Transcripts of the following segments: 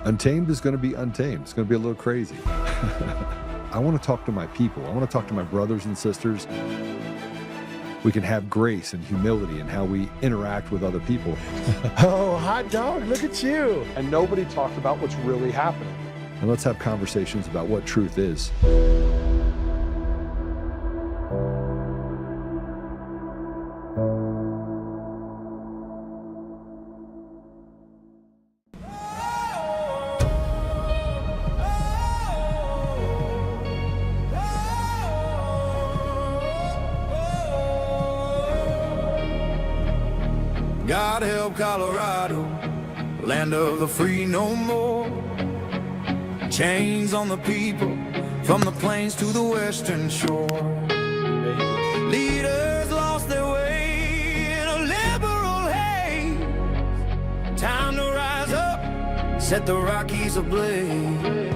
Untamed is going to be untamed. It's going to be a little crazy. I want to talk to my people. I want to talk to my brothers and sisters. We can have grace and humility in how we interact with other people. Oh, hot dog, look at you. And nobody talked about what's really happening. And let's have conversations about what truth is. God help Colorado, land of the free no more. Chains on the people, from the plains to the western shore. Leaders lost their way in a liberal haze. Time to rise up, set the Rockies ablaze.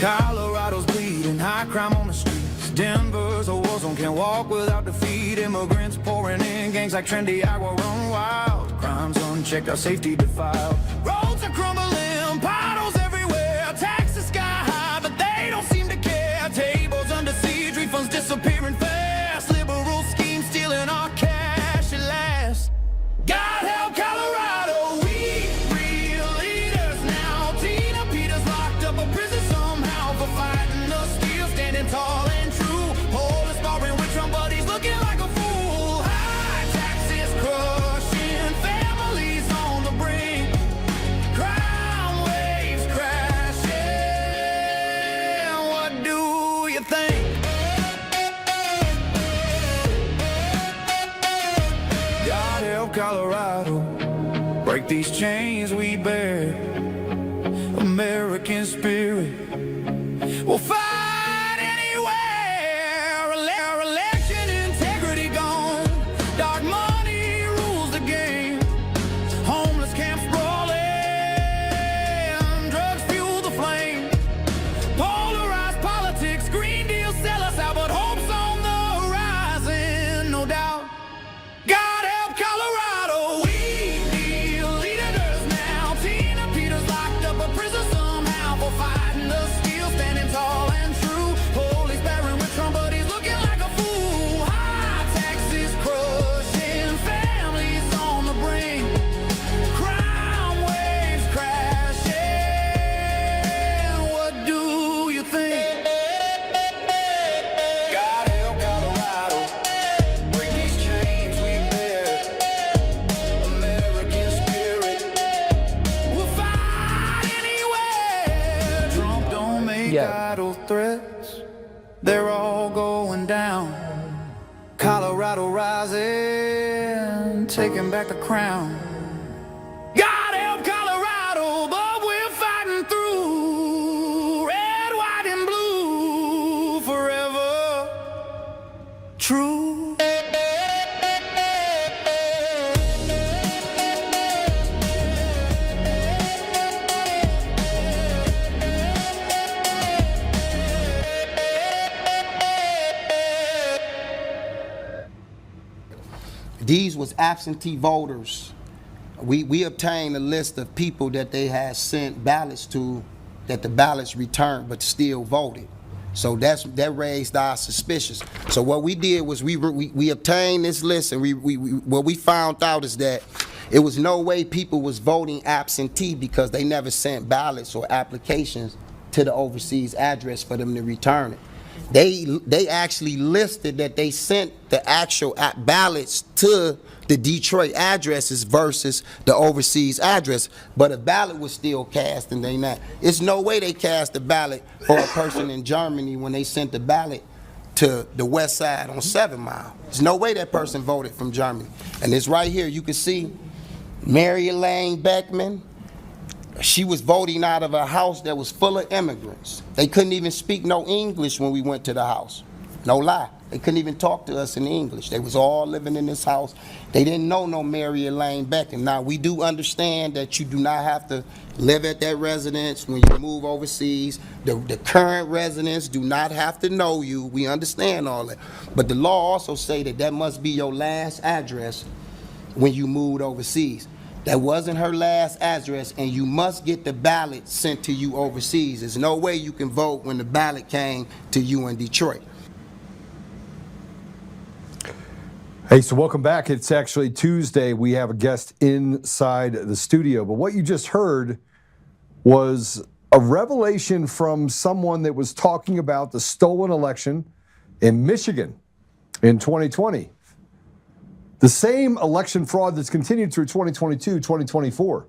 Colorado's bleeding, high crime on the streets. Denver's a war zone, can't walk without defeat. Immigrants pouring in, gangs like Trendy Agua run wild. Crimes unchecked, our safety defiled. Roads are crumbling, potholes everywhere. Taxes sky high, but they don't seem to care. Tables under siege, refunds disappearing fast. Liberal schemes stealing our cash at last. God help Colorado, we real leaders now. Tina Peters locked up a prison somehow for fighting the steel, standing tall and true. Polis sparring with Trump, but he's looking like a fool. High taxes crushing families on the brink. Crime waves crashing. What do you think? God help Colorado, break these chains we bear. American spirit will fight anywhere. Election integrity gone, dark money rules the game. Homeless camps brawling, drugs fuel the flame. Polarized politics, Green Deal sell us out, but hope's on the horizon, no doubt. God help Colorado, we need leaders now. Tina Peters locked up a prison somehow for fighting the steel, standing tall and true. Police bearing with Trump, but he's looking like a fool. High taxes crushing families on the brink. Crime waves crashing. What do you think? God help Colorado, break these chains we bear. American spirit will fight anywhere. Trump don't make idle threats, they're all going down. Colorado rising, taking back the crown. God help Colorado, but we're fighting through. Red, white, and blue, forever true. These was absentee voters. We obtained a list of people that they had sent ballots to, that the ballots returned but still voted. So that raised our suspicions. So what we did was we obtained this list, and what we found out is that it was no way people was voting absentee because they never sent ballots or applications to the overseas address for them to return it. They actually listed that they sent the actual ballots to the Detroit addresses versus the overseas address, but a ballot was still cast and they not. It's no way they cast a ballot for a person in Germany when they sent the ballot to the west side on 7 Mile. There's no way that person voted from Germany. And it's right here, you can see Mary Elaine Beckman. She was voting out of a house that was full of immigrants. They couldn't even speak no English when we went to the house. No lie. They couldn't even talk to us in English. They was all living in this house. They didn't know no Mary Elaine Beckman. Now, we do understand that you do not have to live at that residence when you move overseas. The current residents do not have to know you. We understand all that. But the law also say that that must be your last address when you moved overseas. That wasn't her last address, and you must get the ballot sent to you overseas. There's no way you can vote when the ballot came to you in Detroit. Hey, so welcome back. It's actually Tuesday. We have a guest inside the studio. But what you just heard was a revelation from someone that was talking about the stolen election in Michigan in 2020. The same election fraud that's continued through 2022, 2024.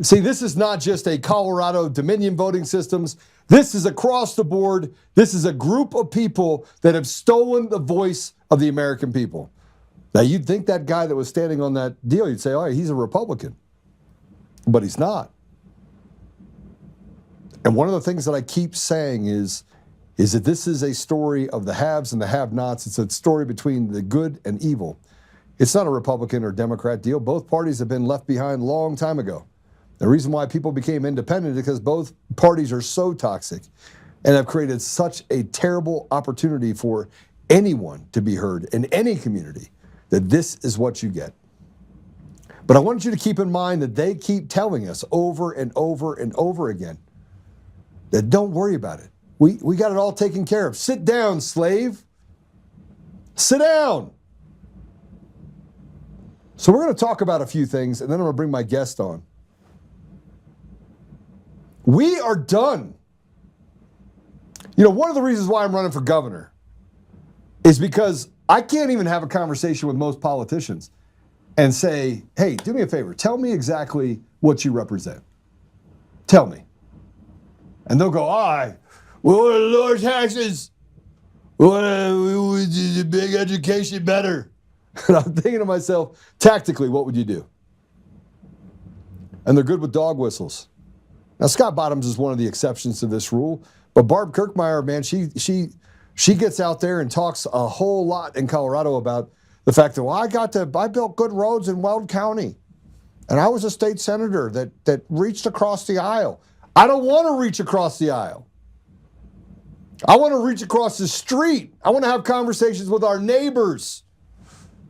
See, this is not just a Colorado Dominion voting systems. This is across the board. This is a group of people that have stolen the voice of the American people. Now, you'd think that guy that was standing on that deal, you'd say, oh, he's a Republican. But he's not. And one of the things that I keep saying is that this is a story of the haves and the have-nots. It's a story between the good and evil. It's not a Republican or Democrat deal. Both parties have been left behind a long time ago. The reason why people became independent is because both parties are so toxic and have created such a terrible opportunity for anyone to be heard in any community that this is what you get. But I want you to keep in mind that they keep telling us over and over and over again that don't worry about it. We got it all taken care of. Sit down, slave. Sit down. So we're going to talk about a few things, and then I'm going to bring my guest on. We are done. You know, one of the reasons why I'm running for governor is because I can't even have a conversation with most politicians and say, hey, do me a favor. Tell me exactly what you represent. Tell me. And they'll go, we want to lower taxes. We want to do big education better. And I'm thinking to myself, tactically, what would you do? And they're good with dog whistles. Now, Scott Bottoms is one of the exceptions to this rule, but Barb Kirkmeyer, man, she gets out there and talks a whole lot in Colorado about the fact that, I built good roads in Weld County, and I was a state senator that reached across the aisle. I don't want to reach across the aisle. I want to reach across the street. I want to have conversations with our neighbors.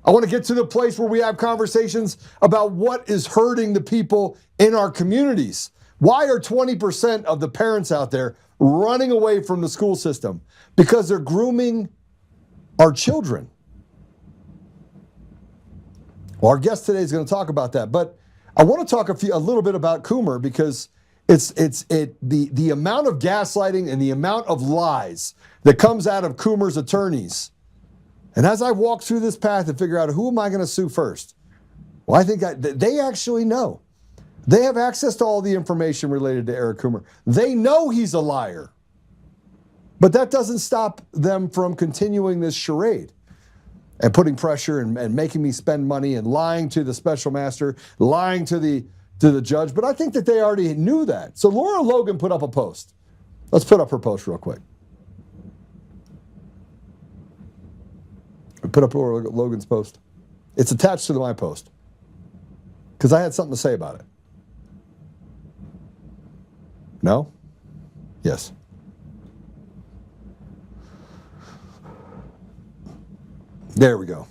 I want to get to the place where we have conversations about what is hurting the people in our communities. Why are 20% of the parents out there running away from the school system? Because they're grooming our children. Well, our guest today is going to talk about that, but I want to talk a little bit about Coomer because the amount of gaslighting and the amount of lies that comes out of Coomer's attorneys. And as I walk through this path and figure out who am I going to sue first, well, I think they actually know. They have access to all the information related to Eric Coomer. They know he's a liar. But that doesn't stop them from continuing this charade and putting pressure and making me spend money and lying to the special master, lying to the judge. But I think that they already knew that. So Laura Logan put up a post. Let's put up her post real quick. Put up Laura Logan's post. It's attached to my post because I had something to say about it. No? Yes. There we go.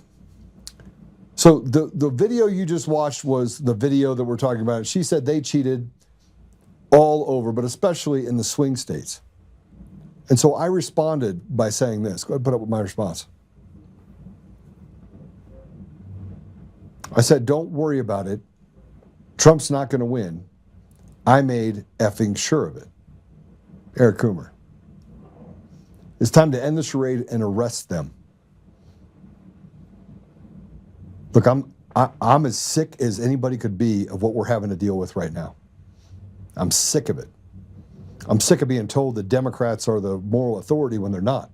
So the video you just watched was the video that we're talking about. She said they cheated all over, but especially in the swing states. And so I responded by saying this. Go ahead and put up my response. I said, don't worry about it. Trump's not going to win. I made effing sure of it. Eric Coomer. It's time to end the charade and arrest them. Look, I'm as sick as anybody could be of what we're having to deal with right now. I'm sick of it. I'm sick of being told that Democrats are the moral authority when they're not.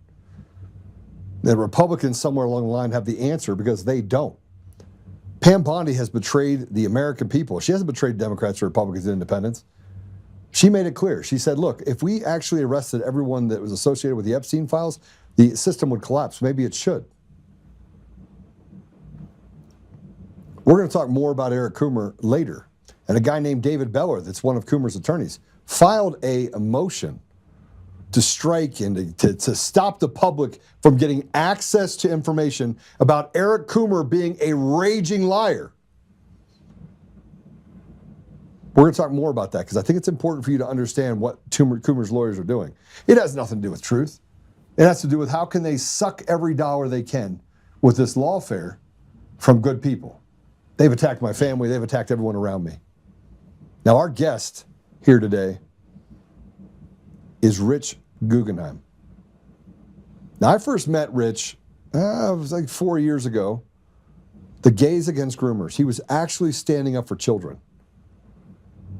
The Republicans somewhere along the line have the answer because they don't. Pam Bondi has betrayed the American people. She hasn't betrayed Democrats or Republicans and independents. She made it clear. She said, look, if we actually arrested everyone that was associated with the Epstein files, the system would collapse. Maybe it should. We're going to talk more about Eric Coomer later. And a guy named David Beller, that's one of Coomer's attorneys, filed a motion to strike and to stop the public from getting access to information about Eric Coomer being a raging liar. We're going to talk more about that because I think it's important for you to understand what Coomer's lawyers are doing. It has nothing to do with truth. It has to do with how can they suck every dollar they can with this lawfare from good people. They've attacked my family. They've attacked everyone around me. Now, our guest here today is Rich Guggenheim. Now, I first met Rich, it was like 4 years ago, the Gays Against Groomers. He was actually standing up for children.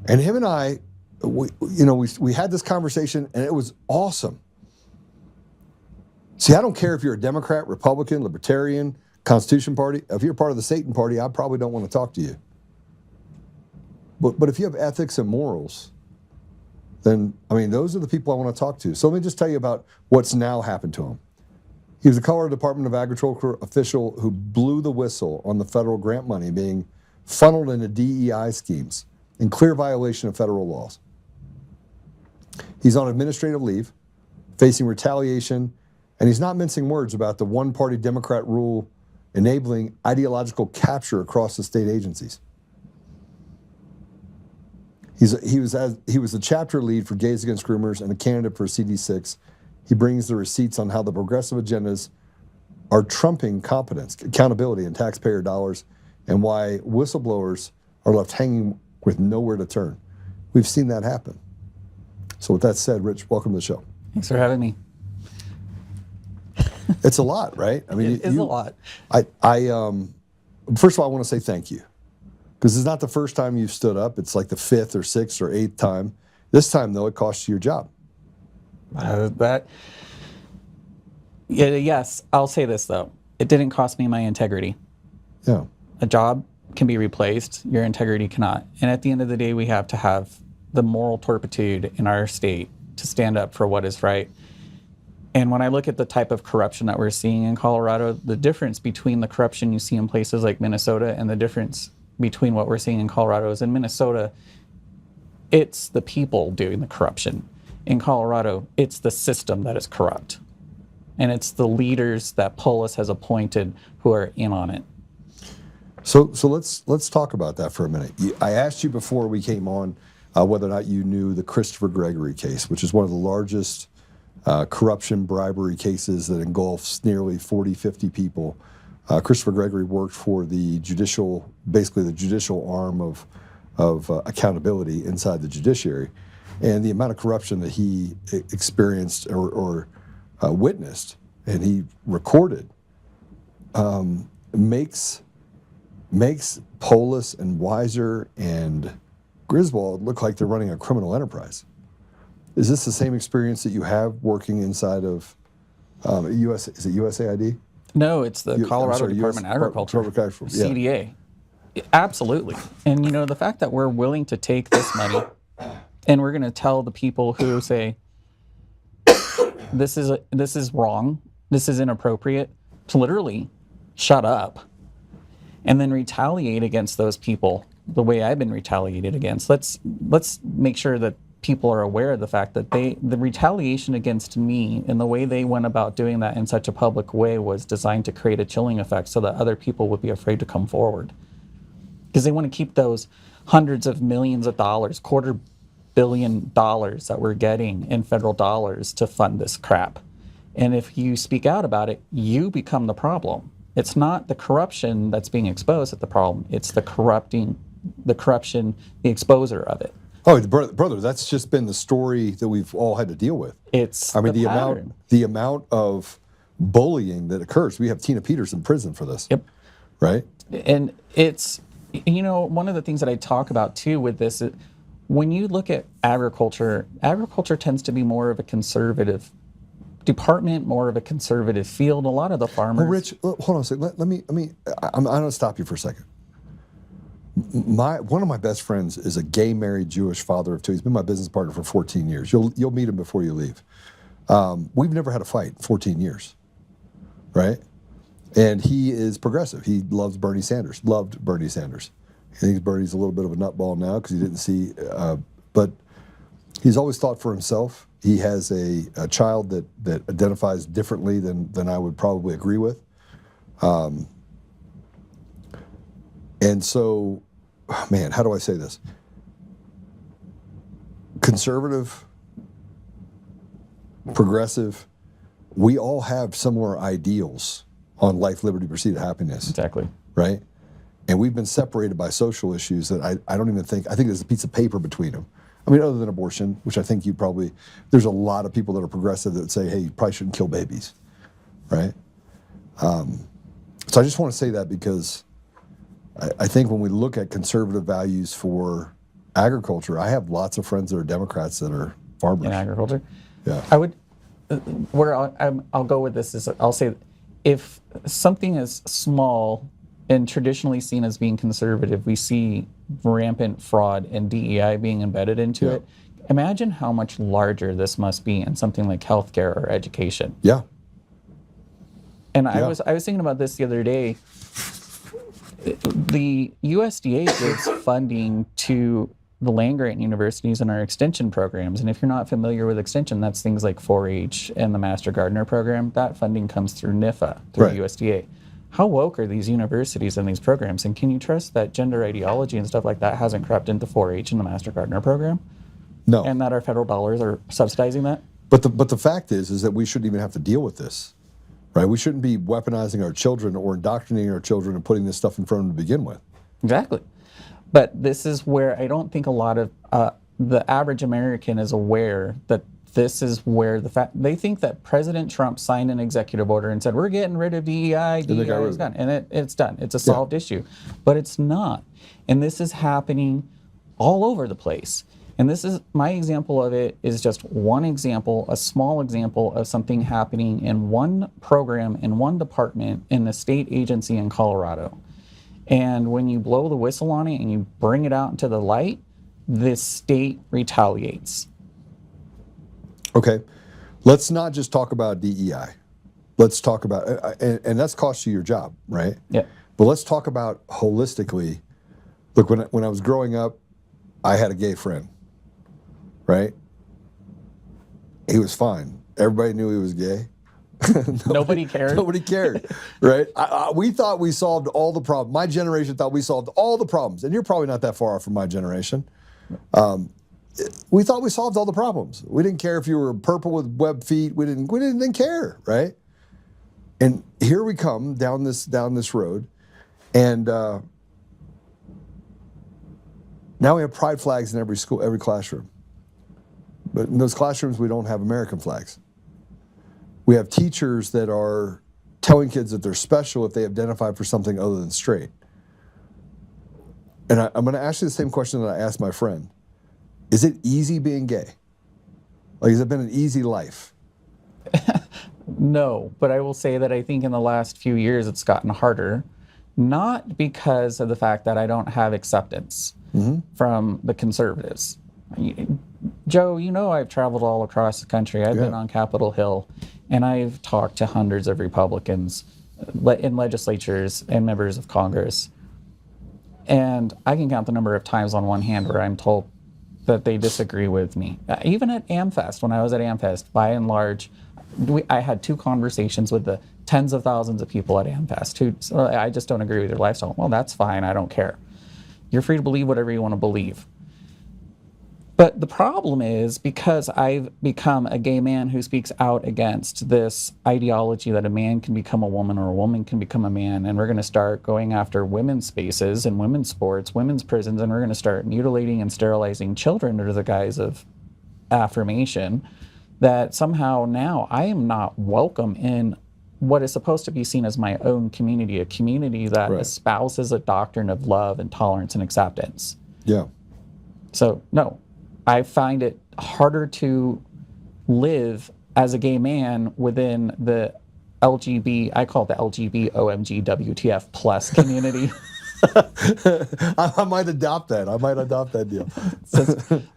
And him and I, we had this conversation, and it was awesome. See, I don't care if you're a Democrat, Republican, Libertarian, Constitution Party. If you're part of the Satan Party, I probably don't want to talk to you. But if you have ethics and morals, then, those are the people I want to talk to. So let me just tell you about what's now happened to him. He was a Colorado Department of Agriculture official who blew the whistle on the federal grant money being funneled into DEI schemes in clear violation of federal laws. He's on administrative leave, facing retaliation, and he's not mincing words about the one-party Democrat rule enabling ideological capture across the state agencies. He was the chapter lead for Gays Against Groomers and a candidate for CD6. He brings the receipts on how the progressive agendas are trumping competence, accountability, and taxpayer dollars, and why whistleblowers are left hanging with nowhere to turn. We've seen that happen. So with that said, Rich, welcome to the show. Thanks for having me. It's a lot, right? It is a lot. First of all, I want to say thank you. Because it's not the first time you've stood up. It's like the 5th or 6th or 8th time. This time, though, it cost you your job. Yes, I'll say this, though. It didn't cost me my integrity. Yeah. A job can be replaced. Your integrity cannot. And at the end of the day, we have to have the moral turpitude in our state to stand up for what is right. And when I look at the type of corruption that we're seeing in Colorado, the difference between the corruption you see in places like Minnesota and the difference between what we're seeing in Colorado is in Minnesota, it's the people doing the corruption. In Colorado, it's the system that is corrupt. And it's the leaders that Polis has appointed who are in on it. So let's talk about that for a minute. I asked you before we came on whether or not you knew the Christopher Gregory case, which is one of the largest corruption bribery cases that engulfs nearly 40, 50 people. Christopher Gregory worked for the judicial arm of accountability inside the judiciary. And the amount of corruption that he experienced or witnessed and he recorded makes Polis and Weiser and Griswold look like they're running a criminal enterprise. Is this the same experience that you have working inside of is it USAID? No, it's the Colorado Department of Agriculture, CDA. Absolutely. And the fact that we're willing to take this money and we're going to tell the people who say, this is wrong, this is inappropriate, to literally shut up and then retaliate against those people the way I've been retaliated against. Let's make sure that people are aware of the fact that the retaliation against me and the way they went about doing that in such a public way was designed to create a chilling effect so that other people would be afraid to come forward. Because they want to keep those hundreds of millions of dollars, $250 million that we're getting in federal dollars to fund this crap. And if you speak out about it, you become the problem. It's not the corruption that's being exposed that's the problem. It's the corruption, the exposer of it. Oh, brother, that's just been the story that we've all had to deal with. The amount of bullying that occurs. We have Tina Peters in prison for this. Yep. Right? And it's, one of the things that I talk about too with this, when you look at agriculture tends to be more of a conservative department, more of a conservative field. A lot of the farmers. Well, Rich, hold on a second. I'm going to stop you for a second. One of my best friends is a gay married Jewish father of two. He's been my business partner for 14 years. You'll meet him before you leave. We've never had a fight in 14 years, right? And he is progressive. He loves Bernie Sanders. Loved Bernie Sanders. He thinks Bernie's a little bit of a nutball now because he didn't see, but he's always thought for himself. He has a child that identifies differently than I would probably agree with. And so, man, how do I say this? conservative, progressive, we all have similar ideals on life, liberty, pursuit of happiness. Exactly. Right? And we've been separated by social issues that I don't even think, I think there's a piece of paper between them. I mean, other than abortion, which I think there's a lot of people that are progressive that say, hey, you probably shouldn't kill babies, right? So I just want to say that because I think when we look at conservative values for agriculture, I have lots of friends that are Democrats that are farmers. In agriculture? Yeah. I would, where I'll go with this is I'll say if something is small and traditionally seen as being conservative, we see rampant fraud and DEI being embedded into it. Imagine how much larger this must be in something like healthcare or education. Yeah. And I was thinking about this the other day. The USDA gives funding to the land-grant universities and our extension programs. And if you're not familiar with extension, that's things like 4-H and the Master Gardener program. That funding comes through NIFA, through the USDA. How woke are these universities and these programs? And can you trust that gender ideology and stuff like that hasn't crept into 4-H and the Master Gardener program? No. And that our federal dollars are subsidizing that? But the fact is that we shouldn't even have to deal with this, right? We shouldn't be weaponizing our children or indoctrinating our children and putting this stuff in front of them to begin with. Exactly. But this is where I don't think a lot of the average American is aware that this is where they think that President Trump signed an executive order and said, we're getting rid of DEI, DEI is done. And it's done. It's a solved issue. But it's not. And this is happening all over the place. And this is, my example of it is just one example, a small example of something happening in one program, in one department, in a state agency in Colorado. And when you blow the whistle on it and you bring it out into the light, the state retaliates. Okay, let's not just talk about DEI. Let's talk about, and that's cost you your job, right? Yeah. But let's talk about holistically. Look, when I was growing up, I had a gay friend, right? He was fine. Everybody knew he was gay. Nobody cared. Nobody cared, right? We thought we solved all the problems. My generation thought we solved all the problems, and you're probably not that far off from my generation. We thought we solved all the problems. We didn't care if you were purple with webbed feet. We didn't care, right? And here we come down this road, and now we have pride flags in every school, every classroom. But in those classrooms, we don't have American flags. We have teachers that are telling kids that they're special if they identify for something other than straight. And I'm going to ask you the same question that I asked my friend. Is it easy being gay? Like, has it been an easy life? No, but I will say that I think in the last few years it's gotten harder, not because of the fact that I don't have acceptance from the conservatives. Joe, you know I've traveled all across the country. I've been on Capitol Hill, and I've talked to hundreds of Republicans in legislatures and members of Congress. And I can count the number of times on one hand where I'm told that they disagree with me. Even at AmFest, when I was at AmFest, by and large, I had 2 conversations with the tens of thousands of people at AmFest who, I just don't agree with your lifestyle. Well, that's fine, I don't care. You're free to believe whatever you want to believe. But the problem is, because I've become a gay man who speaks out against this ideology that a man can become a woman or a woman can become a man, and we're going to start going after women's spaces and women's sports, women's prisons, and we're going to start mutilating and sterilizing children under the guise of affirmation, that somehow now I am not welcome in what is supposed to be seen as my own community, a community that espouses a doctrine of love and tolerance and acceptance. Yeah. So, no. I find it harder to live as a gay man within the I call it the LGB OMG WTF plus community. I might adopt that. I might adopt that deal.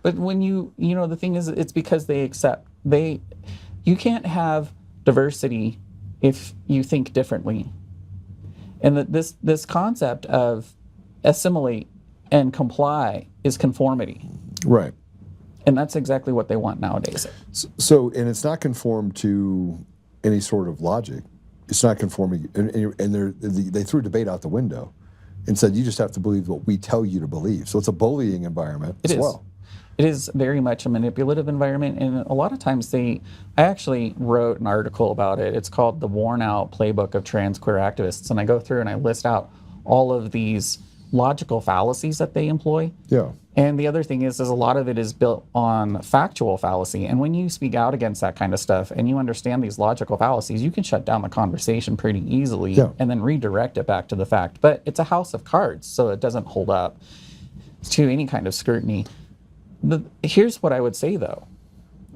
But when the thing is, it's because you can't have diversity if you think differently. And this concept of assimilate and comply is conformity. Right. And that's exactly what they want nowadays. So, and it's not conformed to any sort of logic. It's not conforming, and they threw debate out the window and said you just have to believe what we tell you to believe. So it's a bullying environment as well. It is very much a manipulative environment, and a lot of times I actually wrote an article about it. It's called The Worn Out Playbook of Trans Queer Activists, and I go through and I list out all of these logical fallacies that they employ. Yeah. And the other thing is a lot of it is built on factual fallacy. And when you speak out against that kind of stuff and you understand these logical fallacies, you can shut down the conversation pretty easily and then redirect it back to the fact. But it's a house of cards, so it doesn't hold up to any kind of scrutiny. Here's what I would say, though.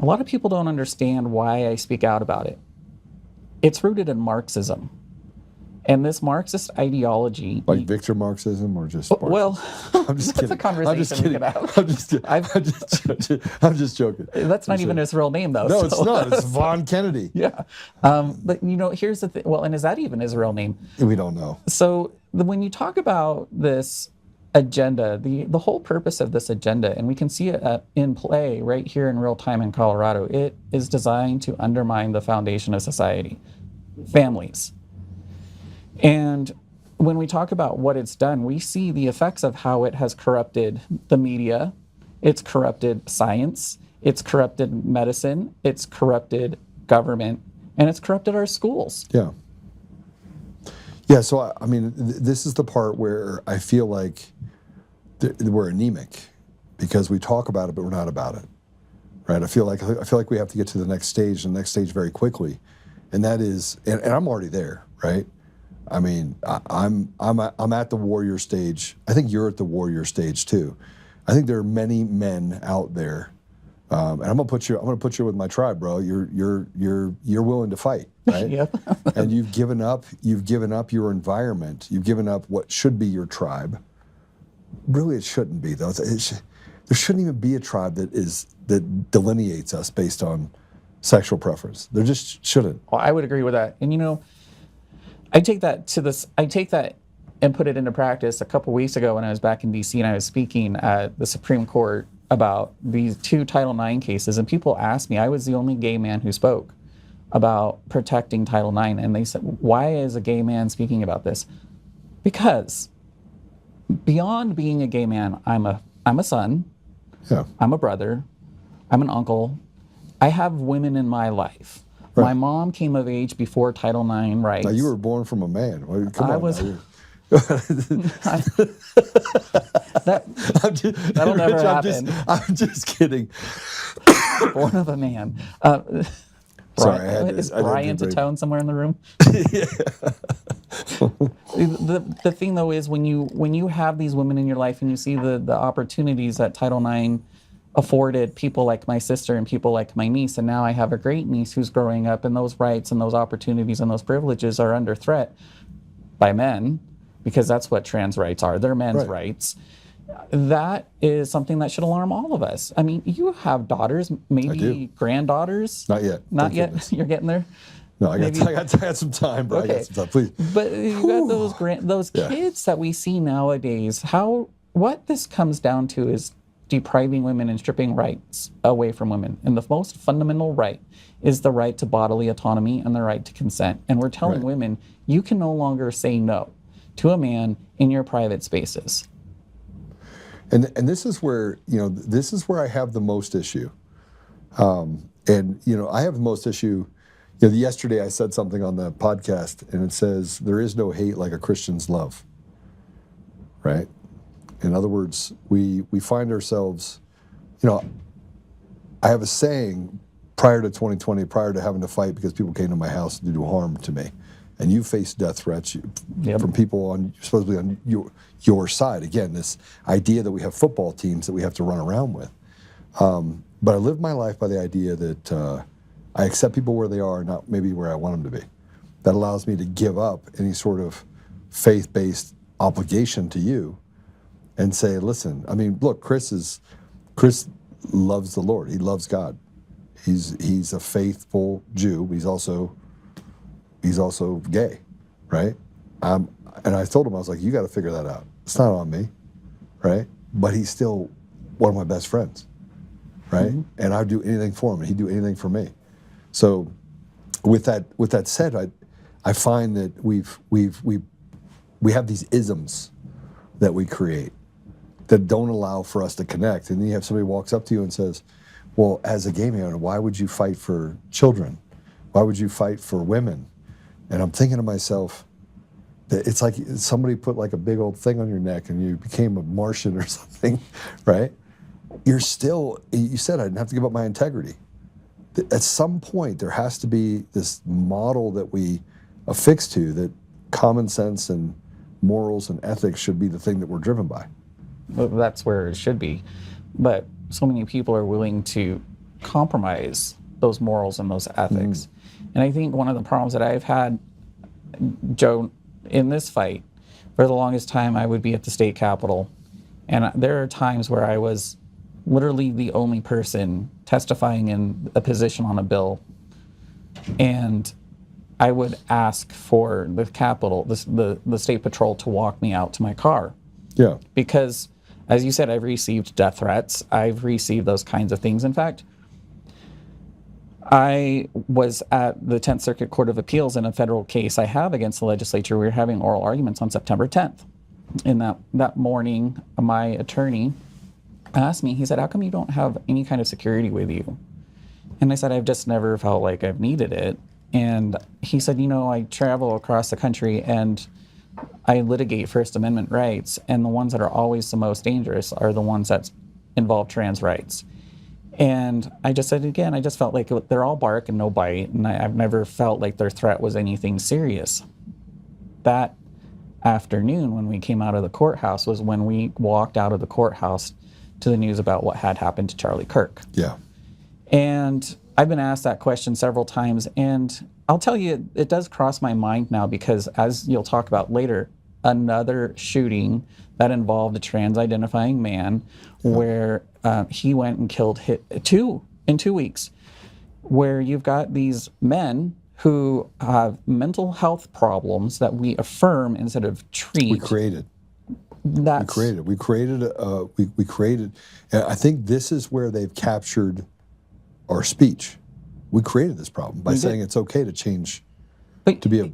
A lot of people don't understand why I speak out about it. It's rooted in Marxism. And this Marxist ideology... Like Victor Marxism or just... Well, I'm just that's kidding. a conversation we could have. I'm just joking. That's not even his real name, though. No, it's not. It's Von Kennedy. Yeah. But, here's the thing. Well, and is that even his real name? We don't know. So when you talk about this agenda, the whole purpose of this agenda, and we can see it in play right here in real time in Colorado, it is designed to undermine the foundation of society, families. And when we talk about what it's done, we see the effects of how it has corrupted the media, it's corrupted science, it's corrupted medicine, it's corrupted government, and it's corrupted our schools. Yeah. Yeah, so I mean, this is the part where I feel like we're anemic because we talk about it, but we're not about it, right? I feel like we have to get to the next stage very quickly, and that is, and I'm already there, right? I mean, I'm at the warrior stage. I think you're at the warrior stage too. I think there are many men out there, and I'm gonna put you with my tribe, bro. You're willing to fight, right? Yep. And you've given up your environment. You've given up what should be your tribe. Really, it shouldn't be though. There shouldn't even be a tribe that delineates us based on sexual preference. There just shouldn't. Well, I would agree with that, and I take that and put it into practice a couple weeks ago when I was back in DC and I was speaking at the Supreme Court about these 2 Title IX cases, and people asked me, I was the only gay man who spoke about protecting Title IX, and they said, why is a gay man speaking about this? Because beyond being a gay man, I'm a son, I'm a brother, I'm an uncle, I have women in my life. Right. My mom came of age before Title IX rights. Now, you were born from a man. Well, come on. That'll never happen. I'm just kidding. Born of a man. Sorry, is Brian to tone somewhere in the room? The thing though is when you have these women in your life and you see the opportunities that Title IX afforded people like my sister and people like my niece, and now I have a great niece who's growing up, and those rights and those opportunities and those privileges are under threat by men, because that's what trans rights are. They're men's rights. That is something that should alarm all of us. I mean, you have daughters, maybe granddaughters. Not yet. Not yet. Goodness. You're getting there. No, I got some time, bro. Okay. I got some time, please. But you got those kids that we see nowadays. What this comes down to is depriving women and stripping rights away from women. And the most fundamental right is the right to bodily autonomy and the right to consent. And we're telling women, you can no longer say no to a man in your private spaces. And this is where, I have the most issue. I have the most issue. Yesterday I said something on the podcast, and it says, there is no hate like a Christian's love, right? In other words, we find ourselves, I have a saying prior to 2020, prior to having to fight because people came to my house to do harm to me. And you face death threats from people supposedly on your side. Again, this idea that we have football teams that we have to run around with. But I live my life by the idea that I accept people where they are, not maybe where I want them to be. That allows me to give up any sort of faith-based obligation to you and say, listen, I mean, look, Chris loves the Lord. He loves God. He's a faithful Jew. He's also gay, right? And I told him, I was like, you got to figure that out. It's not on me, right? But he's still one of my best friends, right? Mm-hmm. And I'd do anything for him, and he'd do anything for me. So, with that said, I find that we have these isms that we create, that don't allow for us to connect. And then you have somebody walks up to you and says, well, as a gay man, why would you fight for children? Why would you fight for women? And I'm thinking to myself, that it's like somebody put like a big old thing on your neck and you became a Martian or something, right? You said I didn't have to give up my integrity. At some point, there has to be this model that we affix to, that common sense and morals and ethics should be the thing that we're driven by. Well, that's where it should be. But so many people are willing to compromise those morals and those ethics. And I think one of the problems that I've had, Joe, in this fight, for the longest time, I would be at the state capitol. And there are times where I was literally the only person testifying in a position on a bill. And I would ask for the Capitol, the State Patrol, to walk me out to my car. Yeah. Because, as you said, I've received death threats. I've received those kinds of things. In fact, I was at the 10th Circuit Court of Appeals in a federal case I have against the legislature. We were having oral arguments on September 10th. In that morning, my attorney asked me, he said, how come you don't have any kind of security with you? And I said, I've just never felt like I've needed it. And he said, I travel across the country and I litigate First Amendment rights, and the ones that are always the most dangerous are the ones that involve trans rights. And I just said, again, I just felt like they're all bark and no bite, and I've never felt like their threat was anything serious. That afternoon, when we came out of the courthouse, was when we walked out of the courthouse to the news about what had happened to Charlie Kirk. Yeah. And I've been asked that question several times, and I'll tell you, it does cross my mind now because, as you'll talk about later, another shooting that involved a trans-identifying man where he went and killed two in 2 weeks, where you've got these men who have mental health problems that we affirm instead of treat. We created. We created. I think this is where they've captured our speech. We created this problem by saying it's okay to change, to be a...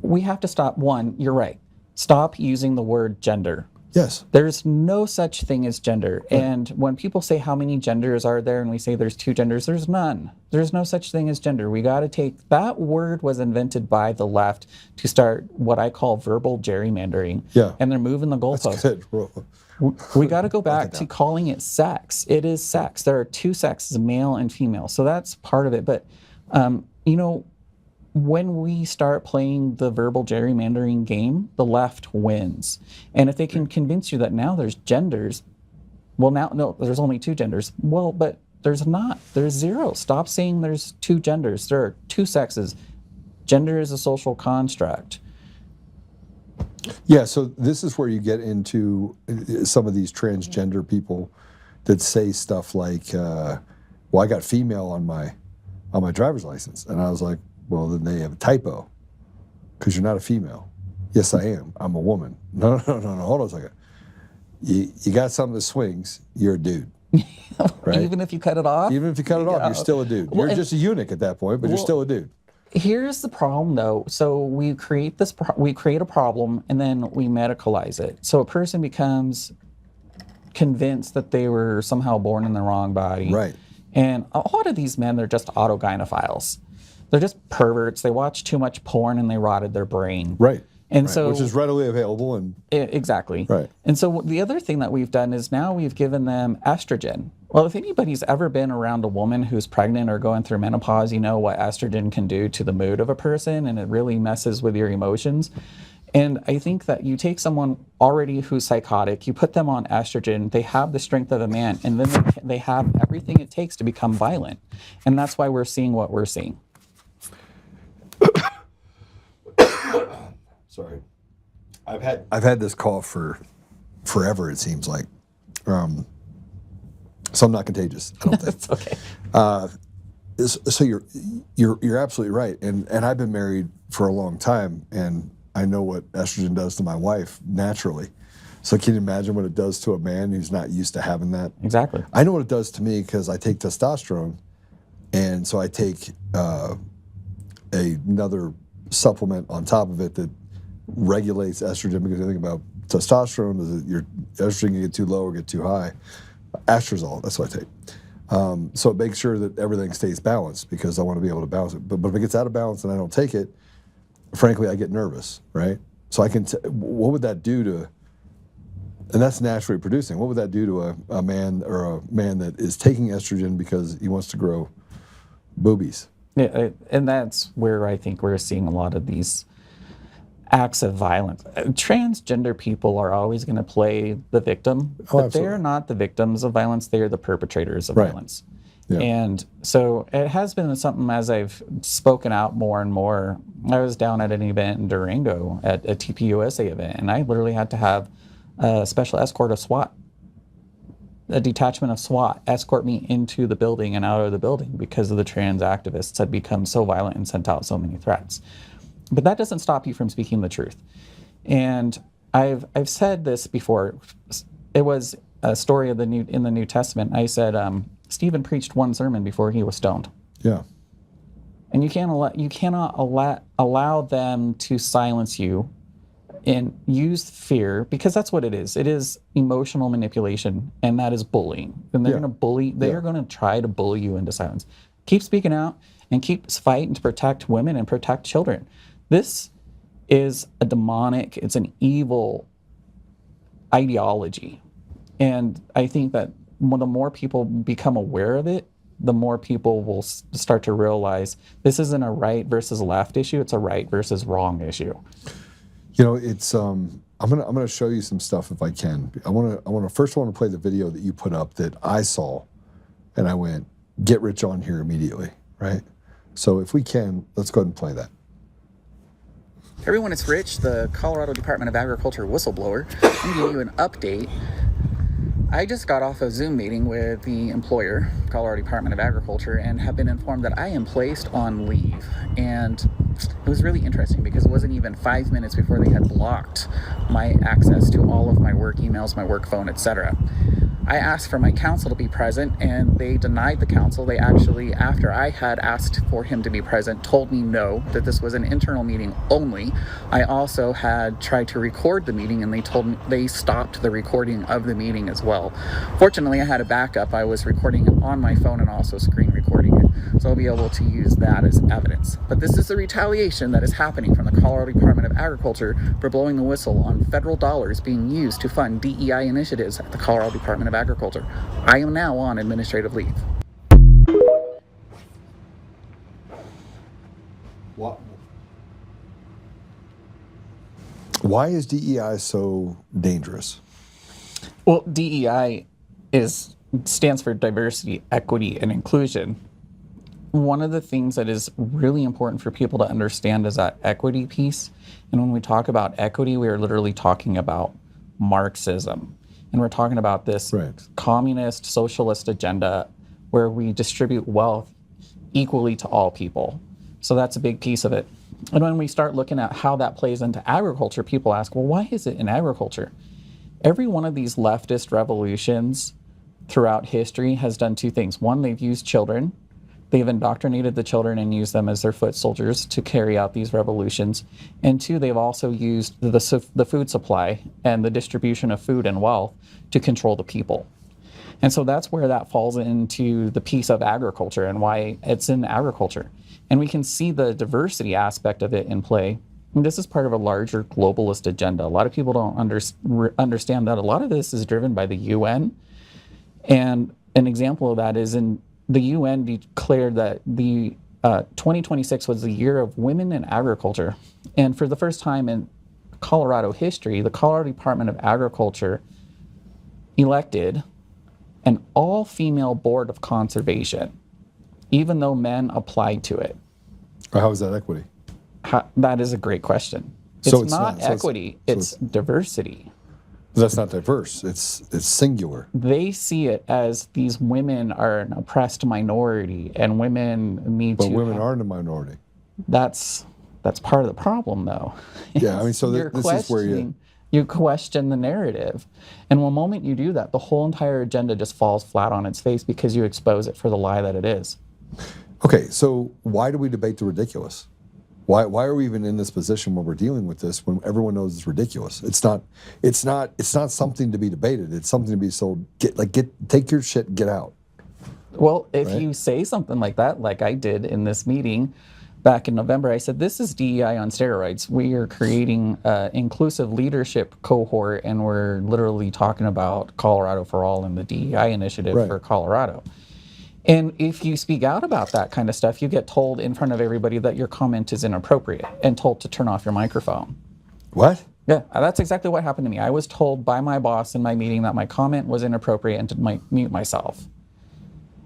We have to stop. One, you're right. Stop using the word gender. Yes. There's no such thing as gender. Right. And when people say how many genders are there and we say there's 2 genders, there's none. There's no such thing as gender. We got to take... That word was invented by the left to start what I call verbal gerrymandering. Yeah. And they're moving the goalposts. That's good. We got to go back to calling it sex. It is sex. There are 2 sexes, male and female. So that's part of it. But, when we start playing the verbal gerrymandering game, the left wins. And if they can convince you that now there's genders, no, there's only 2 genders. Well, but there's not. There's 0. Stop saying there's 2 genders. There are 2 sexes. Gender is a social construct. Yeah, so this is where you get into some of these transgender people that say stuff like, well, I got female on my driver's license. And I was like, well, then they have a typo because you're not a female. Yes, I am. I'm a woman. No, hold on a second. You got something that swings, you're a dude. Right? Even if you cut it off? Even if you cut it off, you're still a dude. You're just a eunuch at that point, but you're still a dude. Here's the problem, though. So we create a problem, and then we medicalize it. So a person becomes convinced that they were somehow born in the wrong body. Right. And a lot of these men, they're just autogynephiles. They're just perverts. They watch too much porn and they rotted their brain. Right. And so, which is readily available. And exactly. Right. And so the other thing that we've done is now we've given them estrogen. Well, if anybody's ever been around a woman who's pregnant or going through menopause, you know what estrogen can do to the mood of a person, and it really messes with your emotions. And I think that you take someone already who's psychotic, you put them on estrogen, they have the strength of a man, and then they have everything it takes to become violent. And that's why we're seeing what we're seeing. Sorry. I've had this cough for forever, it seems like. So I'm not contagious, I don't think. It's okay. So you're absolutely right. And I've been married for a long time, and I know what estrogen does to my wife naturally. So can you imagine what it does to a man who's not used to having that? Exactly. I know what it does to me because I take testosterone, and so I take another supplement on top of it that regulates estrogen, because I think about testosterone? Does your estrogen get too low or get too high? Astrazole, that's what I take. So it makes sure that everything stays balanced because I want to be able to balance it. But if it gets out of balance and I don't take it, frankly, I get nervous, right? So what would that do to, and that's naturally producing, what would that do to a man or a man that is taking estrogen because he wants to grow boobies? Yeah, and that's where I think we're seeing a lot of these acts of violence. Transgender people are always going to play the victim, but they're not the victims of violence, they're the perpetrators of violence. Yeah. And so it has been something, as I've spoken out more and more. I was down at an event in Durango at a TPUSA event, and I literally had to have a special escort of SWAT, a detachment of SWAT, escort me into the building and out of the building because of the trans activists had become so violent and sent out so many threats. But that doesn't stop you from speaking the truth. And I've said this before. It was a story of in the New Testament. I said Stephen preached one sermon before he was stoned. Yeah. And you cannot allow them to silence you and use fear, because that's what it is. It is emotional manipulation, and that is bullying. And they're going to bully. They are going to try to bully you into silence. Keep speaking out and keep fighting to protect women and protect children. This is a demonic, it's an evil ideology. And I think that the more people become aware of it, the more people will start to realize this isn't a right versus left issue, it's a right versus wrong issue. You know, it's I'm gonna show you some stuff if I can. I wanna first play the video that you put up that I saw, and I went, get Rich on here immediately, right? So if we can, let's go ahead and play that. Everyone, it's Rich, the Colorado Department of Agriculture whistleblower. I'm giving you an update. I just got off a Zoom meeting with the employer, Colorado Department of Agriculture, and have been informed that I am placed on leave. And it was really interesting because it wasn't even 5 minutes before they had blocked my access to all of my work emails, my work phone, etc. I asked for my counsel to be present, and they denied the counsel. They actually, after I had asked for him to be present, told me no, that this was an internal meeting only. I also had tried to record the meeting, and they told me they stopped the recording of the meeting as well. Fortunately, I had a backup. I was recording it on my phone and also screen recording it, so I'll be able to use that as evidence. But this is the retaliation that is happening from the Colorado Department of Agriculture for blowing the whistle on federal dollars being used to fund DEI initiatives at the Colorado Department of Agriculture. I am now on administrative leave. What? Why is DEI so dangerous? Well, DEI stands for diversity, equity, and inclusion. One of the things that is really important for people to understand is that equity piece. And when we talk about equity, we are literally talking about Marxism. And we're talking about this communist, socialist agenda where we distribute wealth equally to all people. So that's a big piece of it. And when we start looking at how that plays into agriculture, people ask, well, why is it in agriculture? Every one of these leftist revolutions throughout history has done two things. One, they've used children. They've indoctrinated the children and used them as their foot soldiers to carry out these revolutions. And two, they've also used the food supply and the distribution of food and wealth to control the people. And so that's where that falls into the piece of agriculture and why it's in agriculture. And we can see the diversity aspect of it in play. And this is part of a larger globalist agenda. A lot of people don't understand that a lot of this is driven by the UN. And an example of that is the UN declared that the 2026 was the year of women in agriculture. And for the first time in Colorado history, the Colorado Department of Agriculture elected an all-female board of conservation, even though men applied to it. How is that equity? That is a great question. It's not equity, it's diversity. That's not diverse. It's singular. They see it as these women are an oppressed minority, and women need to. But women aren't a minority. That's part of the problem, though. Yeah, I mean, so this is where you question the narrative, and the moment you do that, the whole entire agenda just falls flat on its face because you expose it for the lie that it is. Okay, so why do we debate the ridiculous? Why are we even in this position when we're dealing with this when everyone knows it's ridiculous? It's not something to be debated. It's something to be sold. Take your shit and get out. Well, if you say something like that, like I did in this meeting back in November, I said, this is DEI on steroids. We are creating an inclusive leadership cohort, and we're literally talking about Colorado for All and the DEI initiative for Colorado. And if you speak out about that kind of stuff, you get told in front of everybody that your comment is inappropriate and told to turn off your microphone. What? Yeah, that's exactly what happened to me. I was told by my boss in my meeting that my comment was inappropriate and to mute myself.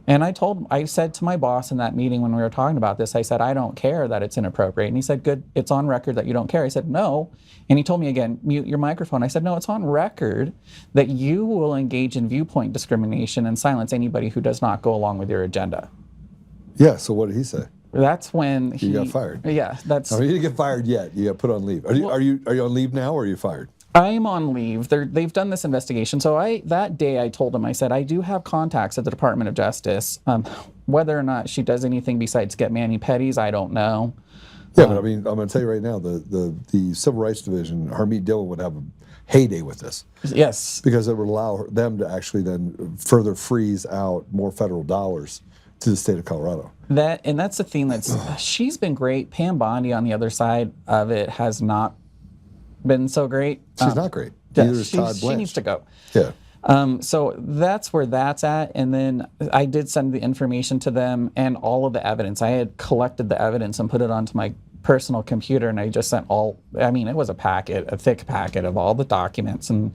And I said to my boss in that meeting when we were talking about this, I said, I don't care that it's inappropriate. And he said, good, it's on record that you don't care. I said, no. And he told me again, mute your microphone. I said, no, it's on record that you will engage in viewpoint discrimination and silence anybody who does not go along with your agenda. Yeah, so what did he say? That's when he got fired. Yeah, that's. No, he didn't get fired yet. You got put on leave. Are you on leave now, or are you fired? I'm on leave. They've done this investigation. So that day I told him, I said, I do have contacts at the Department of Justice. Whether or not she does anything besides get mani-pedis, I don't know. Yeah, but I mean, I'm going to tell you right now, the Civil Rights Division, Harmeet Dillon would have a heyday with this. Yes. Because it would allow them to actually then further freeze out more federal dollars to the state of Colorado. And that's the thing she's been great. Pam Bondi on the other side of it has not been so great. She's not great. Neither is Todd Blanche. She needs to go. Yeah. So that's where that's at. And then I did send the information to them and all of the evidence. I had collected the evidence and put it onto my personal computer, and I just sent it was a thick packet of all the documents and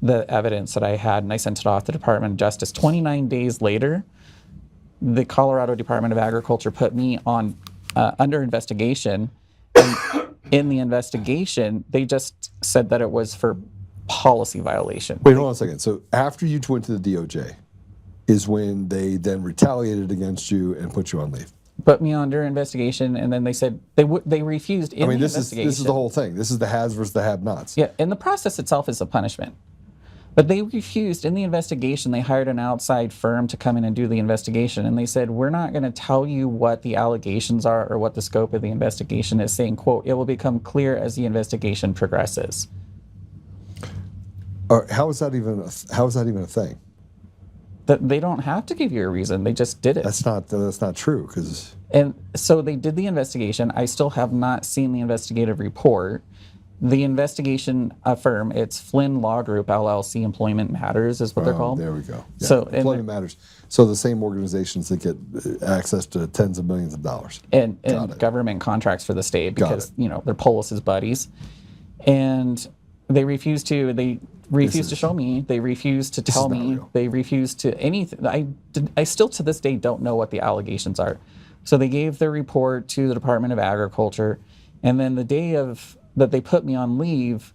the evidence that I had, and I sent it off to the Department of Justice. 29 days later, the Colorado Department of Agriculture put me on under investigation. And in the investigation, they just said that it was for policy violation. Wait, hold on a second. So after you went to the DOJ is when they then retaliated against you and put you on leave. Put me under investigation, and then they said they refused in the investigation. This is the whole thing. This is the haves versus the have-nots. Yeah, and the process itself is a punishment. But they refused in the investigation. They hired an outside firm to come in and do the investigation, and they said, we're not going to tell you what the allegations are or what the scope of the investigation is, saying, quote, it will become clear as the investigation progresses. How is that even a thing? That they don't have to give you a reason. They just did it. That's not true, because. And so they did the investigation. I still have not seen the investigative report. The investigation firm, it's Flynn Law Group, LLC, Employment Matters is what they're called. There we go. Yeah. So Employment Matters. So the same organizations that get access to tens of millions of dollars. And government contracts for the state because, they're Polis's buddies. And they refused to show me. They refused to tell me. Real. They refused to anything. I still to this day don't know what the allegations are. So they gave their report to the Department of Agriculture. And then the day that they put me on leave,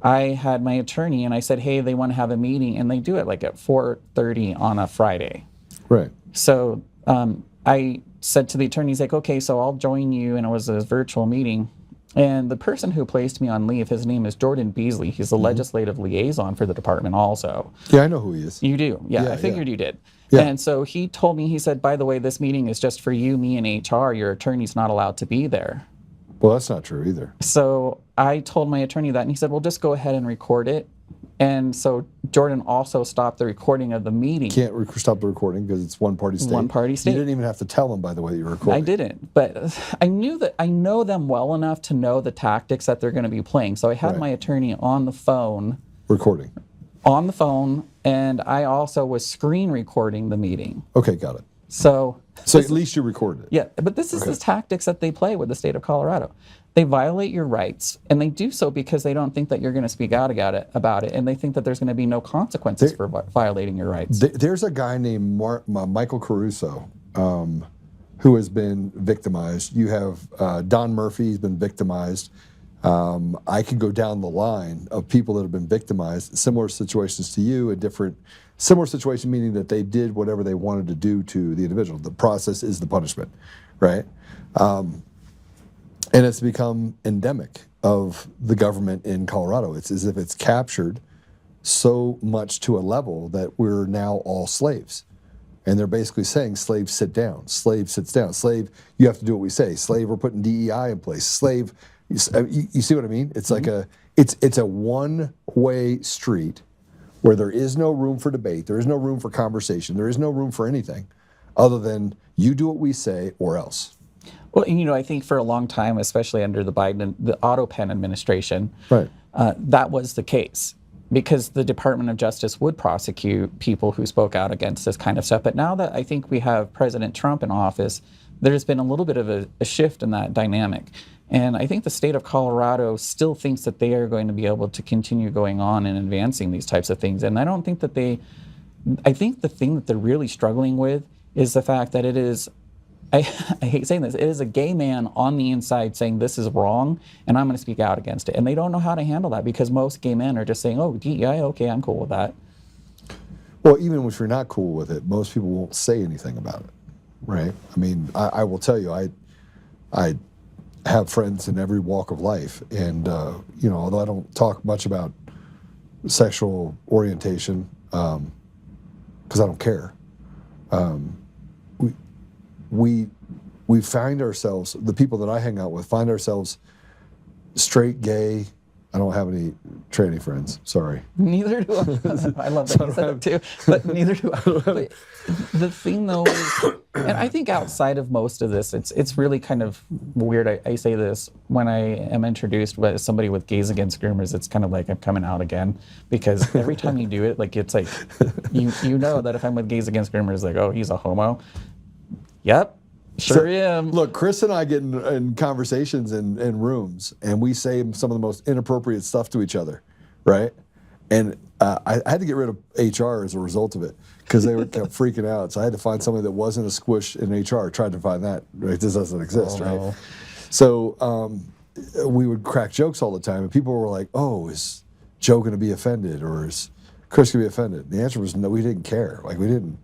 I had my attorney and I said, hey, they want to have a meeting, and they do it like at 4:30 on a Friday. Right. So I said to the attorney, he's like, okay, so I'll join you, and it was a virtual meeting. And the person who placed me on leave, his name is Jordan Beasley. He's the legislative liaison for the department also. Yeah, I know who he is. You do? Yeah, I figured you did. Yeah. And so he told me, he said, by the way, this meeting is just for you, me, and HR. Your attorney's not allowed to be there. Well, that's not true either. So I told my attorney that, and he said, well, just go ahead and record it. And so Jordan also stopped the recording of the meeting. Can't stop the recording because it's one-party state. One-party state. You didn't even have to tell them, by the way, that you were recording. I didn't, but I know them well enough to know the tactics that they're going to be playing. So I had my attorney on the phone. Recording. On the phone, and I also was screen recording the meeting. Okay, got it. So at least you recorded it. Yeah, but this is the tactics that they play with the state of Colorado. They violate your rights, and they do so because they don't think that you're going to speak out about it, and they think that there's going to be no consequences for violating your rights. There's a guy named Michael Caruso who has been victimized. You have Don Murphy, he's been victimized. I can go down the line of people that have been victimized, similar situations to you, similar situation meaning that they did whatever they wanted to do to the individual. The process is the punishment, right? And it's become endemic of the government in Colorado. It's as if it's captured so much to a level that we're now all slaves. And they're basically saying, slave, sit down. Slave sits down. Slave, you have to do what we say. Slave, we're putting DEI in place. Slave, you see what I mean? It's like it's a one-way street where there is no room for debate. There is no room for conversation. There is no room for anything other than you do what we say or else. Well, you know, I think for a long time, especially under the auto pen administration, right, that was the case. Because the Department of Justice would prosecute people who spoke out against this kind of stuff. But now that I think we have President Trump in office, there's been a little bit of a shift in that dynamic. And I think the state of Colorado still thinks that they are going to be able to continue going on and advancing these types of things. And I don't think that I think the thing that they're really struggling with is the fact that it is, I hate saying this, it is a gay man on the inside saying this is wrong and I'm going to speak out against it. And they don't know how to handle that because most gay men are just saying, oh, DEI, okay, I'm cool with that. Well, even if you're not cool with it, most people won't say anything about it, right? I mean, I will tell you, I have friends in every walk of life. And, you know, although I don't talk much about sexual orientation, because I don't care, we find ourselves, the people that I hang out with, find ourselves straight, gay. I don't have any tranny friends, sorry. Neither do I. I love that you said it too, but neither do I. But the thing though is, and I think outside of most of this, it's really kind of weird. I say this when I am introduced by somebody with Gays Against Groomers, it's kind of like I'm coming out again, because every time you do it, like it's like, you know that if I'm with Gays Against Groomers, like, oh, he's a homo. Yep, sure am. Look, Chris and I get in conversations in rooms, and we say some of the most inappropriate stuff to each other, right? And I had to get rid of HR as a result of it, because they kept freaking out. So I had to find somebody that wasn't a squish in HR. Tried to find that. Right? This doesn't exist, right? No. So we would crack jokes all the time, and people were like, oh, is Joe going to be offended, or is Chris going to be offended? The answer was no, we didn't care. Like, we didn't.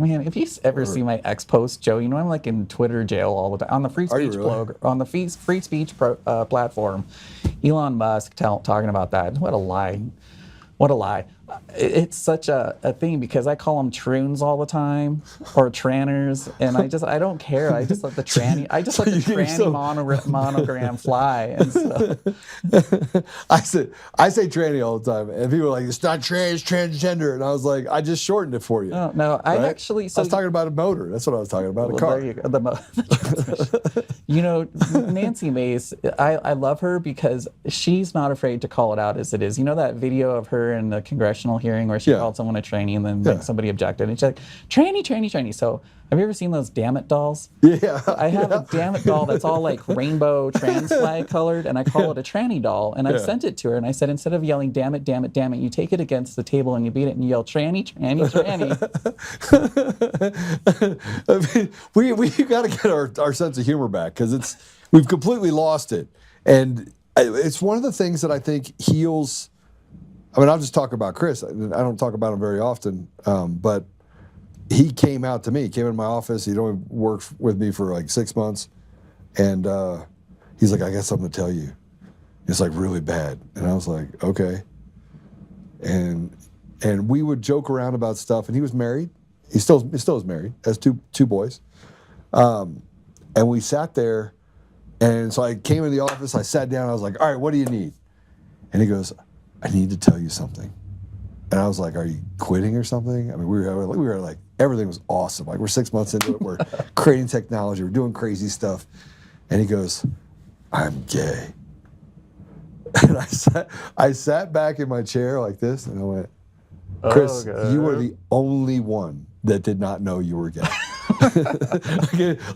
Man, if you ever see my ex post, Joe, you know I'm like in Twitter jail all the time on the free speech blog, on the free speech platform. Elon Musk talking about that. What a lie! What a lie! It's such a thing, because I call them troons all the time, or tranners, and I don't care. I just let the tranny monogram fly. And so. I say tranny all the time, and people are like, it's not trans, it's transgender, and I was like, I just shortened it for you. No, right? I actually. So I was talking about a motor. That's what I was talking about. A car. There you go. You know, Nancy Mace, I love her because she's not afraid to call it out as it is. You know that video of her in the congressional hearing where she called someone a tranny, and then like, somebody objected, and she's like, tranny, tranny, tranny. So have you ever seen those damn it dolls? Yeah. I have a damn it doll that's all like rainbow trans flag colored, and I call it a tranny doll. And I sent it to her, and I said, instead of yelling damn it, damn it, damn it, you take it against the table and you beat it and you yell tranny, tranny, tranny. I mean, we got to get our sense of humor back, because we've completely lost it. And it's one of the things that I think heals. I mean, I'll just talk about Chris. I don't talk about him very often, but he came out to me. He came in my office. He'd only worked with me for like 6 months, and he's like, I got something to tell you. It's like really bad. And I was like, okay. And we would joke around about stuff, and he was married. He still is married, has two boys. And we sat there, and so I came in the office, I sat down, I was like, all right, what do you need? And he goes, I need to tell you something. And I was like, are you quitting or something? I mean, we were like, everything was awesome. Like, we're 6 months into it, we're creating technology, we're doing crazy stuff. And he goes, I'm gay. And I sat back in my chair like this, and I went, Chris, you are the only one that did not know you were gay.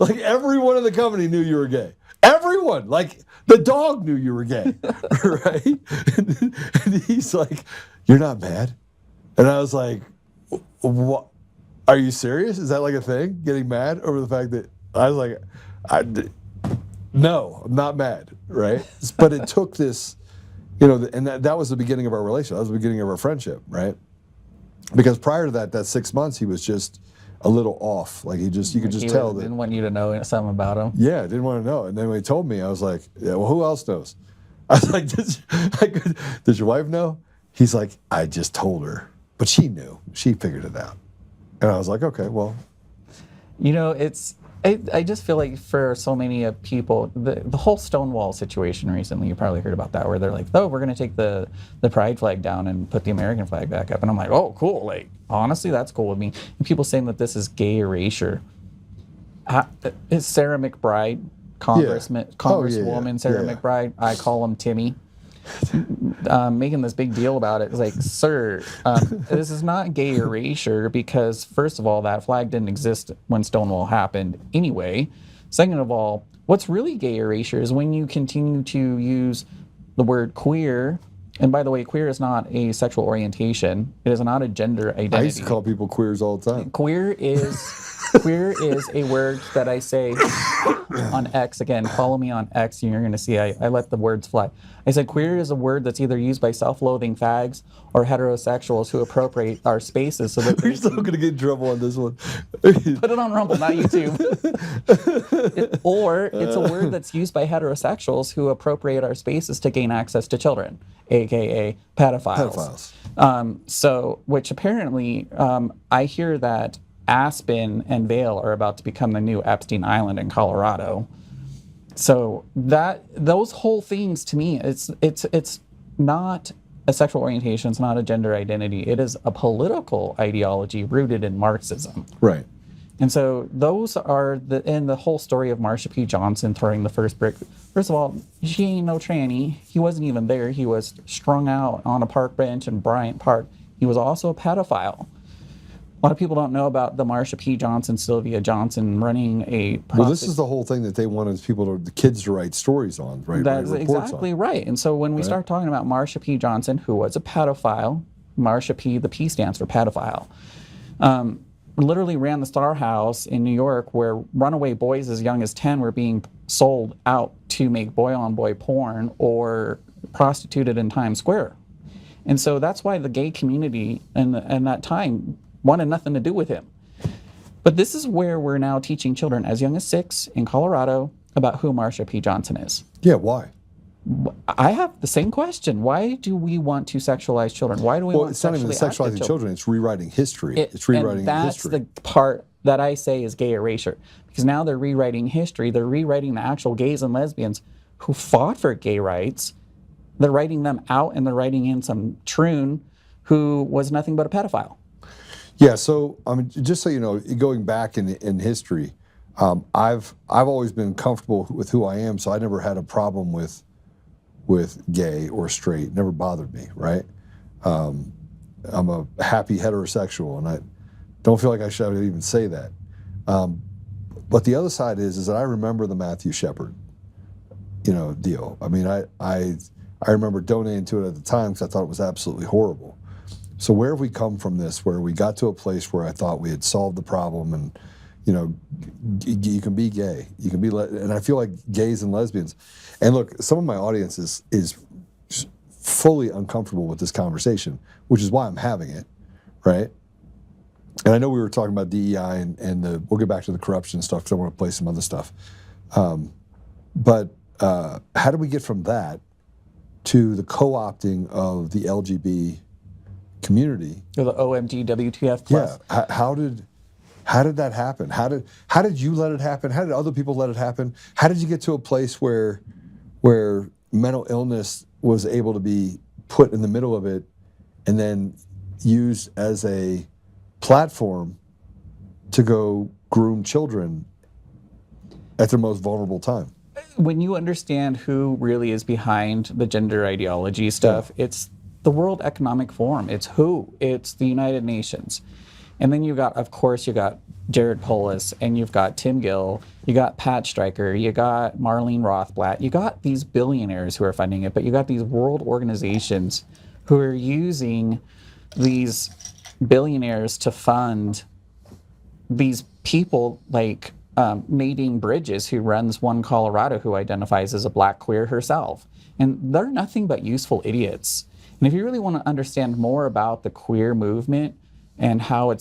Like everyone in the company knew you were gay. Everyone, like the dog knew you were gay, right? And he's like, you're not mad? And I was like, what? Are you serious? Is that like a thing, getting mad over the fact that, I was like, no, I'm not mad, right? But it took this, you know, and that was the beginning of our relationship. That was the beginning of our friendship, right? Because prior to that 6 months, he was just a little off. Like, you could just tell that. Didn't want you to know something about him. Yeah, didn't want to know. And then when he told me, I was like, yeah, well, who else knows? I was like, did your wife know? He's like, I just told her. But she knew. She figured it out. And I was like, okay, well. You know, I just feel like for so many people, the whole Stonewall situation recently, you probably heard about that, where they're like, oh, we're going to take the pride flag down and put the American flag back up. And I'm like, oh, cool. Like, honestly, that's cool with me. And people saying that this is gay erasure. Is Sarah McBride, Congresswoman Sarah McBride, I call him Timmy, making this big deal about it. It's like, sir, this is not gay erasure because, first of all, that flag didn't exist when Stonewall happened anyway. Second of all, what's really gay erasure is when you continue to use the word queer. And by the way, queer is not a sexual orientation. It is not a gender identity. I used to call people queers all the time. Queer is a word that I say on X. Again, follow me on X and you're going to see I let the words fly. I said queer is a word that's either used by self-loathing fags or heterosexuals who appropriate our spaces so that We're still going to get in trouble on this one. Put it on Rumble, not YouTube. Or it's a word that's used by heterosexuals who appropriate our spaces to gain access to children, aka pedophiles. So, which apparently, I hear that Aspen and Vail are about to become the new Epstein Island in Colorado. So those whole things to me, it's not a sexual orientation, it's not a gender identity. It is a political ideology rooted in Marxism. Right. And so those are the whole story of Marsha P. Johnson throwing the first brick. First of all, she ain't no tranny. He wasn't even there. He was strung out on a park bench in Bryant Park. He was also a pedophile. A lot of people don't know about the Marsha P. Johnson, Sylvia Johnson running a process. Well, this is the whole thing that they wanted the kids to write stories on, right? That's exactly right. And so when we start talking about Marsha P. Johnson, who was a pedophile, Marsha P., the P stands for pedophile, literally ran the Star House in New York where runaway boys as young as 10 were being sold out to make boy-on-boy porn or prostituted in Times Square. And so that's why the gay community in that time wanted nothing to do with him. But this is where we're now teaching children as young as 6 in Colorado about who Marsha P. Johnson is. Yeah, why? I have the same question. Why do we want to sexualize children? Why do we want to sexualize children? Well, it's not even sexualizing children. It's rewriting history. It's rewriting history. And that's the part that I say is gay erasure. Because now they're rewriting history. They're rewriting the actual gays and lesbians who fought for gay rights. They're writing them out and they're writing in some troon who was nothing but a pedophile. Yeah, so just so you know, going back in history, I've always been comfortable with who I am, so I never had a problem with gay or straight. It never bothered me, right? I'm a happy heterosexual, and I don't feel like I should even say that. But the other side is that I remember the Matthew Shepard, deal. I mean, I remember donating to it at the time because I thought it was absolutely horrible. So where have we come from this, where we got to a place where I thought we had solved the problem and, you can be gay, you can be, and I feel like gays and lesbians, and look, some of my audience is fully uncomfortable with this conversation, which is why I'm having it, right? And I know we were talking about DEI and we'll get back to the corruption stuff because I want to play some other stuff. But how do we get from that to the co-opting of the LGB community? Or the OMG WTF plus. Yeah. How did that happen? How did you let it happen? How did other people let it happen? How did you get to a place where mental illness was able to be put in the middle of it and then used as a platform to go groom children at their most vulnerable time? When you understand who really is behind the gender ideology stuff, it's the World Economic Forum. It's WHO. It's the United Nations. And then you got Jared Polis, and you've got Tim Gill, you got Pat Stryker, you got Marlene Rothblatt, you got these billionaires who are funding it, but you got these world organizations who are using these billionaires to fund these people like Nadine Bridges, who runs One Colorado, who identifies as a black queer herself. And they're nothing but useful idiots. And if you really want to understand more about the queer movement and how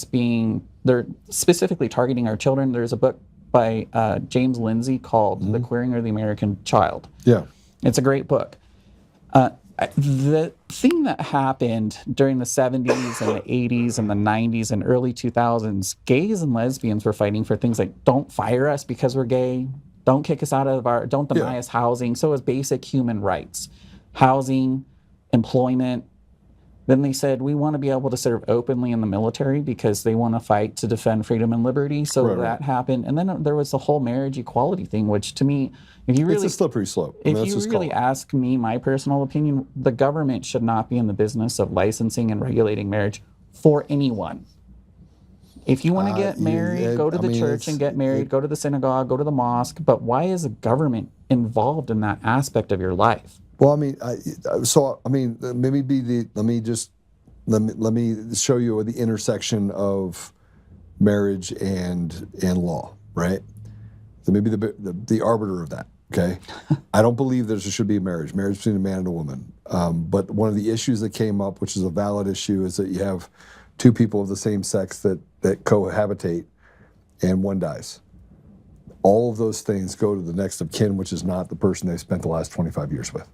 they're specifically targeting our children, there's a book by James Lindsay called The Queering of the American Child. Yeah. It's a great book. the thing that happened during the 70s and the 80s and the 90s and early 2000s, gays and lesbians were fighting for things like don't fire us because we're gay, don't kick us out of our, don't deny us housing. So it was basic human rights, housing, employment. Then they said, we want to be able to serve openly in the military because they want to fight to defend freedom and liberty. So that happened. And then there was the whole marriage equality thing, which to me, if you really, it's a slippery slope. If you really ask me my personal opinion, the government should not be in the business of licensing and regulating marriage for anyone. If you want to get married, go to the church and get married, go to the synagogue, go to the mosque. But why is the government involved in that aspect of your life? Well, I mean, let me show you the intersection of marriage and law, right? So maybe the arbiter of that, okay? I don't believe there should be a marriage between a man and a woman. But one of the issues that came up, which is a valid issue, is that you have two people of the same sex that cohabitate and one dies. All of those things go to the next of kin, which is not the person they spent the last 25 years with.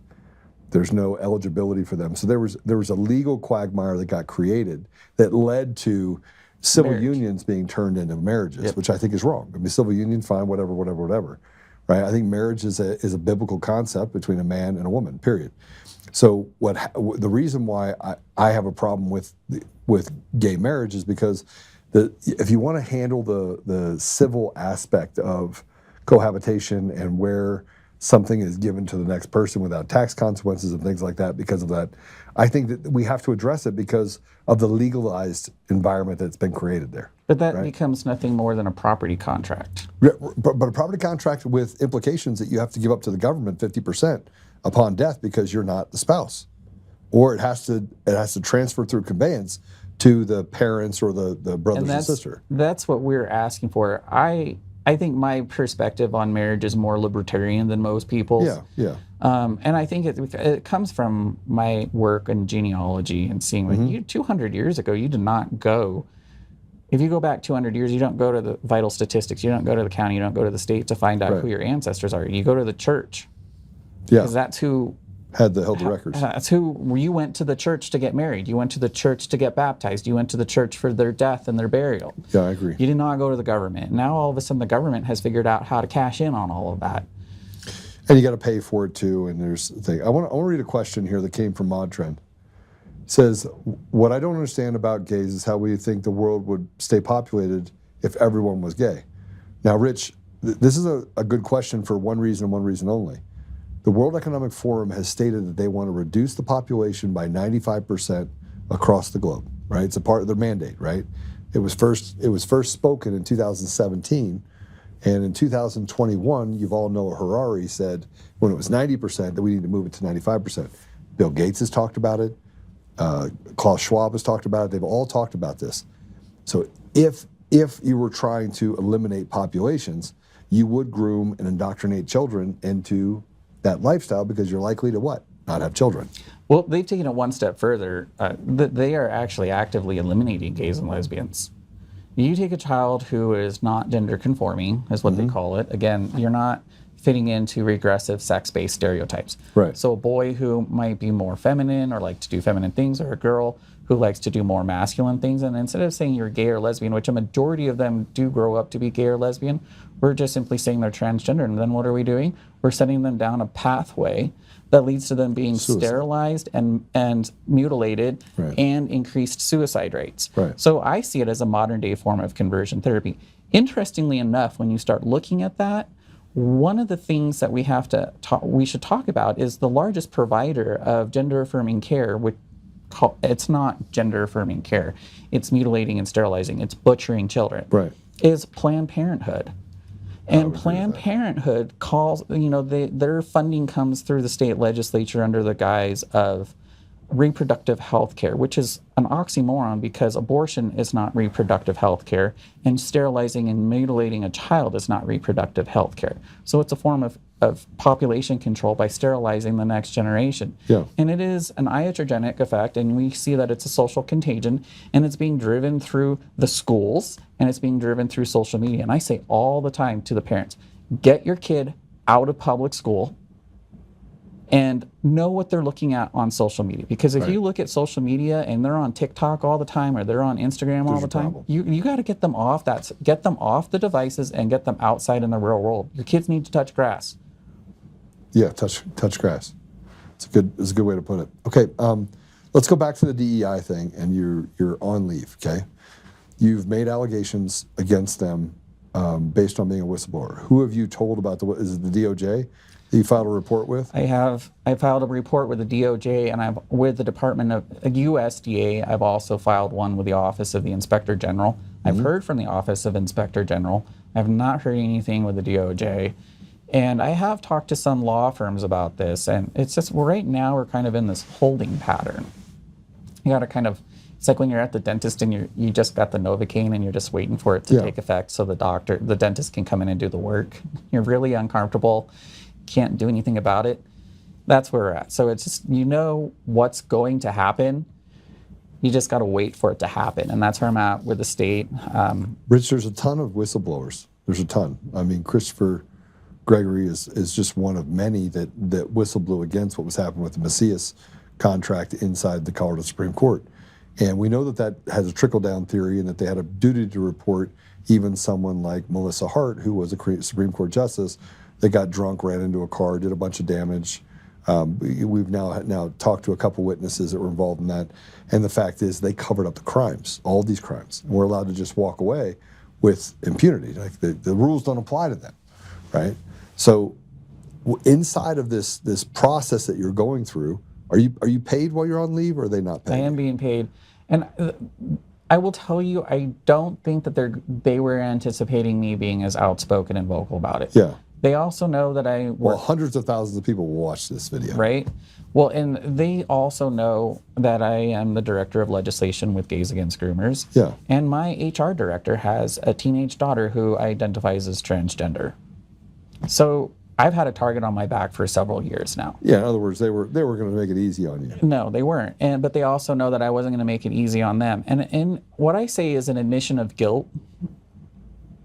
There's no eligibility for them. So there was a legal quagmire that got created that led to civil unions being turned into marriages, which I think is wrong. I mean, civil union, fine, whatever, right? I think marriage is a biblical concept between a man and a woman, period. So the reason why I have a problem with gay marriage is because if you want to handle the civil aspect of cohabitation and where something is given to the next person without tax consequences and things like that, because of that, I think that we have to address it because of the legalized environment that's been created there. But that becomes nothing more than a property contract. But a property contract with implications that you have to give up to the government 50% upon death because you're not the spouse, or it has to transfer through conveyance to the parents or the brothers and sister. That's what we're asking for. I think my perspective on marriage is more libertarian than most people's. Yeah. And I think it comes from my work in genealogy and seeing 200 years ago, you did not go. If you go back 200 years, you don't go to the vital statistics. You don't go to the county. You don't go to the state to find out who your ancestors are. You go to the church. Yeah. Because that's who held the records. That's who you went to the church to get married. You went to the church to get baptized. You went to the church for their death and their burial. Yeah, I agree. You did not go to the government. Now all of a sudden the government has figured out how to cash in on all of that. And you got to pay for it too. And there's the thing. I want to read a question here that came from Mod Trend. It says, what I don't understand about gays is how we think the world would stay populated if everyone was gay. Now, Rich, this is a good question for one reason and one reason only. The World Economic Forum has stated that they want to reduce the population by 95% across the globe, right? It's a part of their mandate, right? It was first spoken in 2017, and in 2021, you all know Harari said when it was 90% that we need to move it to 95%. Bill Gates has talked about it. Klaus Schwab has talked about it. They've all talked about this. So if you were trying to eliminate populations, you would groom and indoctrinate children into that lifestyle because you're likely to what? Not have children. Well, they've taken it one step further. They are actually actively eliminating gays and lesbians. You take a child who is not gender conforming, is what they call it. Again, you're not fitting into regressive sex-based stereotypes. Right. So a boy who might be more feminine or like to do feminine things, or a girl who likes to do more masculine things, and instead of saying you're gay or lesbian, which a majority of them do grow up to be gay or lesbian, we're just simply saying they're transgender. And then what are we doing? We're sending them down a pathway that leads to them being sterilized and mutilated and increased suicide rates. Right. So I see it as a modern day form of conversion therapy. Interestingly enough, when you start looking at that, one of the things that we should talk about is the largest provider of gender affirming care, it's not gender affirming care, it's mutilating and sterilizing, it's butchering children, is Planned Parenthood. And Planned Parenthood calls, their funding comes through the state legislature under the guise of reproductive health care, which is an oxymoron because abortion is not reproductive health care and sterilizing and mutilating a child is not reproductive health care. So it's a form of population control by sterilizing the next generation. Yeah. And it is an iatrogenic effect, and we see that it's a social contagion, and it's being driven through the schools, and it's being driven through social media. And I say all the time to the parents, get your kid out of public school and know what they're looking at on social media. Because if you look at social media and they're on TikTok all the time or they're on Instagram all the time, you got to get them off the devices and get them outside in the real world. Your kids need to touch grass. Yeah, touch grass. It's a good way to put it. Okay, let's go back to the DEI thing, and you're on leave. Okay, you've made allegations against them based on being a whistleblower. Who have you told about is it the DOJ that you filed a report with? I filed a report with the DOJ, and with the Department of USDA. I've also filed one with the Office of the Inspector General. I've heard from the Office of Inspector General. I have not heard anything with the DOJ. And I have talked to some law firms about this, and it's just right now we're kind of in this holding pattern. You got to kind of, it's like when you're at the dentist and you just got the Novocaine and you're just waiting for it to take effect so the dentist can come in and do the work. You're really uncomfortable, can't do anything about it. That's where we're at. So it's just, you know what's going to happen. You just got to wait for it to happen, and that's where I'm at with the state. Rich, there's a ton of whistleblowers. There's a ton. I mean, Christopher Gregory is just one of many that whistleblew against what was happening with the Macias contract inside the Colorado Supreme Court. And we know that has a trickle-down theory and that they had a duty to report even someone like Melissa Hart, who was a Supreme Court justice, that got drunk, ran into a car, did a bunch of damage. We've now talked to a couple witnesses that were involved in that. And the fact is they covered up the crimes, all of these crimes. And we're allowed to just walk away with impunity. Like the rules don't apply to them, right? So inside of this process that you're going through, are you paid while you're on leave, or are they not paid? I am being paid. And I will tell you, I don't think that they were anticipating me being as outspoken and vocal about it. Yeah. They also know that I work... Well, hundreds of thousands of people will watch this video. Right? Well, and they also know that I am the director of legislation with Gays Against Groomers. Yeah. And my HR director has a teenage daughter who identifies as transgender. So I've had a target on my back for several years now. Yeah, in other words, they were going to make it easy on you. No, they weren't. But they also know that I wasn't going to make it easy on them. And what I say is an admission of guilt.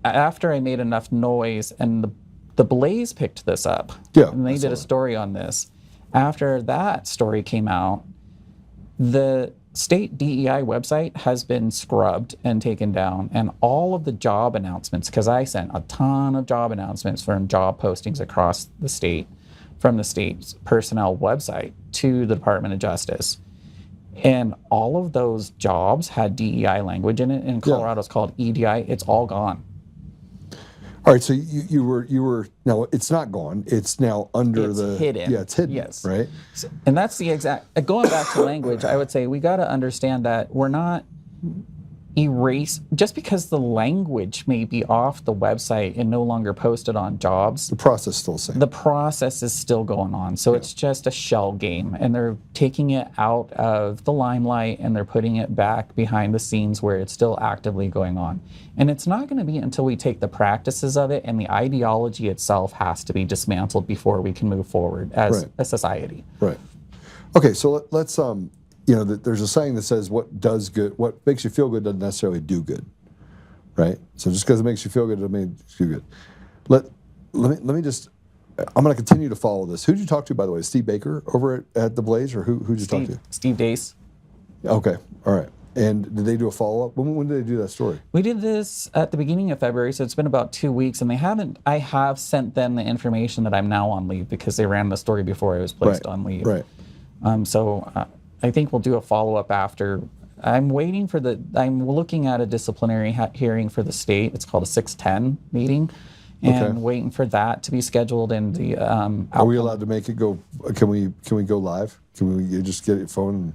After I made enough noise, and the Blaze picked this up, and they did a story on this. After that story came out, the state DEI website has been scrubbed and taken down, and all of the job announcements, because I sent a ton of job announcements from job postings across the state, from the state's personnel website to the Department of Justice. And all of those jobs had DEI language in it. In Colorado, it's called EDI. It's all gone. All right, so you were now it's not gone. It's now under it's hidden. Yeah, it's hidden. Yes, right. And that's the exact. Going back to language, I would say we got to understand that we're not just because the language may be off the website and no longer posted on jobs. The process is still the same. The process is still going on, so it's just a shell game, and they're taking it out of the limelight and they're putting it back behind the scenes where it's still actively going on. And it's not going to be until we take the practices of it and the ideology itself has to be dismantled before we can move forward as a society. Right. Okay, so let's there's a saying that says what makes you feel good doesn't necessarily do good, right? So just because it makes you feel good doesn't mean it's do good. Let me just, I'm going to continue to follow this. Who'd you talk to, by the way? Steve Baker over at the Blaze, or who'd you talk to? Steve Dace. Okay, all right. And did they do a follow-up? When did they do that story? We did this at the beginning of February, so it's been about 2 weeks, and I have sent them the information that I'm now on leave because they ran the story before I was placed on leave. Right. I think we'll do a follow-up after. I'm looking at a disciplinary hearing for the state. It's called a 610 meeting, and waiting for that to be scheduled in the Are we allowed to make it go, can we go live? Can we just get your phone and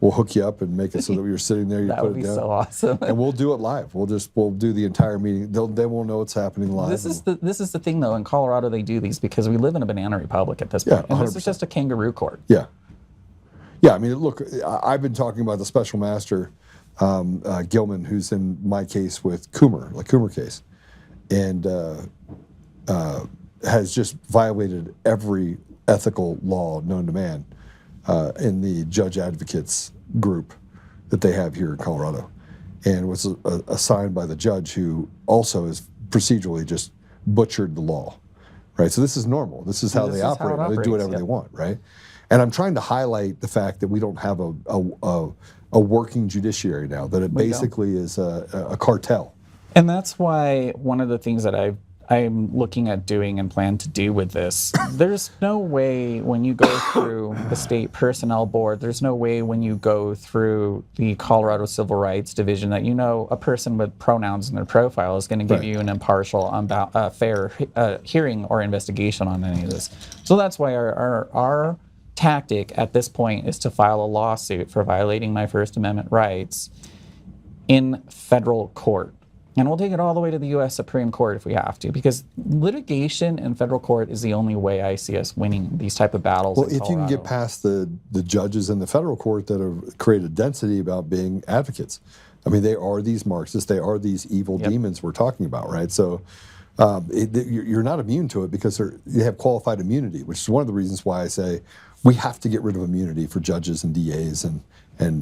we'll hook you up and make it so that you're sitting there, you that put would it be down. So awesome. And we'll do it live. We'll do the entire meeting. They won't know what's happening live. This is the thing, though. In Colorado, they do these because we live in a banana republic at this point. And this is just a kangaroo court. Yeah. Yeah, I mean, look, I've been talking about the special master, Gilman, who's in my case with Coomer, the Coomer case, and has just violated every ethical law known to man in the judge advocates group that they have here in Colorado, and was assigned by the judge, who also has procedurally just butchered the law. right? So this is normal. This is how they operate. They do whatever they want, right? And I'm trying to highlight the fact that we don't have a working judiciary now, that it basically is a cartel. And that's why one of the things that I'm looking at doing and plan to do with this, there's no way when you go through the state personnel board, there's no way when you go through the Colorado Civil Rights Division that a person with pronouns in their profile is going to give you an impartial, fair hearing or investigation on any of this. So that's why our tactic at this point is to file a lawsuit for violating my First Amendment rights in federal court. And we'll take it all the way to the U.S. Supreme Court if we have to, because litigation in federal court is the only way I see us winning these type of battles. Well, if you can get past the judges in the federal court that have created density about being advocates. I mean, they are these Marxists, they are these evil demons we're talking about, right? So you're not immune to it because you have qualified immunity, which is one of the reasons why I say we have to get rid of immunity for judges and DAs and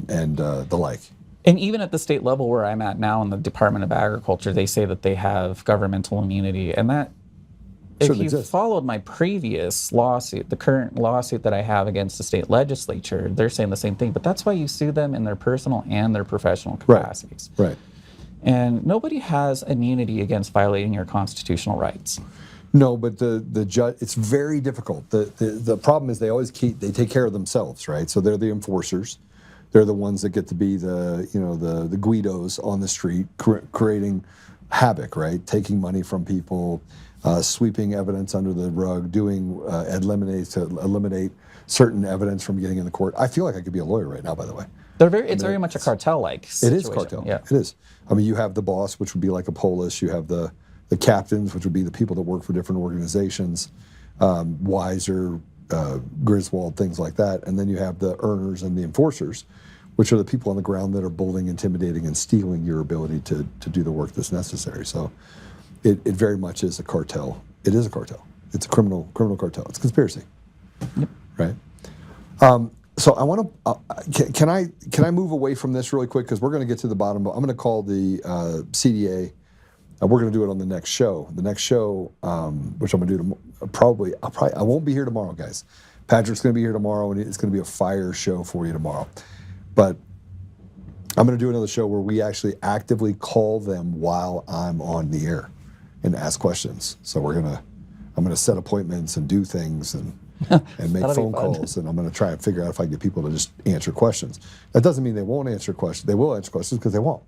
the like. And even at the state level where I'm at now in the Department of Agriculture, they say that they have governmental immunity. And that, if you followed my previous lawsuit, the current lawsuit that I have against the state legislature, they're saying the same thing. But that's why you sue them in their personal and their professional capacities. Right. And nobody has immunity against violating your constitutional rights. No, but the judge, it's very difficult. The problem is they take care of themselves, right? So they're the enforcers. They're the ones that get to be the Guidos on the street, creating havoc, right? Taking money from people, sweeping evidence under the rug, eliminate certain evidence from getting in the court. I feel like I could be a lawyer right now, by the way. It's very much a cartel-like situation. It is cartel. Yeah. It is. I mean, you have the boss, which would be like a polis. You have the captains, which would be the people that work for different organizations, Weiser, Griswold, things like that. And then you have the earners and the enforcers, which are the people on the ground that are bullying, intimidating, and stealing your ability to do the work that's necessary. So it very much is a cartel. It is a cartel. It's a criminal cartel. It's a conspiracy. Yep. Right? So I want to, can I move away from this really quick? Because we're going to get to the bottom. I'm going to call the CDA. We're going to do it on the next show. The next show, which I'm going to do I won't be here tomorrow, guys. Patrick's going to be here tomorrow, and it's going to be a fire show for you tomorrow. But I'm going to do another show where we actually actively call them while I'm on the air and ask questions. So I'm going to set appointments and do things and make phone calls, and I'm going to try and figure out if I can get people to just answer questions. That doesn't mean they won't answer questions. They will answer questions because they won't.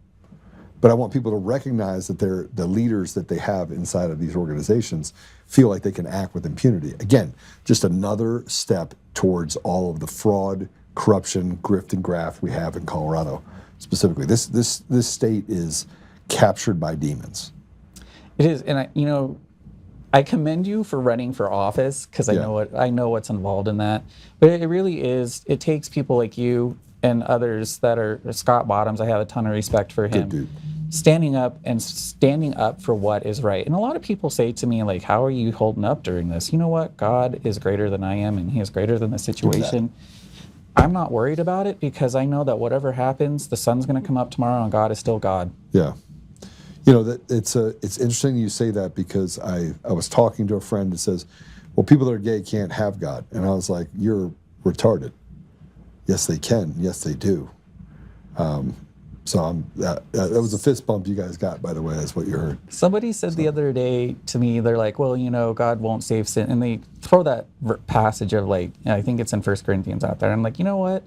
But I want people to recognize that the leaders that they have inside of these organizations feel like they can act with impunity. Again, just another step towards all of the fraud, corruption, grift, and graft we have in Colorado specifically. This state is captured by demons. It is, and I commend you for running for office because I know what's involved in that. But it really is. It takes people like you and others that are Scott Bottoms. I have a ton of respect for him. Good dude. Standing up for what is right. And a lot of people say to me, like, how are you holding up during this? You know what? God is greater than I am, and he is greater than the situation. I'm not worried about it because I know that whatever happens, the sun's going to come up tomorrow and God is still God. Yeah. It's interesting you say that because I was talking to a friend that says, well, people that are gay can't have God. And I was like, you're retarded. Yes, they can. Yes, they do. So that was a fist bump you guys got, by the way. That's what you heard. Somebody said the other day to me, they're like, well, God won't save sin. And they throw that passage of I think it's in 1 Corinthians out there. I'm like, you know what?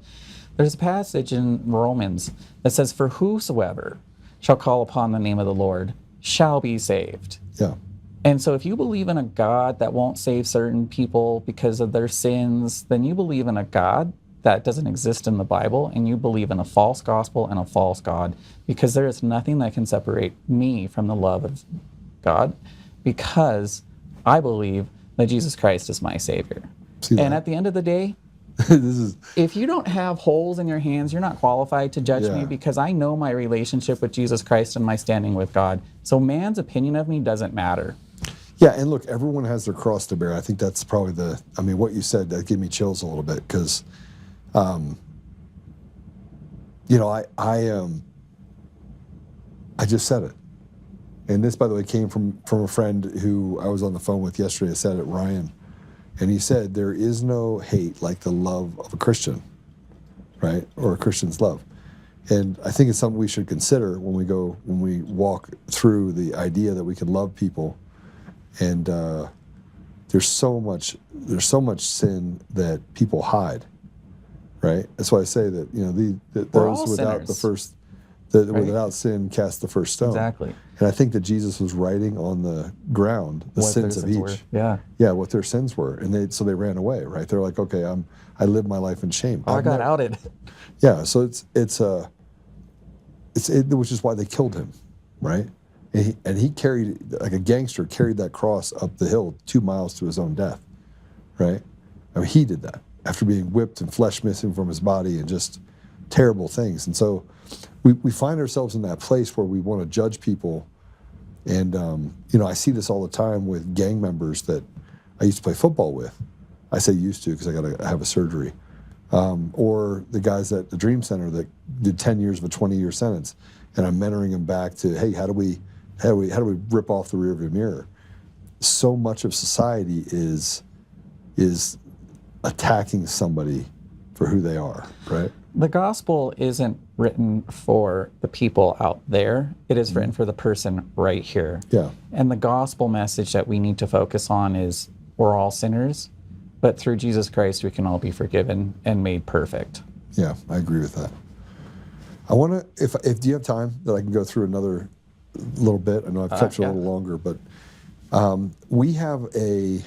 There's a passage in Romans that says, for whosoever shall call upon the name of the Lord shall be saved. Yeah. And so if you believe in a God that won't save certain people because of their sins, then you believe in a God that doesn't exist in the Bible, and you believe in a false gospel and a false God, because there is nothing that can separate me from the love of God, because I believe that Jesus Christ is my Savior. And at the end of the day, if you don't have holes in your hands, you're not qualified to judge me, because I know my relationship with Jesus Christ and my standing with God. So man's opinion of me doesn't matter. Yeah, and look, everyone has their cross to bear. I think that's probably what you said, that gave me chills a little bit, because I just said it. And this, by the way, came from a friend who I was on the phone with yesterday. I said it, Ryan. And he said, there is no hate like the love of a Christian, right? Or a Christian's love. And I think it's something we should consider when we walk through the idea that we can love people. And there's so much sin that people hide, right? That's why I say that, you know, those without sinners. The first, right? Without sin cast the first stone. Exactly. And I think that Jesus was writing on the ground the sins of each. Yeah, what their sins were, and so they ran away, right? They're like, okay, I lived my life in shame. I got outed. Yeah, so it's which is why they killed him, right? And he carried, like a gangster, carried that cross up the hill 2 miles to his own death, right? I mean, he did that after being whipped and flesh missing from his body and just terrible things. And so we find ourselves in that place where we want to judge people. And, you know, I see this all the time with gang members that I used to play football with. I say used to because I got to have a surgery. Or the guys at the Dream Center that did 10 years of a 20-year sentence. And I'm mentoring them back to, hey, how do we rip off the rearview mirror? So much of society is attacking somebody for who they are, right? The gospel isn't written for the people out there. It is written for the person right here. Yeah. And the gospel message that we need to focus on is we're all sinners, but through Jesus Christ, we can all be forgiven and made perfect. Yeah, I agree with that. I want to, if do you have time that I can go through another little bit? I know I've kept you a little longer, but we have a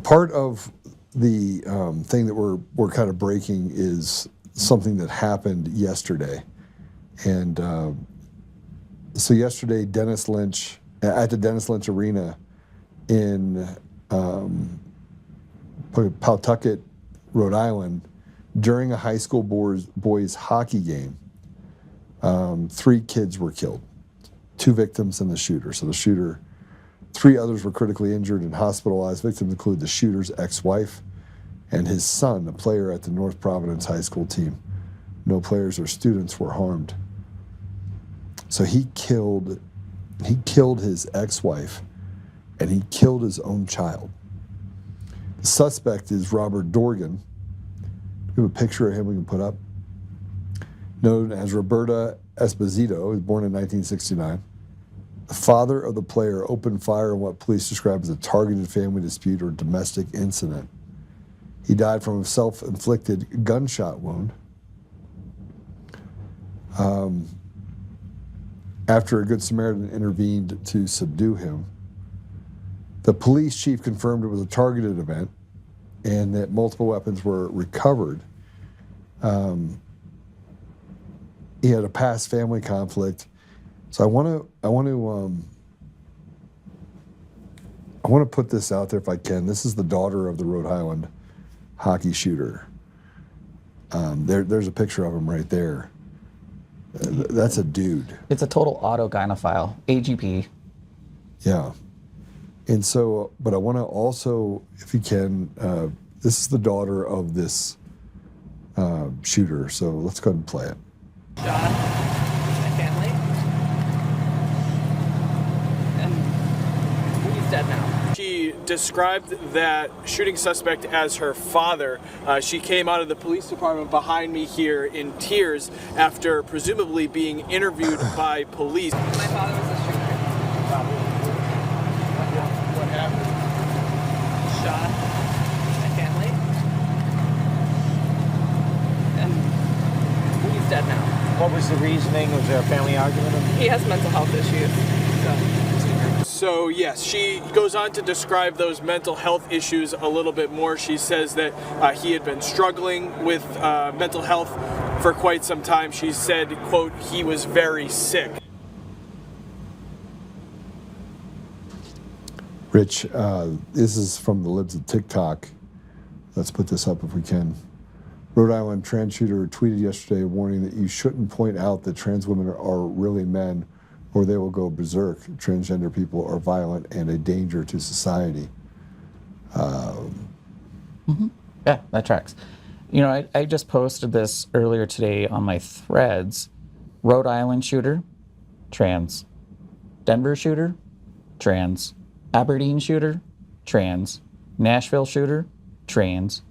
part of the thing that we're kind of breaking is something that happened yesterday. And so yesterday, Dennis Lynch, at the Dennis Lynch Arena in Pawtucket, Rhode Island, during a high school boys hockey game, 3 kids were killed, 2 victims and the shooter. So the shooter, 3 others were critically injured and hospitalized. Victims include the shooter's ex-wife and his son, a player at the North Providence high school team. No players or students were harmed. So he killed his ex-wife and he killed his own child. The suspect is Robert Dorgan. We have a picture of him we can put up. Known as Roberta Esposito, he was born in 1969. The father of the player opened fire on what police describe as a targeted family dispute or domestic incident. He died from a self-inflicted gunshot wound. After a Good Samaritan intervened to subdue him. The police chief confirmed it was a targeted event and that multiple weapons were recovered. He had a past family conflict. So I want to put this out there if I can. This is the daughter of the Rhode Island hockey shooter. There's a picture of him right there. That's a dude. It's a total autogynephile, AGP. Yeah. And so, but I want to also, if you can, this is the daughter of this shooter. So let's go ahead and play it. Donna, my family, and he's dead now. She described that shooting suspect as her father. She came out of the police department behind me here in tears after presumably being interviewed by police. My father was a shooter. What happened? Shot my family, and he's dead now. What was the reasoning? Was there a family argument? He has mental health issues. So yes, she goes on to describe those mental health issues a little bit more. She says that he had been struggling with mental health for quite some time. She said, quote, he was very sick. Rich, this is from the libs of TikTok. Let's put this up if we can. Rhode Island trans shooter tweeted yesterday warning that you shouldn't point out that trans women are really men or they will go berserk. Transgender people are violent and a danger to society. Yeah, that tracks. You know, I just posted this earlier today on my threads, Rhode Island shooter, trans. Denver shooter, trans. Aberdeen shooter, trans. Nashville shooter, trans.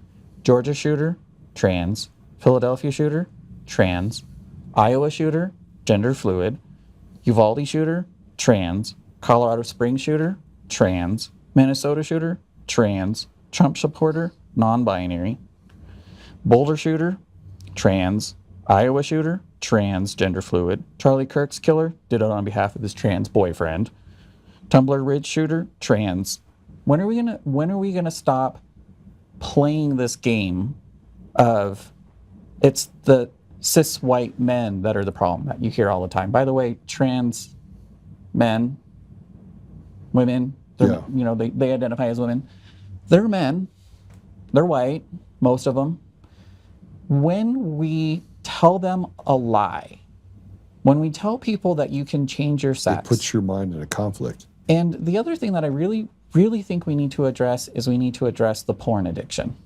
Georgia shooter, trans. Philadelphia shooter, trans. Iowa shooter, gender fluid. Uvalde shooter, trans. Colorado Springs shooter, trans. Minnesota shooter, trans. Trump supporter, non-binary. Boulder shooter, trans. Iowa shooter, trans, gender fluid. Charlie Kirk's killer did it on behalf of his trans boyfriend. Tumbler Ridge shooter, trans. When are we gonna stop playing this game of it's the cis white men that are the problem that you hear all the time? By the way, trans men, women, Yeah. you know, they identify as women. They're men. They're white, most of them. When we tell them a lie, when we tell people that you can change your sex, It puts your mind in a conflict. and the other thing that I really, really think we need to address is we need to address the porn addiction.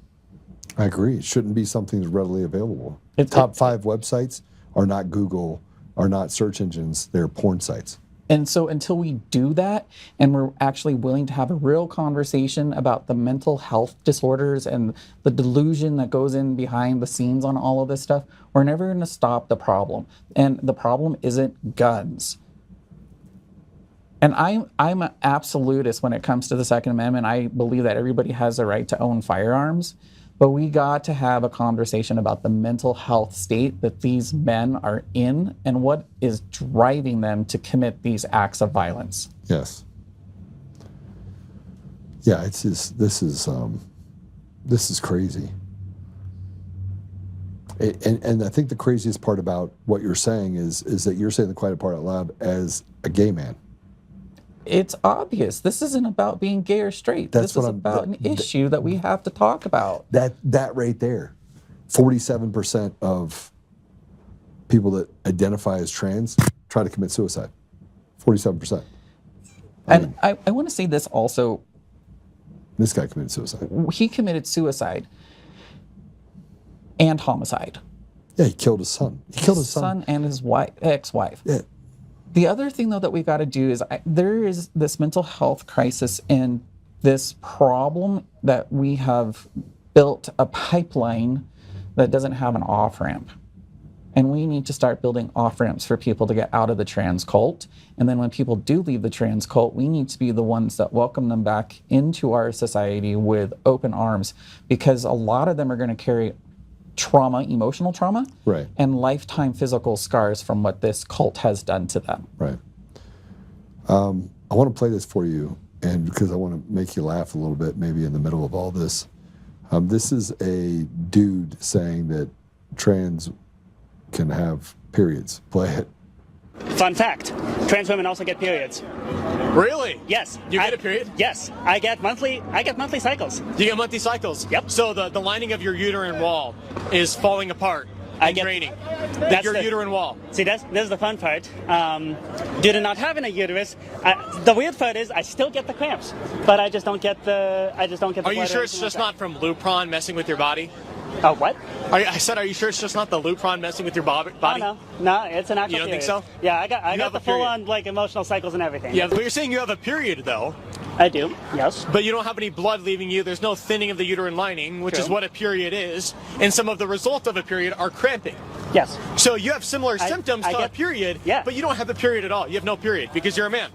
I agree. It shouldn't be something that's readily available. It's- Top 5 websites are not Google, are not search engines, they're porn sites. And so until we do that, and we're actually willing to have a real conversation about the mental health disorders and the delusion that goes in behind the scenes on all of this stuff, we're never going to stop the problem. And the problem isn't guns. And I'm an absolutist when it comes to the Second Amendment. I believe that everybody has the right to own firearms. But we got to have a conversation about the mental health state that these men are in and what is driving them to commit these acts of violence. Yes. Yeah, it's just, this is crazy. And I think the craziest part about what you're saying is that you're saying the quiet part out loud as a gay man. It's obvious. This isn't about being gay or straight. That's this is about an issue that we have to talk about. That right there, 47% of people that identify as trans try to commit suicide. 47%. And I want to say this also. This guy committed suicide. He committed suicide and homicide. Yeah, he killed his son. He killed his son and his ex-wife. Yeah. The other thing, though, that we've got to do is there is this mental health crisis and this problem that we have built a pipeline that doesn't have an off-ramp. And we need to start building off-ramps for people to get out of the trans cult. And then when people do leave the trans cult, we need to be the ones that welcome them back into our society with open arms, because a lot of them are going to carry trauma, emotional trauma, right, and lifetime physical scars from what this cult has done to them. Right. I want to play this for you, and because I want to make you laugh a little bit, maybe in the middle of all this. This is a dude saying that trans can have periods. Play it. Fun fact, trans women also get periods. Really? Yes. You get a period? Yes. I get monthly cycles. You get monthly cycles? Yep. So the lining of your uterine wall is falling apart and draining. That's your uterine wall. See, this is the fun part. Due to not having a uterus, the weird part is I still get the cramps, but I just don't get the. Are you sure it's just not from Lupron messing with your body? Oh, what? I said, are you sure it's just not the Lupron messing with your body? Oh, no, it's an actual. You don't think period. so? Yeah, I got the full-on like emotional cycles and everything. Yeah, but you're saying you have a period though. I do. Yes. But you don't have any blood leaving you. There's no thinning of the uterine lining, which is what a period is. And some of the results of a period are cramping. Yes. So you have similar symptoms to a period, but you don't have a period at all. You have no period because you're a man.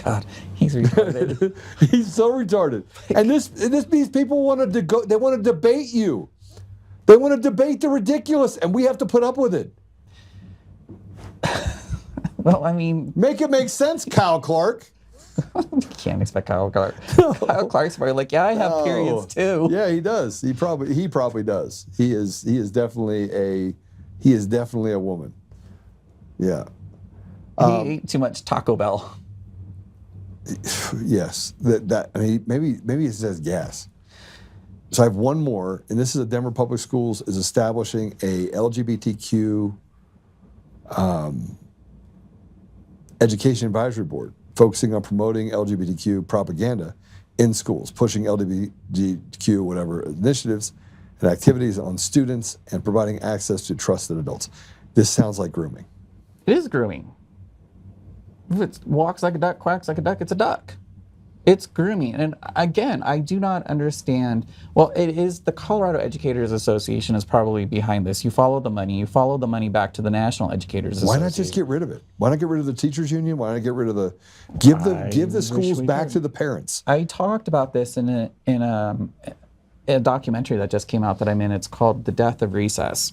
God, he's retarded. He's so retarded. And this means people want to go. They want to debate you. They want to debate the ridiculous, and we have to put up with it. Well, I mean, make it make sense, Kyle Clark. You can't expect Kyle Clark. No. Kyle Clark's probably like, yeah, I have periods too. Yeah, he does. He probably does. He is definitely a woman. Yeah. He ate too much Taco Bell. Yes. I mean, maybe it says gas. So I have one more, and this is a Denver Public Schools is establishing a LGBTQ education advisory board, focusing on promoting LGBTQ propaganda in schools, pushing LGBTQ whatever initiatives, and activities on students and providing access to trusted adults. This sounds like grooming. It is grooming. If it walks like a duck, quacks like a duck, it's a duck. It's grooming. And again, I do not understand. Well, it is the Colorado Educators Association is probably behind this. You follow the money. You follow the money back to the National Educators Association. Why not just get rid of it? Why not get rid of the teachers union? Why not get rid of the give the schools back to the parents? I talked about this in a documentary that just came out that I'm in. It's called The Death of Recess.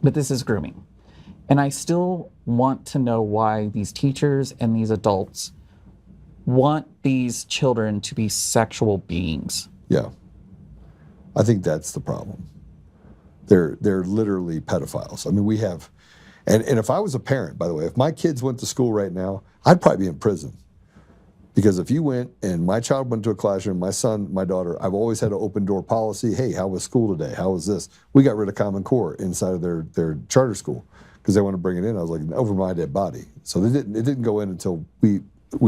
But this is grooming. And I still want to know why these teachers and these adults want these children to be sexual beings. Yeah. I think that's the problem. They're literally pedophiles. I mean, we have, and if I was a parent, by the way, if my kids went to school right now, I'd probably be in prison. Because if you went and my child went to a classroom, my son, my daughter, I've always had an open door policy. Hey, how was school today? How was this? We got rid of Common Core inside of their charter school because they want to bring it in. I was like, over my dead body. So it didn't go in until we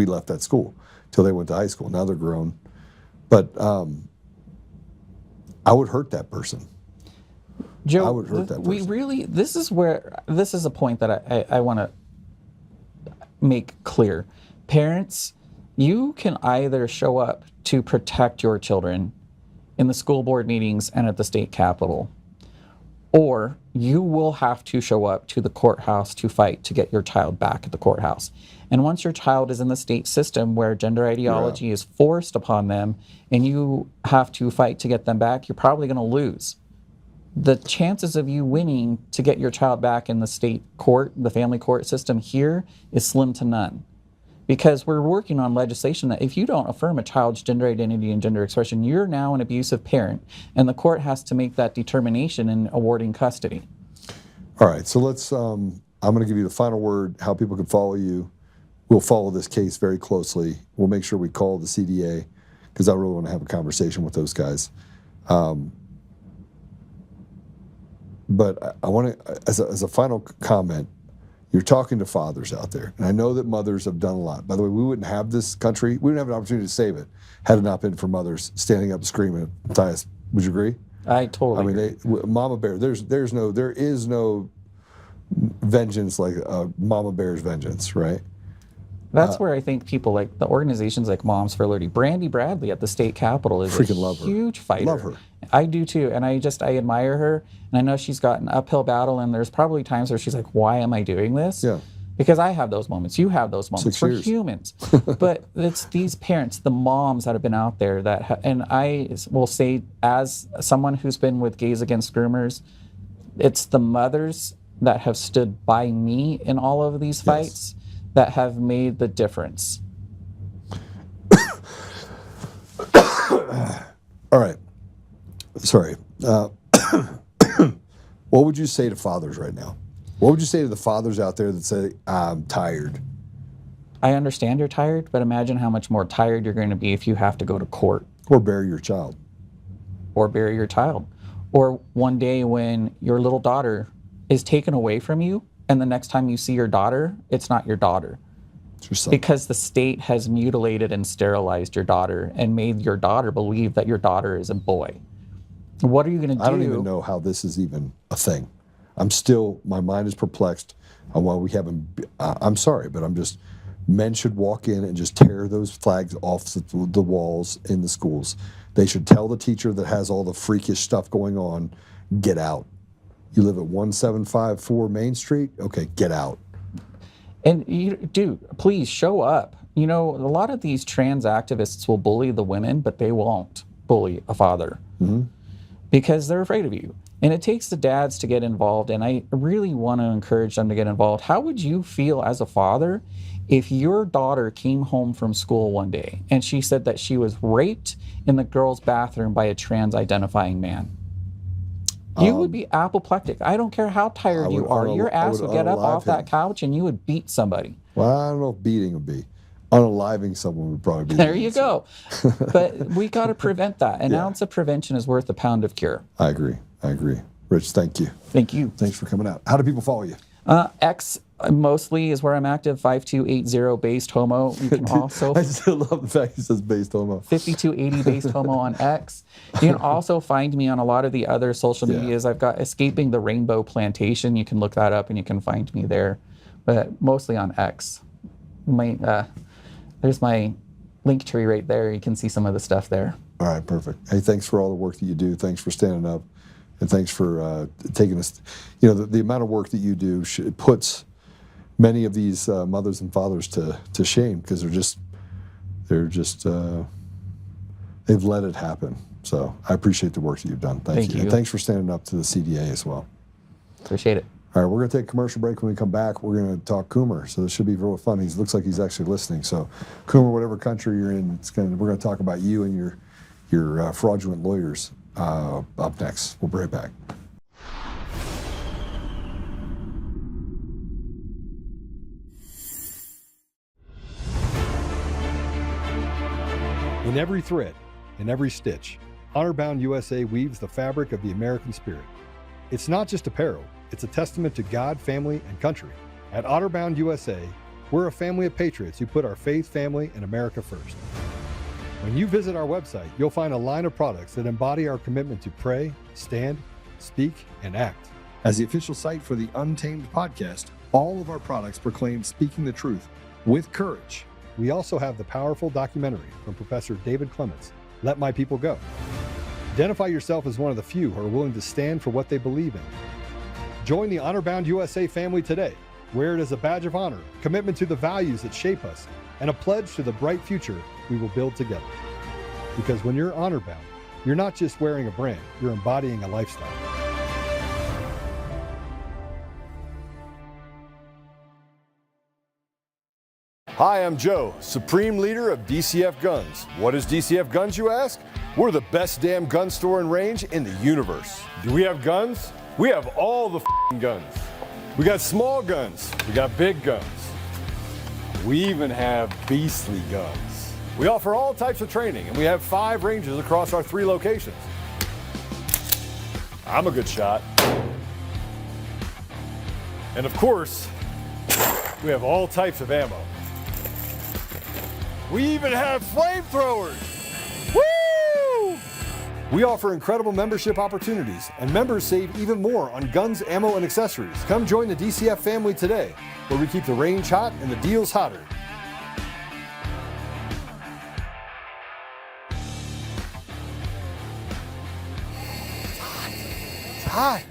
left that school, till they went to high school. Now they're grown. But I would hurt that person. Joe, I would hurt that person. This is a point that I want to make clear. Parents, you can either show up to protect your children in the school board meetings and at the state capitol, or you will have to show up to the courthouse to fight to get your child back at the courthouse. And once your child is in the state system where gender ideology is forced upon them and you have to fight to get them back, you're probably going to lose. The chances of you winning to get your child back in the state court, the family court system here, is slim to none. Because we're working on legislation that if you don't affirm a child's gender identity and gender expression, you're now an abusive parent, and the court has to make that determination in awarding custody. All right, so let's, I'm going to give you the final word, how people can follow you. We'll follow this case very closely. We'll make sure we call the CDA, because I really want to have a conversation with those guys. But I want to, as a final comment, you're talking to fathers out there, and I know that mothers have done a lot. By the way, we wouldn't have this country, we wouldn't have an opportunity to save it had it not been for mothers standing up and screaming. Matthias, would you agree? I totally agree. Mama Bear, there is no vengeance like Mama Bear's vengeance, right? That's where I think people like the organizations like Moms for Liberty, Brandy Bradley at the state capitol is a huge fighter. Love her. I do too, and I admire her, and I know she's got an uphill battle, and there's probably times where she's like, why am I doing this? Yeah. Because I have those moments, you have those moments. 6 We're years. humans. But it's these parents, the moms that have been out there that, and I will say as someone who's been with Gays Against Groomers, it's the mothers that have stood by me in all of these fights that have made the difference. All right. Sorry. What would you say to fathers right now? What would you say to the fathers out there that say, I'm tired? I understand you're tired, but imagine how much more tired you're going to be if you have to go to court. Or bury your child. Or bury your child. Or one day when your little daughter is taken away from you, and the next time you see your daughter, it's not your daughter. It's your son. Because the state has mutilated and sterilized your daughter and made your daughter believe that your daughter is a boy. What are you going to do? I don't even know how this is even a thing. My mind is perplexed on why we haven't, I'm sorry, but men should walk in and just tear those flags off the walls in the schools. They should tell the teacher that has all the freakish stuff going on, get out. You live at 1754 Main Street? Okay, get out. And dude, please show up. You know, a lot of these trans activists will bully the women, but they won't bully a father because they're afraid of you. And it takes the dads to get involved, and I really want to encourage them to get involved. How would you feel as a father if your daughter came home from school one day and she said that she was raped in the girls' bathroom by a trans-identifying man? You would be apoplectic. I don't care how tired you are. Your ass would get up off that couch and you would beat somebody. Well, I don't know if beating would be. Unaliving someone would probably be. There you go. But we got to prevent that. An ounce of prevention is worth a pound of cure. I agree. Rich, thank you. Thank you. Thanks for coming out. How do people follow you? X Mostly is where I'm active. 5280 based homo. You can also I still love the fact he says based homo. 5280 based homo on X. You can also find me on a lot of the other social medias. I've got Escaping the Rainbow Plantation. You can look that up and you can find me there, but mostly on X. There's my link tree right there. You can see some of the stuff there. All right, perfect. Hey, thanks for all the work that you do. Thanks for standing up, and thanks for taking us. You know, the amount of work that you do puts many of these mothers and fathers to shame, because they've let it happen. So I appreciate the work that you've done. Thank you. And thanks for standing up to the CDA as well. Appreciate it. All right, we're going to take a commercial break. When we come back, we're going to talk Coomer. So this should be real fun. He looks like he's actually listening. So Coomer, whatever country you're in, we're going to talk about you and your fraudulent lawyers up next. We'll be right back. In every thread, in every stitch, Honor-Bound USA weaves the fabric of the American spirit. It's not just apparel, it's a testament to God, family, and country. At Honor-Bound USA, we're a family of patriots who put our faith, family, and America first. When you visit our website, you'll find a line of products that embody our commitment to pray, stand, speak, and act. As the official site for the Untamed podcast, all of our products proclaim speaking the truth with courage. We also have the powerful documentary from Professor David Clements, Let My People Go. Identify yourself as one of the few who are willing to stand for what they believe in. Join the Honor-Bound USA family today. Wear it as a badge of honor, commitment to the values that shape us, and a pledge to the bright future we will build together. Because when you're honor-bound, you're not just wearing a brand, you're embodying a lifestyle. Hi, I'm Joe, Supreme Leader of DCF Guns. What is DCF Guns, you ask? We're the best damn gun store and range in the universe. Do we have guns? We have all the guns. We got small guns. We got big guns. We even have beastly guns. We offer all types of training, and we have 5 ranges across our 3 locations. I'm a good shot. And of course, we have all types of ammo. We even have flamethrowers. Woo! We offer incredible membership opportunities, and members save even more on guns, ammo, and accessories. Come join the DCF family today, where we keep the range hot and the deals hotter. It's hot.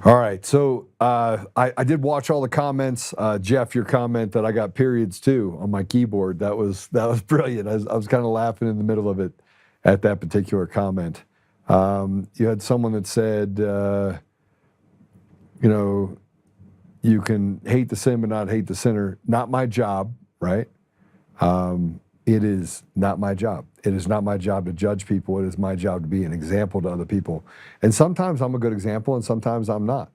All right, so I did watch all the comments. Jeff, your comment that I got periods too on my keyboard, that was brilliant. I was kind of laughing in the middle of it at that particular comment. You had someone that said, you can hate the sin but not hate the sinner. Not my job, right? It is not my job. It is not my job to judge people. It is my job to be an example to other people. And sometimes I'm a good example, and sometimes I'm not.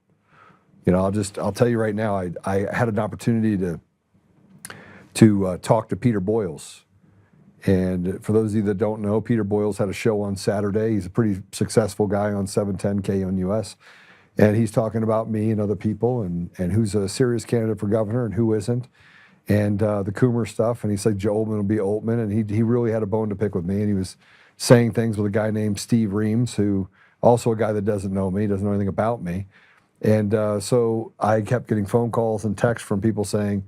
I'll tell you right now, I had an opportunity to talk to Peter Boyles. And for those of you that don't know, Peter Boyles had a show on Saturday. He's a pretty successful guy on 710 KNUS. And he's talking about me and other people and who's a serious candidate for governor and who isn't. And the Coomer stuff, and he said Joe Oltmann will be Oltmann, and he really had a bone to pick with me, and he was saying things with a guy named Steve Reams, who also a guy that doesn't know me, doesn't know anything about me. And so I kept getting phone calls and texts from people saying,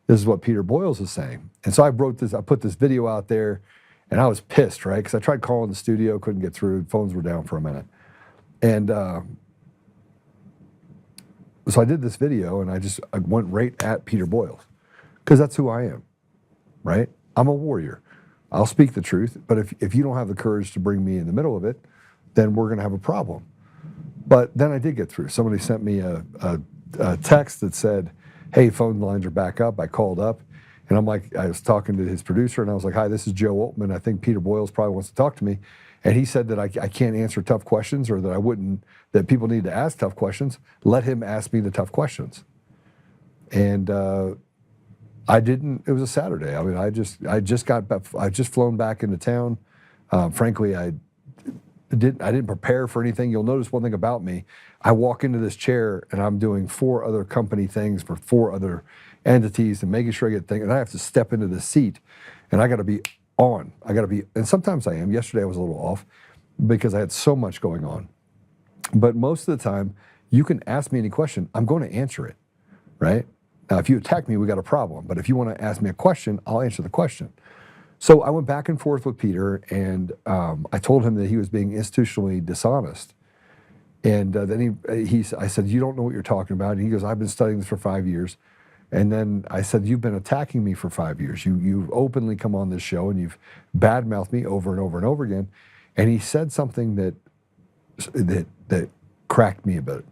this is what Peter Boyles is saying. And so I put this video out there, and I was pissed, right? Because I tried calling the studio, couldn't get through, phones were down for a minute. And so I did this video, and I went right at Peter Boyles. Because that's who I am, right? I'm a warrior. I'll speak the truth, but if you don't have the courage to bring me in the middle of it, then we're going to have a problem. But then I did get through. Somebody sent me a text that said, hey, phone lines are back up. I called up, and I was talking to his producer, and I was like, hi, this is Joe Oltmann. I think Peter Boyles probably wants to talk to me. And he said that I can't answer tough questions, or that people need to ask tough questions. Let him ask me the tough questions. And I didn't. It was a Saturday. I mean, I just flown back into town. Frankly, I didn't prepare for anything. You'll notice one thing about me. I walk into this chair and I'm doing 4 other company things for 4 other entities and making sure I get things. And I have to step into the seat and I got to be on. I got to be, and sometimes I am. Yesterday I was a little off because I had so much going on. But most of the time, you can ask me any question. I'm going to answer it, right? Now, if you attack me, we got a problem. But if you want to ask me a question, I'll answer the question. So I went back and forth with Peter, and I told him that he was being institutionally dishonest. And then I said, you don't know what you're talking about. And he goes, I've been studying this for 5 years. And then I said, you've been attacking me for 5 years. You've openly come on this show, and you've badmouthed me over and over and over again. And he said something that cracked me a bit.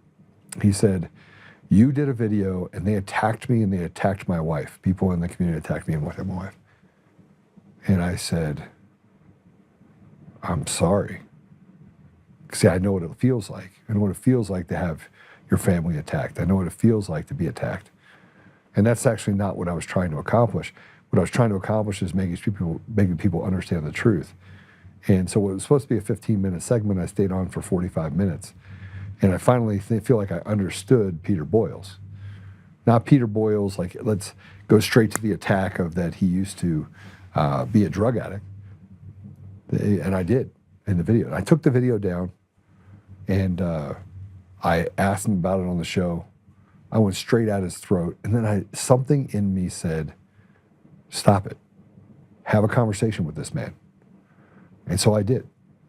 He said, you did a video, and they attacked me, and they attacked my wife. People in the community attacked me and my wife. And I said, I'm sorry. See, I know what it feels like. I know what it feels like to have your family attacked. I know what it feels like to be attacked. And that's actually not what I was trying to accomplish. What I was trying to accomplish is making people understand the truth. And so what was supposed to be a 15-minute segment, I stayed on for 45 minutes. And I finally feel like I understood Peter Boyles. Not Peter Boyles, like, let's go straight to the attack of that he used to be a drug addict. And I did in the video. And I took the video down, and I asked him about it on the show. I went straight at his throat, and then something in me said, stop it. Have a conversation with this man. And so I did.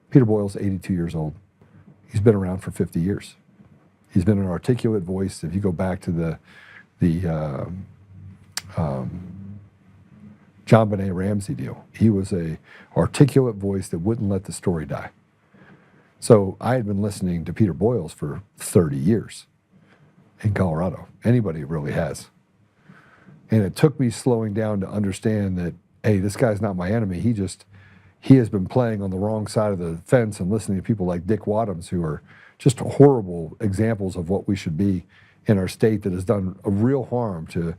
Peter Boyles, 82 years old. He's been around for 50 years. He's been an articulate voice. If you go back to the John Benet Ramsey deal, he was a articulate voice that wouldn't let the story die. So I had been listening to Peter Boyles for 30 years in Colorado. Anybody really has. And it took me slowing down to understand that, hey, this guy's not my enemy. He has been playing on the wrong side of the fence and listening to people like Dick Wadhams, who are just horrible examples of what we should be in our state, that has done a real harm to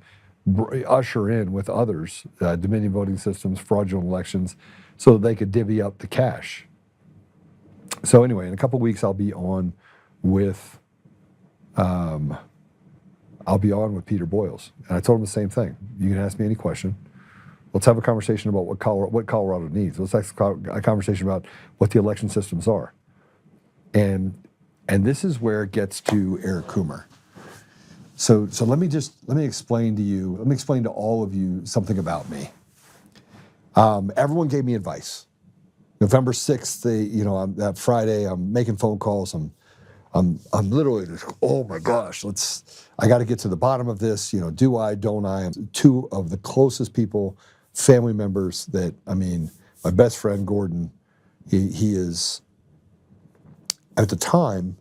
usher in with others Dominion voting systems, fraudulent elections, so that they could divvy up the cash. So anyway, in a couple of weeks, I'll be on with Peter Boyles, and I told him the same thing. You can ask me any question. Let's have a conversation about what Colorado needs. Let's have a conversation about what the election systems are. And this is where it gets to Eric Coomer. So let me explain to you, let me explain to all of you something about me. Everyone gave me advice. November 6th, that Friday, I'm making phone calls. I'm literally just, oh my gosh, I got to get to the bottom of this. Do I, don't I? 2 of the closest people, family members my best friend, Gordon, he is, at the time,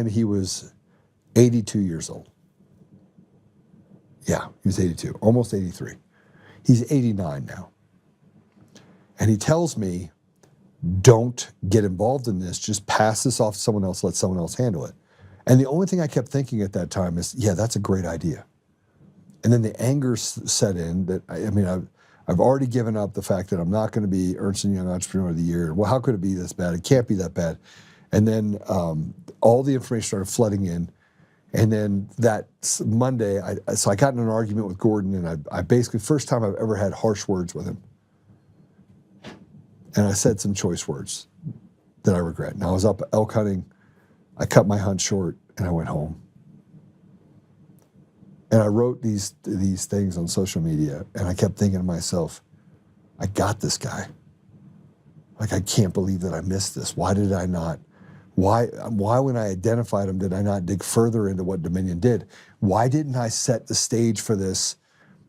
he was 82 years old. Yeah, he was 82, almost 83. He's 89 now. And he tells me, don't get involved in this, just pass this off to someone else, let someone else handle it. And the only thing I kept thinking at that time is, yeah, that's a great idea. And then the anger set in that, I've already given up the fact that I'm not going to be Ernst & Young Entrepreneur of the Year. Well, how could it be this bad? It can't be that bad. And then all the information started flooding in. And then that Monday, so I got in an argument with Gordon, and I basically, first time I've ever had harsh words with him. And I said some choice words that I regret. And I was up elk hunting. I cut my hunt short, and I went home. And I wrote these things on social media, and I kept thinking to myself, I got this guy. Like, I can't believe that I missed this. Why did I not? Why when I identified him, did I not dig further into what Dominion did? Why didn't I set the stage for this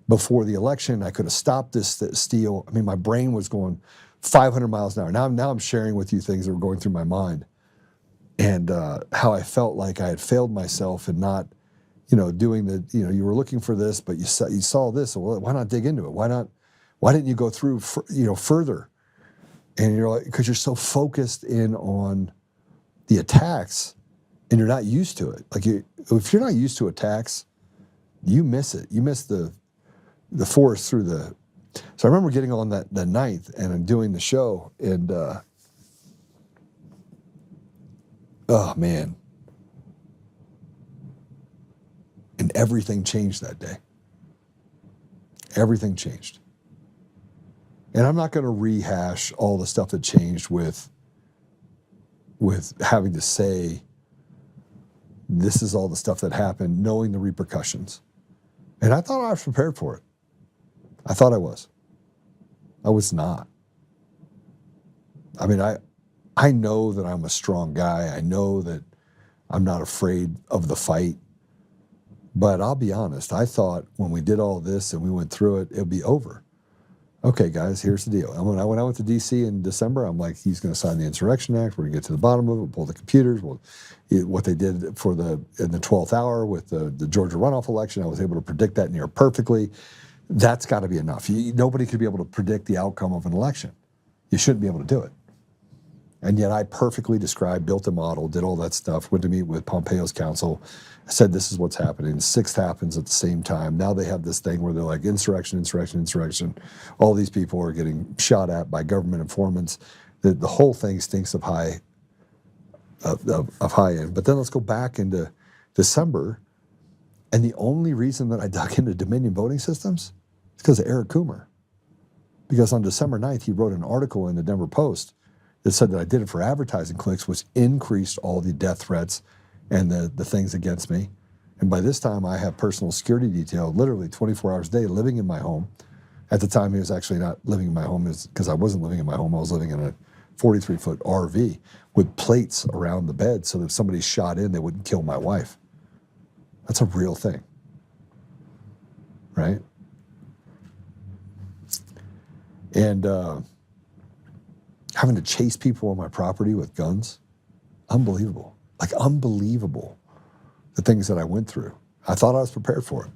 before the election? I could have stopped this steal. My brain was going 500 miles an hour. Now I'm sharing with you things that were going through my mind, and how I felt like I had failed myself and not, doing you were looking for this, but you saw this. Well, why not dig into it? Why didn't you go through, further? And you're like, because you're so focused in on the attacks, and you're not used to it. Like, if you're not used to attacks, you miss it. You miss the forest through So I remember getting on that night and doing the show, and oh man, and everything changed that day. Everything changed. And I'm not going to rehash all the stuff that changed with having to say, this is all the stuff that happened, knowing the repercussions. And I thought I was prepared for it. I thought I was. I was not. I mean, I know that I'm a strong guy. I know that I'm not afraid of the fight. But I'll be honest, I thought when we did all this and we went through it, it'll be over. Okay, guys, here's the deal. And when I went to D.C. in December, I'm like, he's going to sign the Insurrection Act. We're going to get to the bottom of it. We'll pull the computers. What they did in the 12th hour with the Georgia runoff election, I was able to predict that near perfectly. That's got to be enough. Nobody could be able to predict the outcome of an election. You shouldn't be able to do it. And yet I perfectly described, built a model, did all that stuff, went to meet with Pompeo's counsel, said this is what's happening. The 6th happens at the same time. Now they have this thing where they're like, insurrection, insurrection, insurrection. All these people are getting shot at by government informants. The whole thing stinks of high end. But then let's go back into December, and the only reason that I dug into Dominion voting systems is because of Eric Coomer. Because on December 9th, he wrote an article in the Denver Post that said that I did it for advertising clicks, which increased all the death threats and the things against me. And by this time, I have personal security detail, literally 24 hours a day, living in my home. At the time, he was actually not living in my home because I wasn't living in my home. I was living in a 43-foot RV with plates around the bed so that if somebody shot in, they wouldn't kill my wife. That's a real thing, right? And having to chase people on my property with guns, unbelievable. Like unbelievable, the things that I went through. I thought I was prepared for it.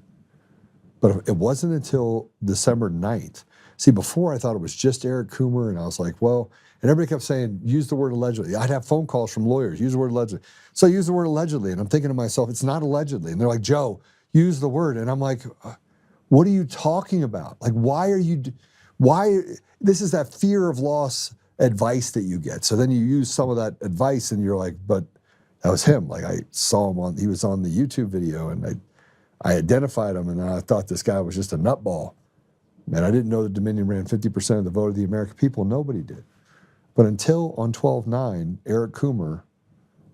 But it wasn't until December 9th. See, before I thought it was just Eric Coomer, and I was like, well, and everybody kept saying, use the word allegedly. I'd have phone calls from lawyers, use the word allegedly. So I use the word allegedly, and I'm thinking to myself, it's not allegedly. And they're like, Joe, use the word. And I'm like, what are you talking about? Like, this is that fear of loss advice that you get. So then you use some of that advice and you're like, but that was him. Like I saw him he was on the YouTube video, and I identified him, and I thought this guy was just a nutball. And I didn't know that Dominion ran 50% of the vote of the American people. Nobody did. But until on 12/9, Eric Coomer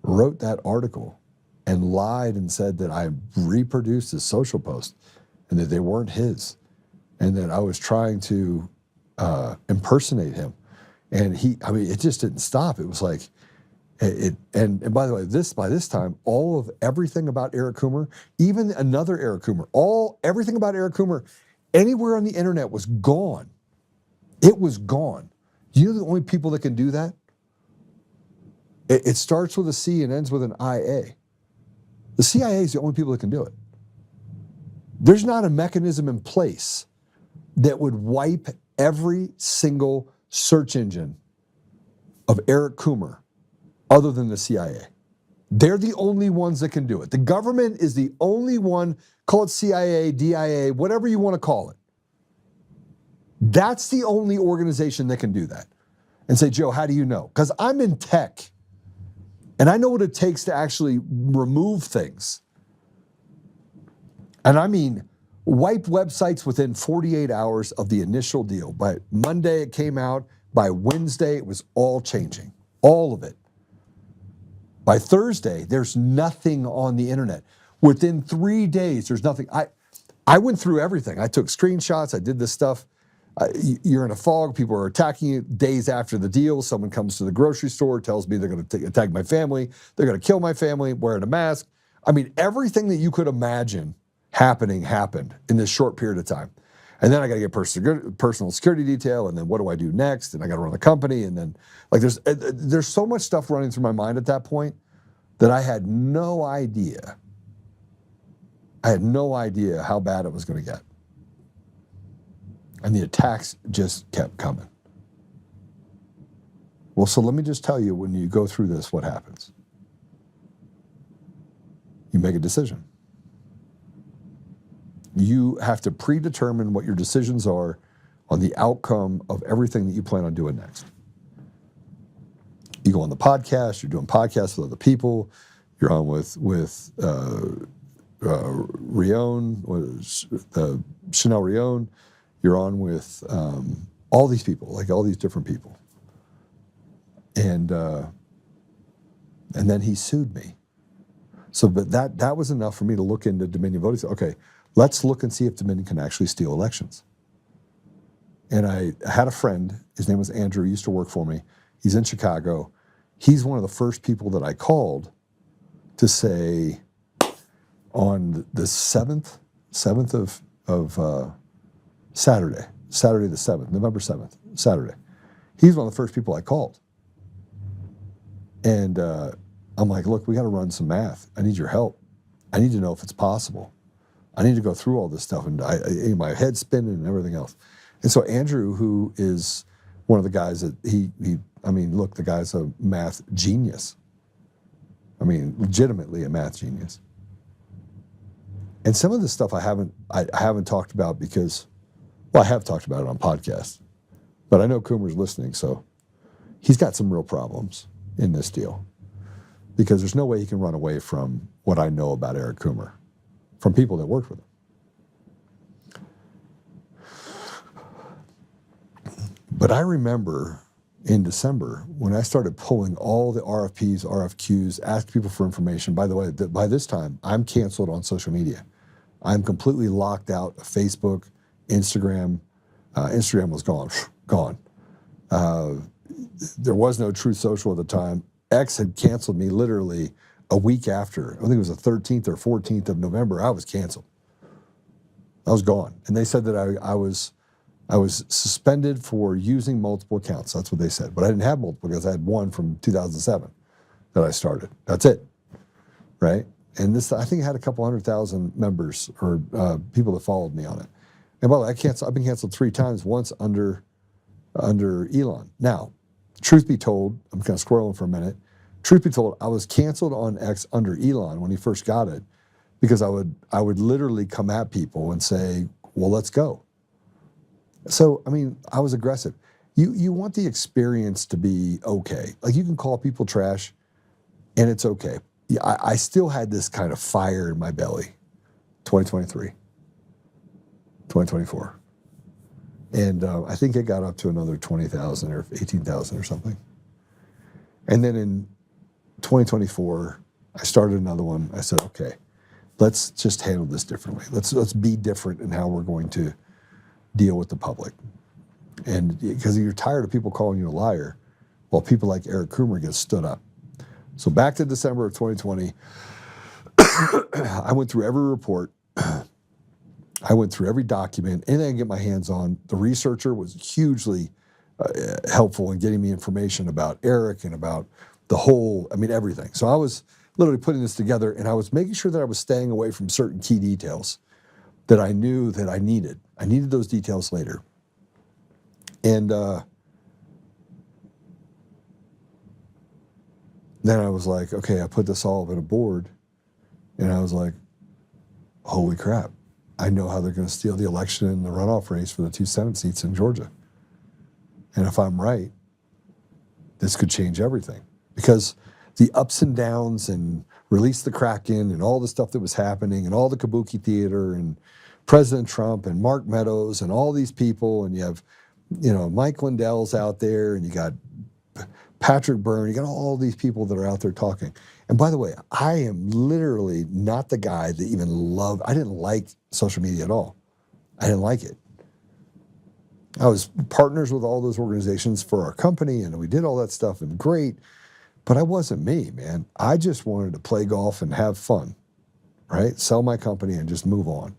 wrote that article and lied and said that I reproduced his social post and that they weren't his, and that I was trying to impersonate him. And it just didn't stop. It was like, and by the way, by this time, everything about Eric Coomer, even another Eric Coomer, everything about Eric Coomer, anywhere on the internet was gone. It was gone. Do you know the only people that can do that? It starts with a C and ends with an IA. The CIA is the only people that can do it. There's not a mechanism in place that would wipe every single search engine of Eric Coomer other than the CIA. They're the only ones that can do it. The government is the only one, call it CIA, DIA, whatever you want to call it. That's the only organization that can do that. And say, Joe, how do you know? Because I'm in tech, and I know what it takes to actually remove things. And I mean, wipe websites within 48 hours of the initial deal. By Monday, it came out. By Wednesday, it was all changing. All of it. By Thursday, there's nothing on the internet. Within 3 days, there's nothing. I went through everything. I took screenshots. I did this stuff. You're in a fog. People are attacking you days after the deal. Someone comes to the grocery store, tells me they're going to attack my family. They're going to kill my family, wearing a mask. I mean, everything that you could imagine happened in this short period of time. And then I got to get personal security detail, and then what do I do next? And I got to run the company, and then like there's so much stuff running through my mind at that point that I had no idea. I had no idea how bad it was going to get. And the attacks just kept coming. Well, so let me just tell you, when you go through this, what happens? You make a decision. You have to predetermine what your decisions are on the outcome of everything that you plan on doing next. You go on the podcast, you're doing podcasts with other people, you're on with Chanel Rion, you're on with all these people, like all these different people. And then he sued me. So, but that was enough for me to look into Dominion voting. Okay, let's look and see if Dominion can actually steal elections. And I had a friend, his name was Andrew, he used to work for me. He's in Chicago. He's one of the first people that I called to say on the 7th of Saturday the 7th, November 7th, Saturday. He's one of the first people I called. And I'm like, look, we got to run some math. I need your help. I need to know if it's possible. I need to go through all this stuff, and my head's spinning and everything else. And so Andrew, who is one of the guys that look, the guy's a math genius. I mean, legitimately a math genius. And some of this stuff I haven't talked about because, well, I have talked about it on podcasts, but I know Coomer's listening, so he's got some real problems in this deal. Because there's no way he can run away from what I know about Eric Coomer, from people that worked with him. But I remember in December when I started pulling all the RFPs, RFQs, asking people for information. By the way, by this time, I'm canceled on social media. I'm completely locked out of Facebook, Instagram. Instagram was gone. There was no Truth Social at the time. X had canceled me literally a week after. I think it was the 13th or 14th of November. I was canceled. I was gone. And they said that I was suspended for using multiple accounts. That's what they said. But I didn't have multiple because I had one from 2007 that I started. That's it, right? And this, I think it had a couple 100,000 members or people that followed me on it. And by the way, I've been canceled 3 times, once under Elon. Now, truth be told, I'm kind of squirreling for a minute. Truth be told, I was canceled on X under Elon when he first got it because I would literally come at people and say, well, let's go. So, I mean, I was aggressive. You want the experience to be okay. Like, you can call people trash and it's okay. I still had this kind of fire in my belly, 2023, 2024. And I think it got up to another 20,000 or 18,000 or something. And then in 2024, I started another one. I said, okay, let's just handle this differently. Let's be different in how we're going to deal with the public. And because you're tired of people calling you a liar, well, people like Eric Coomer get stood up. So back to December of 2020, I went through every report. I went through every document, anything I could get my hands on. The researcher was hugely helpful in getting me information about Eric and about the whole, everything. So I was literally putting this together, and I was making sure that I was staying away from certain key details that I knew that I needed. I needed those details later. And then I was like, okay, I put this all in a board, and I was like, holy crap. I know how they're going to steal the election and the runoff race for the 2 Senate seats in Georgia. And if I'm right, this could change everything. Because the ups and downs and release the Kraken and all the stuff that was happening and all the kabuki theater and President Trump and Mark Meadows and all these people, and you have, Mike Lindell's out there, and you got Patrick Byrne, you got all these people that are out there talking. And by the way, I am literally not the guy that even I didn't like social media at all. I didn't like it. I was partners with all those organizations for our company, and we did all that stuff, and great, but I wasn't me, man. I just wanted to play golf and have fun, right? Sell my company and just move on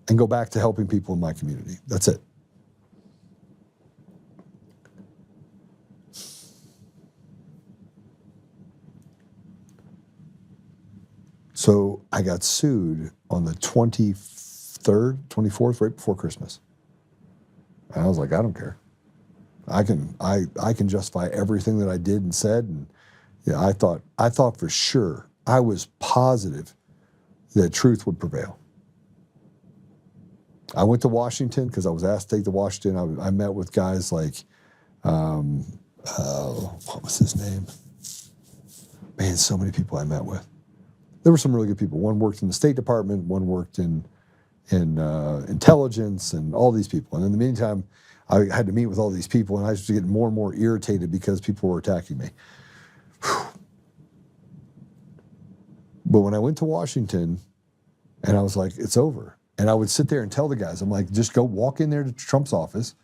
and go back to helping people in my community. That's it. So I got sued on the 23rd, 24th, right before Christmas. And I was like, I don't care. I can justify everything that I did and said. And I thought for sure, I was positive that truth would prevail. I went to Washington because I was asked to take to Washington. I met with guys like, what was his name? Man, so many people I met with. There were some really good people. One worked in the State Department, one worked in intelligence, and all these people. And in the meantime, I had to meet with all these people, and I was getting more and more irritated because people were attacking me. Whew. But when I went to Washington, and I was like, it's over. And I would sit there and tell the guys, I'm like, just go walk in there to Trump's office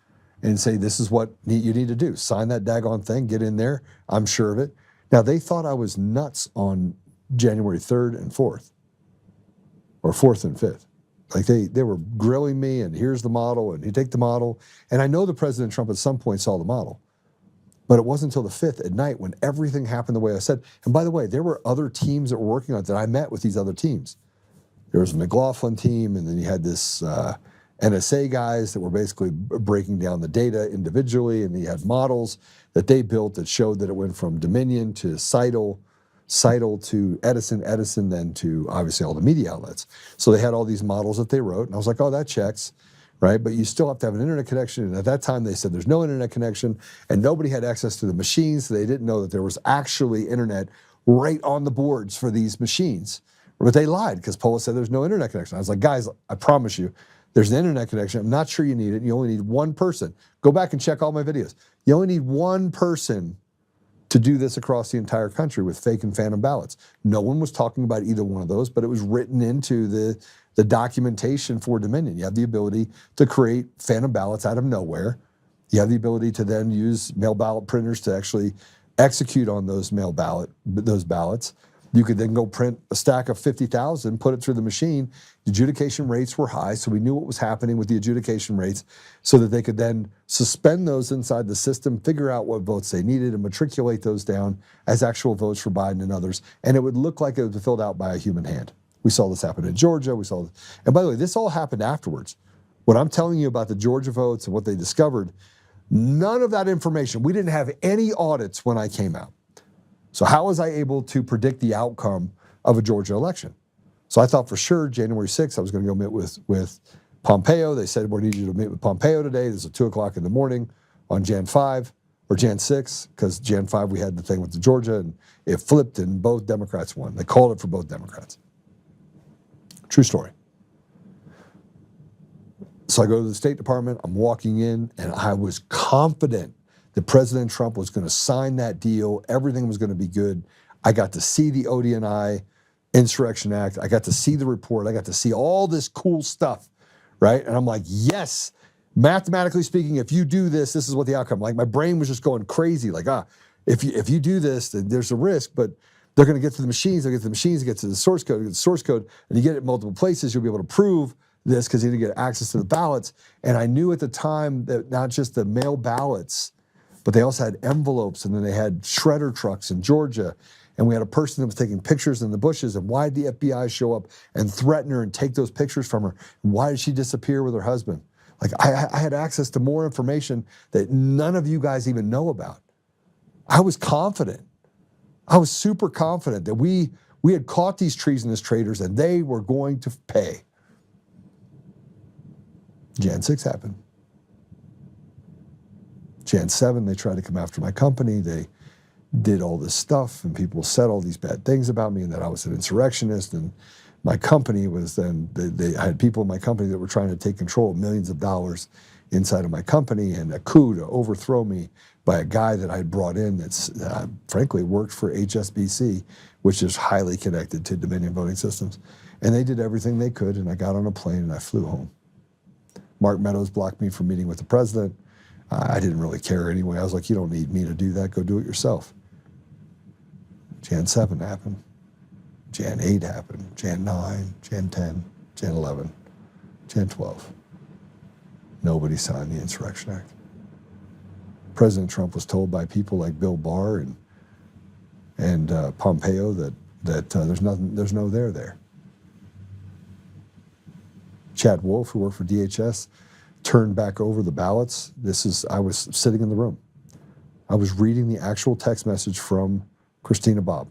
and say, this is what you need to do. Sign that daggone thing, get in there. I'm sure of it. Now, they thought I was nuts on January 3rd and 4th, or 4th and 5th. Like they were grilling me, and here's the model, and you take the model. And I know the President Trump at some point saw the model, but it wasn't until the 5th at night when everything happened the way I said. And by the way, there were other teams that were working on it that I met with these other teams. There was a McLaughlin team, and then you had this NSA guys that were basically breaking down the data individually, and you had models that they built that showed that it went from Dominion to Seidel to Edison then to obviously all the media outlets. So they had all these models that they wrote, and I was like, oh, that checks, right? But you still have to have an internet connection, and at that time they said there's no internet connection, and nobody had access to the machines, so they didn't know that there was actually internet right on the boards for these machines. But they lied because Polis said there's no internet connection. I was like, guys, I promise you, there's an internet connection. I'm not sure you need it. You only need one person. Go back and check all my videos. You only need one person to do this across the entire country with fake and phantom ballots. No one was talking about either one of those, but it was written into the documentation for Dominion. You have the ability to create phantom ballots out of nowhere. You have the ability to then use mail ballot printers to actually execute on those ballots. You could then go print a stack of 50,000, put it through the machine. The adjudication rates were high, so we knew what was happening with the adjudication rates so that they could then suspend those inside the system, figure out what votes they needed, and matriculate those down as actual votes for Biden and others. And it would look like it was filled out by a human hand. We saw this happen in Georgia. And by the way, this all happened afterwards. What I'm telling you about the Georgia votes and what they discovered, none of that information, we didn't have any audits when I came out. So how was I able to predict the outcome of a Georgia election? So I thought for sure January 6th I was going to go meet with Pompeo. They said, we need you to meet with Pompeo today. This is at 2 o'clock in the morning on Jan 5 or Jan 6, because Jan 5 we had the thing with the Georgia, and it flipped and both Democrats won. They called it for both Democrats. True story. So I go to the State Department. I'm walking in, and I was confident that President Trump was going to sign that deal. Everything was going to be good. I got to see the ODNI Insurrection Act. I got to see the report. I got to see all this cool stuff, right? And I'm like, yes, mathematically speaking, if you do this, this is what the outcome. Like my brain was just going crazy. Like, if you do this, then there's a risk, but they're going to get to the machines. They'll get to the machines, get to the source code, and you get it in multiple places. You'll be able to prove this because you need to get access to the ballots. And I knew at the time that not just the mail ballots, but they also had envelopes, and then they had shredder trucks in Georgia. And we had a person that was taking pictures in the bushes. And why did the FBI show up and threaten her and take those pictures from her? And why did she disappear with her husband? Like I had access to more information that none of you guys even know about. I was confident. I was super confident that we had caught these treasonous traitors and they were going to pay. Jan 6 happened. Jan 7, they tried to come after my company. They did all this stuff, and people said all these bad things about me, and that I was an insurrectionist. And my company was then, I had people in my company that were trying to take control of millions of dollars inside of my company, and a coup to overthrow me by a guy that I had brought in that's frankly worked for HSBC, which is highly connected to Dominion voting systems. And they did everything they could, and I got on a plane and I flew home. Mark Meadows blocked me from meeting with the president. I didn't really care anyway. I was like, you don't need me to do that. Go do it yourself. Jan 7 happened. Jan 8 happened. Jan 9, Jan 10, Jan 11, Jan 12. Nobody signed the Insurrection Act. President Trump was told by people like Bill Barr and Pompeo that there's no there. Chad Wolf, who worked for DHS, turned back over the ballots. I was sitting in the room. I was reading the actual text message from Christina Bobb.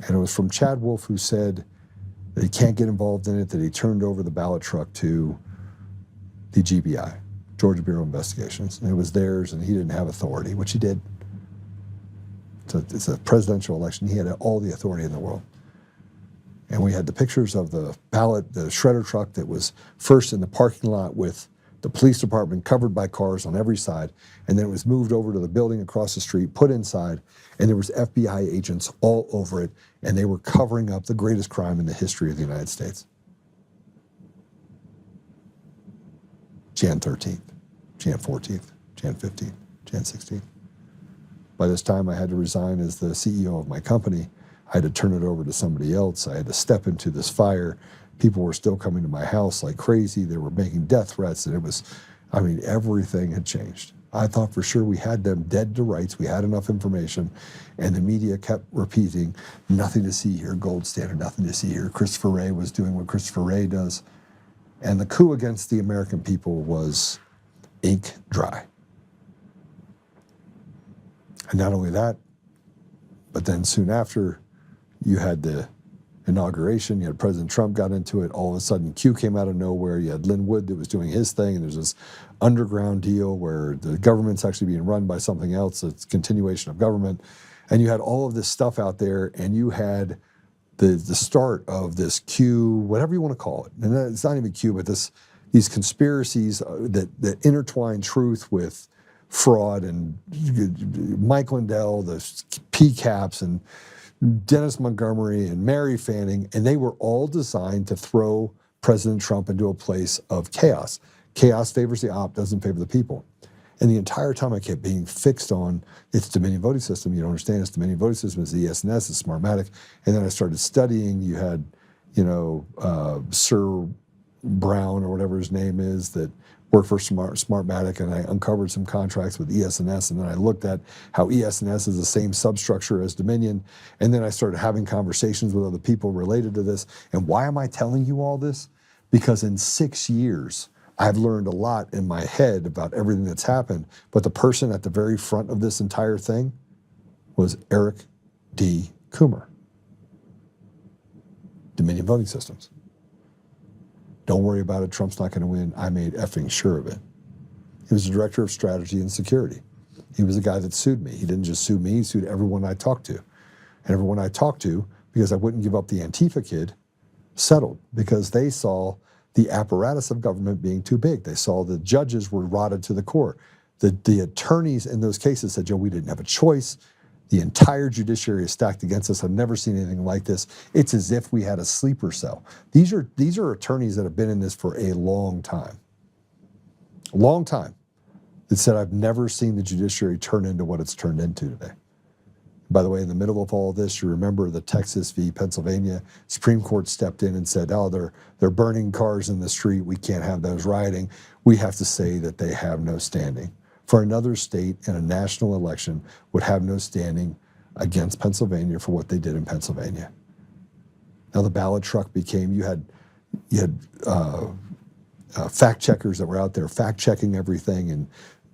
And it was from Chad Wolf, who said that he can't get involved in it, that he turned over the ballot truck to the GBI, Georgia Bureau of Investigations, and it was theirs, and he didn't have authority, which he did. It's a presidential election. He had all the authority in the world. And we had the pictures of the ballot, the shredder truck that was first in the parking lot with the police department covered by cars on every side, and then it was moved over to the building across the street, put inside, and there was FBI agents all over it, and they were covering up the greatest crime in the history of the United States. Jan 13th, Jan 14th, Jan 15th, Jan 16th. By this time, I had to resign as the CEO of my company. I had to turn it over to somebody else. I had to step into this fire. People were still coming to my house like crazy. They were making death threats, and it was, I mean, everything had changed. I thought for sure we had them dead to rights. We had enough information, and the media kept repeating, nothing to see here, gold standard, nothing to see here. Christopher Wray was doing what Christopher Wray does. And the coup against the American people was ink dry. And not only that, but then soon after, you had the inauguration, you had President Trump got into it, all of a sudden Q came out of nowhere, you had Lynn Wood that was doing his thing, and there's this underground deal where the government's actually being run by something else, it's continuation of government, and you had all of this stuff out there, and you had the start of this Q, whatever you want to call it, and it's not even Q, but these conspiracies that intertwine truth with fraud, and Mike Lindell, the PCAPs, and Dennis Montgomery and Mary Fanning, and they were all designed to throw President Trump into a place of chaos. Chaos favors the op, doesn't favor the people. And the entire time I kept being fixed on its Dominion voting system. You don't understand, its Dominion voting system is the ES&S, it's Smartmatic. And then I started studying. You had, Sir Brown or whatever his name is that worked for Smartmatic, and I uncovered some contracts with ES&S, and then I looked at how ES&S is the same substructure as Dominion, and then I started having conversations with other people related to this. And why am I telling you all this? Because in 6 years, I've learned a lot in my head about everything that's happened, but the person at the very front of this entire thing was Eric D. Coomer, Dominion Voting Systems. Don't worry about it, Trump's not going to win. I made effing sure of it. He was the director of strategy and security. He was the guy that sued me. He didn't just sue me, he sued everyone I talked to. And everyone I talked to, because I wouldn't give up the Antifa kid, settled because they saw the apparatus of government being too big. They saw the judges were rotted to the core. The attorneys in those cases said, Joe, we didn't have a choice. The entire judiciary is stacked against us. I've never seen anything like this. It's as if we had a sleeper cell. These are attorneys that have been in this for a long time. A long time. That said, I've never seen the judiciary turn into what it's turned into today. By the way, in the middle of all this, you remember the Texas v. Pennsylvania Supreme Court stepped in and said, oh, they're burning cars in the street. We can't have those rioting. We have to say that they have no standing. For another state in a national election would have no standing against Pennsylvania for what they did in Pennsylvania. Now the ballot truck became, you had fact checkers that were out there fact checking everything, and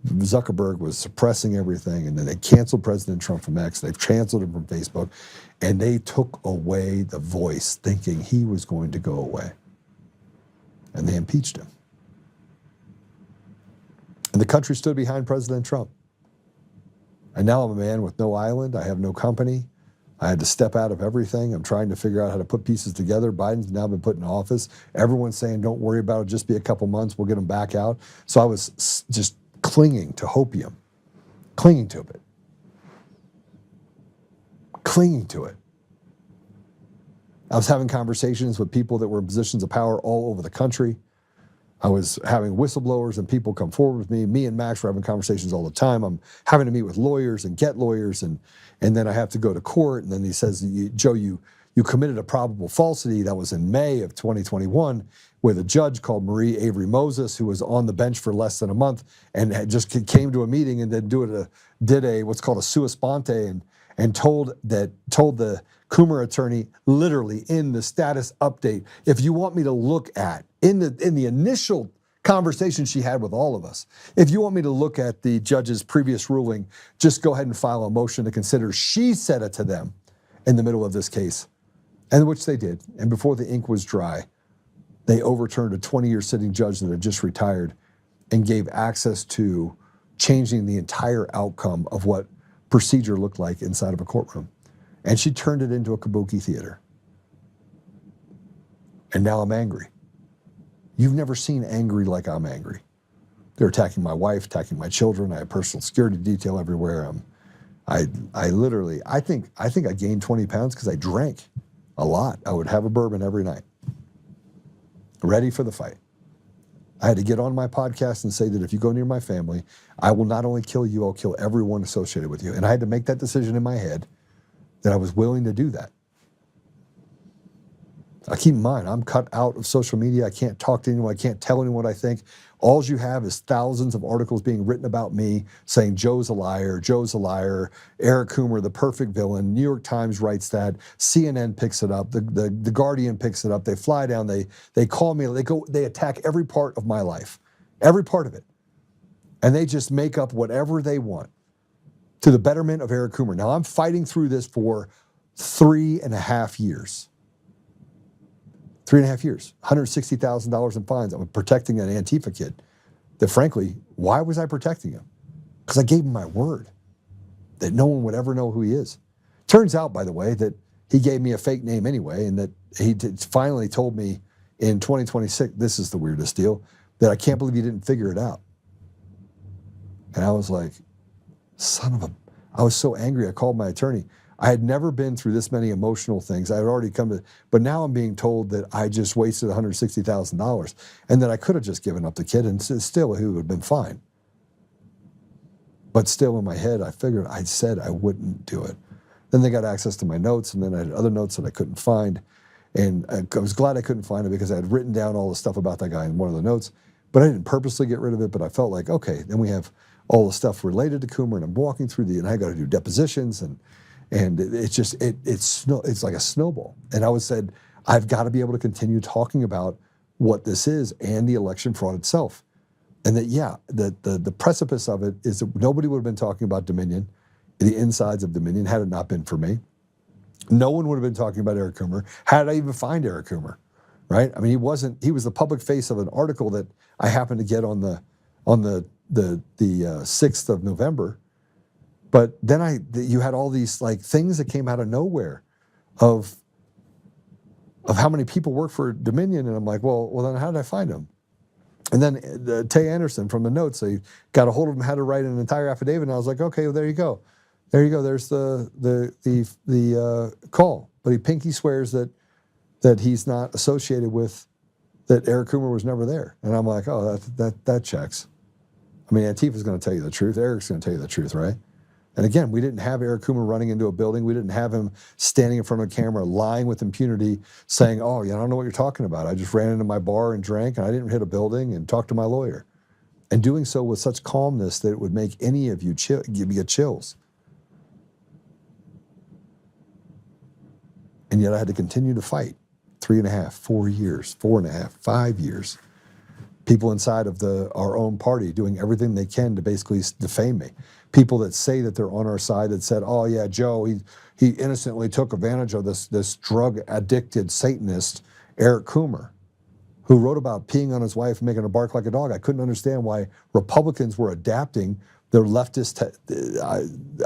Zuckerberg was suppressing everything, and then they canceled President Trump from X, they've canceled him from Facebook, and they took away the voice thinking he was going to go away. And they impeached him. And the country stood behind President Trump. And now I'm a man with no island. I have no company. I had to step out of everything. I'm trying to figure out how to put pieces together. Biden's now been put in office. Everyone's saying, don't worry about it. Just be a couple months. We'll get him back out. So I was just clinging to hopium. Clinging to it. Clinging to it. I was having conversations with people that were in positions of power all over the country. I was having whistleblowers and people come forward with me. Me and Max were having conversations all the time. I'm having to meet with lawyers and get lawyers, and then I have to go to court. And then he says, Joe, you committed a probable falsity. That was in May of 2021 with a judge called Marie Avery Moses, who was on the bench for less than a month and had just came to a meeting and then did a what's called a sua sponte and told the Coomer attorney literally in the status update, if you want me to look at, in the initial conversation she had with all of us, if you want me to look at the judge's previous ruling, just go ahead and file a motion to consider. She said it to them in the middle of this case. and which they did. And before the ink was dry, they overturned a 20-year sitting judge that had just retired and gave access to changing the entire outcome of what procedure looked like inside of a courtroom. And she turned it into a kabuki theater. And now I'm angry. You've never seen angry like I'm angry. They're attacking my wife, attacking my children. I have personal security detail everywhere. I think I gained 20 pounds because I drank a lot. I would have a bourbon every night. Ready for the fight. I had to get on my podcast and say that if you go near my family, I will not only kill you, I'll kill everyone associated with you. And I had to make that decision in my head that I was willing to do that. Keep in mind, I'm cut out of social media. I can't talk to anyone. I can't tell anyone what I think. All you have is thousands of articles being written about me saying Joe's a liar, Eric Coomer, the perfect villain. New York Times writes that. CNN picks it up. The Guardian picks it up. They fly down. They call me. They attack every part of my life, every part of it. And they just make up whatever they want to the betterment of Eric Coomer. Now, I'm fighting through this for 3.5 years. 3.5 years, $160,000 in fines. I'm protecting an Antifa kid that, frankly, why was I protecting him? Because I gave him my word that no one would ever know who he is. Turns out, by the way, that he gave me a fake name anyway, and that he finally told me in 2026, this is the weirdest deal, that I can't believe you didn't figure it out. And I was like, I was so angry, I called my attorney. I had never been through this many emotional things. I had already but now I'm being told that I just wasted $160,000 and that I could have just given up the kid and still he would have been fine. But still in my head, I figured I said I wouldn't do it. Then they got access to my notes, and then I had other notes that I couldn't find. And I was glad I couldn't find it because I had written down all the stuff about that guy in one of the notes, but I didn't purposely get rid of it, but I felt like, okay, then we have all the stuff related to Coomer, and I'm walking through and I got to do depositions, and it's like a snowball. And I said, I've got to be able to continue talking about what this is and the election fraud itself. And that, yeah, the precipice of it is that nobody would have been talking about Dominion, the insides of Dominion, had it not been for me. No one would have been talking about Eric Coomer had I even find Eric Coomer, right? I mean, he was the public face of an article that I happened to get on the 6th of November. But then you had all these like things that came out of nowhere of how many people work for Dominion, and I'm like, well, then how did I find them? And then Tay Anderson from the notes, they got a hold of him, had to write an entire affidavit, and I was like, okay, well, there you go. There's the call. But he pinky swears that he's not associated with, that Eric Coomer was never there. And I'm like, oh, that checks. I mean, Antifa's going to tell you the truth. Eric's going to tell you the truth, right? And again, we didn't have Eric Coomer running into a building. We didn't have him standing in front of a camera, lying with impunity, saying, oh, I don't know what you're talking about. I just ran into my bar and drank, and I didn't hit a building, and talked to my lawyer. And doing so with such calmness that it would make any of you give you chills. And yet I had to continue to fight 3.5, 4 years, 4.5, 5 years. People inside of our own party doing everything they can to basically defame me. People that say that they're on our side that said, oh yeah, Joe, he innocently took advantage of this drug-addicted Satanist, Eric Coomer, who wrote about peeing on his wife and making her bark like a dog. I couldn't understand why Republicans were adapting their leftist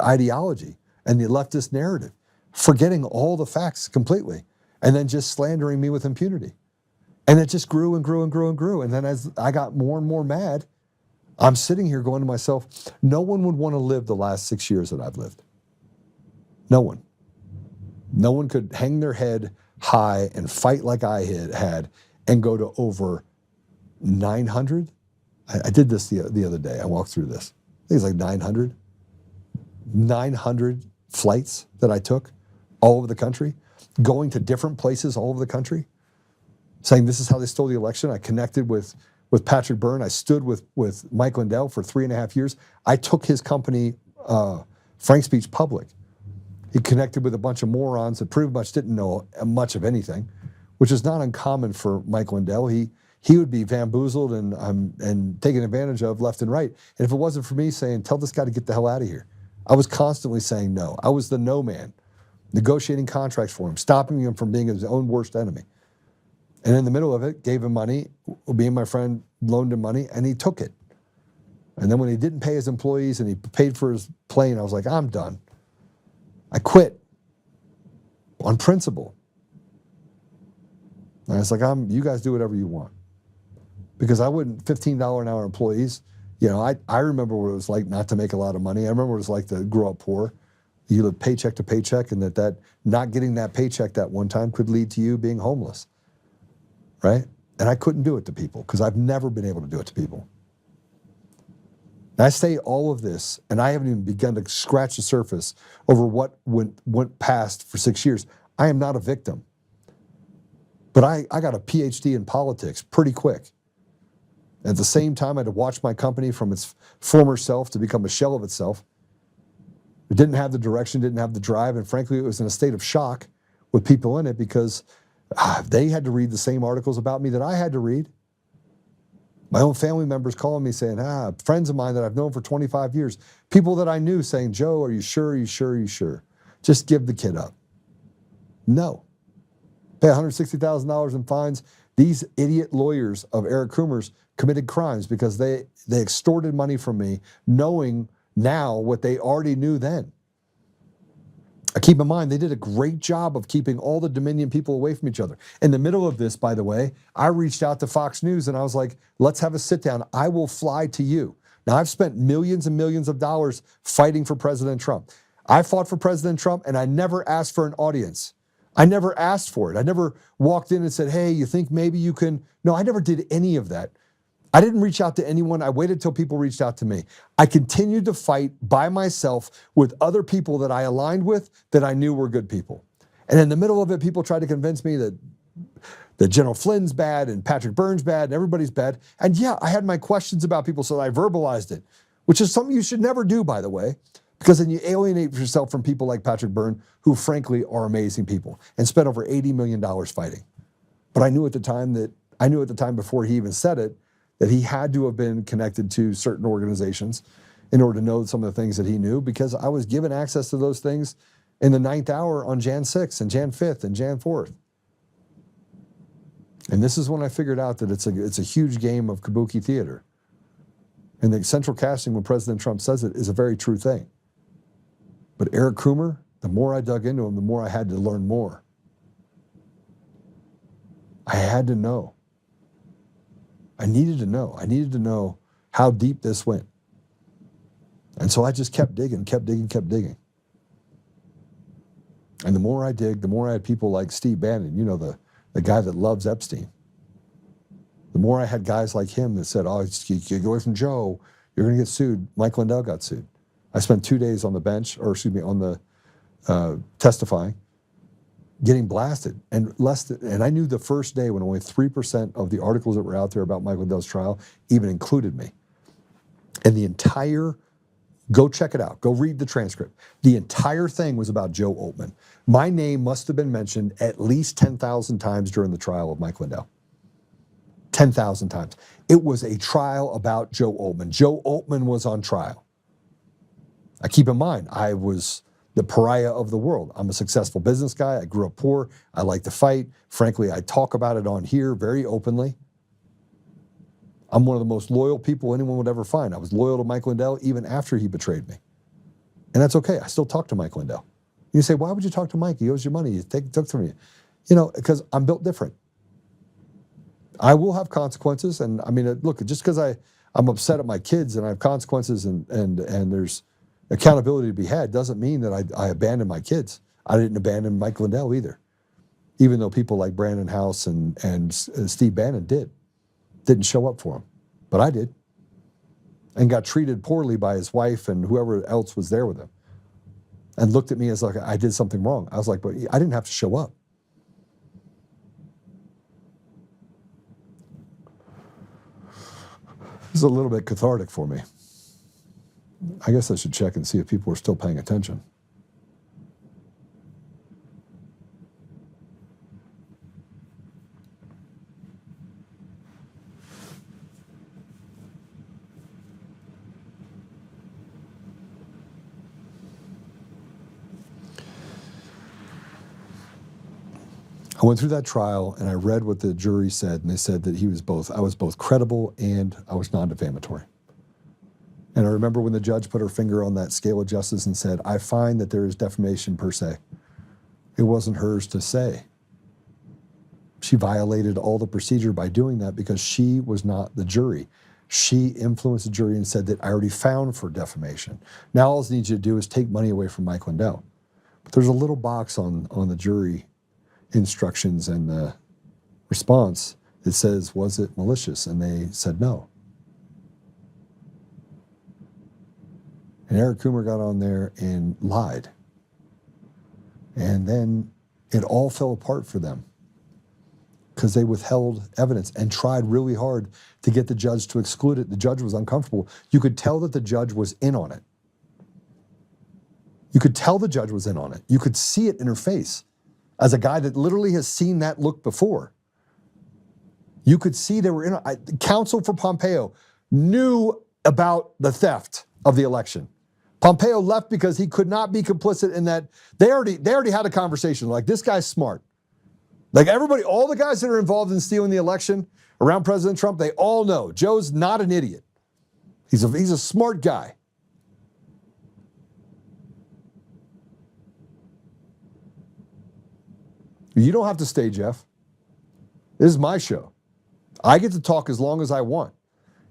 ideology and the leftist narrative, forgetting all the facts completely, and then just slandering me with impunity. And it just grew and grew and grew and grew. And then as I got more and more mad, I'm sitting here going to myself, no one would want to live the last 6 years that I've lived. No one. No one could hang their head high and fight like I had and go to over 900. I did this the other day. I walked through this. I think it's like 900. 900 flights that I took all over the country, going to different places all over the country, saying this is how they stole the election. I connected with Patrick Byrne. I stood with Mike Lindell for 3.5 years. I took his company, Frank Speech, public. He connected with a bunch of morons that pretty much didn't know much of anything, which is not uncommon for Mike Lindell. He would be bamboozled and taken advantage of left and right. And if it wasn't for me saying, tell this guy to get the hell out of here, I was constantly saying no. I was the no man. negotiating contracts for him, stopping him from being his own worst enemy. And in the middle of it, gave him money, me and my friend loaned him money, and he took it. And then when he didn't pay his employees and he paid for his plane, I was like, I'm done. I quit on principle. And I was like, you guys do whatever you want. Because I wouldn't, $15 an hour employees, you know, I remember what it was like not to make a lot of money. I remember what it was like to grow up poor. You live paycheck to paycheck, and that not getting that paycheck that one time could lead to you being homeless, right? And I couldn't do it to people because I've never been able to do it to people. And I say all of this, and I haven't even begun to scratch the surface over what went past for 6 years. I am not a victim. But I got a PhD in politics pretty quick. At the same time, I had to watch my company from its former self to become a shell of itself. It didn't have the direction, didn't have the drive, and frankly, it was in a state of shock with people in it because they had to read the same articles about me that I had to read. My own family members calling me saying, friends of mine that I've known for 25 years, people that I knew saying, Joe, are you sure, are you sure, are you sure? Just give the kid up. No. Pay $160,000 in fines. These idiot lawyers of Eric Coomer's committed crimes because they extorted money from me, knowing now what they already knew then. Keep in mind, they did a great job of keeping all the Dominion people away from each other. In the middle of this, by the way, I reached out to Fox News and I was like, let's have a sit down. I will fly to you. Now, I've spent millions and millions of dollars fighting for President Trump. I fought for President Trump and I never asked for an audience. I never asked for it. I never walked in and said, hey, you think maybe you can? No, I never did any of that. I didn't reach out to anyone. I waited till people reached out to me. I continued to fight by myself with other people that I aligned with that I knew were good people. And in the middle of it, people tried to convince me that General Flynn's bad and Patrick Byrne's bad and everybody's bad. And yeah, I had my questions about people, so I verbalized it, which is something you should never do, by the way, because then you alienate yourself from people like Patrick Byrne, who frankly are amazing people and spent over $80 million fighting. But I knew at the time before he even said it, that he had to have been connected to certain organizations in order to know some of the things that he knew, because I was given access to those things in the 9th hour on Jan 6th and Jan 5th and Jan 4th. And this is when I figured out that it's a huge game of kabuki theater. And the central casting, when President Trump says it, is a very true thing. But Eric Coomer, the more I dug into him, the more I had to learn more. I had to know. I needed to know. I needed to know how deep this went. And so I just kept digging, kept digging, kept digging. And the more I dig, the more I had people like Steve Bannon, you know, the guy that loves Epstein. The more I had guys like him that said, oh, you get away from Joe, you're going to get sued. Mike Lindell got sued. I spent 2 days on the bench, or excuse me, on the testifying, getting blasted. And I knew the first day when only 3% of the articles that were out there about Mike Lindell's trial even included me. And the entire, go check it out, go read the transcript. The entire thing was about Joe Oltmann. My name must have been mentioned at least 10,000 times during the trial of Mike Lindell. 10,000 times. It was a trial about Joe Oltmann. Joe Oltmann was on trial. I keep in mind, I was the pariah of the world. I'm a successful business guy. I grew up poor. I like to fight. Frankly, I talk about it on here very openly. I'm one of the most loyal people anyone would ever find. I was loyal to Mike Lindell even after he betrayed me. And that's okay. I still talk to Mike Lindell. You say, why would you talk to Mike? He owes you money. He took from you. You know, because I'm built different. I will have consequences. And I mean, look, just because I'm upset at my kids and I have consequences and there's accountability to be had doesn't mean that I abandoned my kids. I didn't abandon Mike Lindell either, even though people like Brandon House and Steve Bannon didn't show up for him. But I did, and got treated poorly by his wife and whoever else was there with him, and looked at me as like I did something wrong. I was like, but I didn't have to show up. This is a little bit cathartic for me. I guess I should check and see if people are still paying attention. I went through that trial and I read what the jury said, and they said that I was both credible and I was non-defamatory. And I remember when the judge put her finger on that scale of justice and said, I find that there is defamation per se. It wasn't hers to say. She violated all the procedure by doing that because she was not the jury. She influenced the jury and said that I already found for defamation. Now all I need you to do is take money away from Mike Lindell. But there's a little box on the jury instructions and the response that says, was it malicious? And they said no. And Eric Coomer got on there and lied. And then it all fell apart for them because they withheld evidence and tried really hard to get the judge to exclude it. The judge was uncomfortable. You could tell that the judge was in on it. You could tell the judge was in on it. You could see it in her face. As a guy that literally has seen that look before, you could see they were in. Counsel for Pompeo knew about the theft of the election. Pompeo left because he could not be complicit in that. They already had a conversation. Like, this guy's smart. Like, everybody, all the guys that are involved in stealing the election around President Trump, they all know Joe's not an idiot. He's a smart guy. You don't have to stay, Jeff. This is my show. I get to talk as long as I want.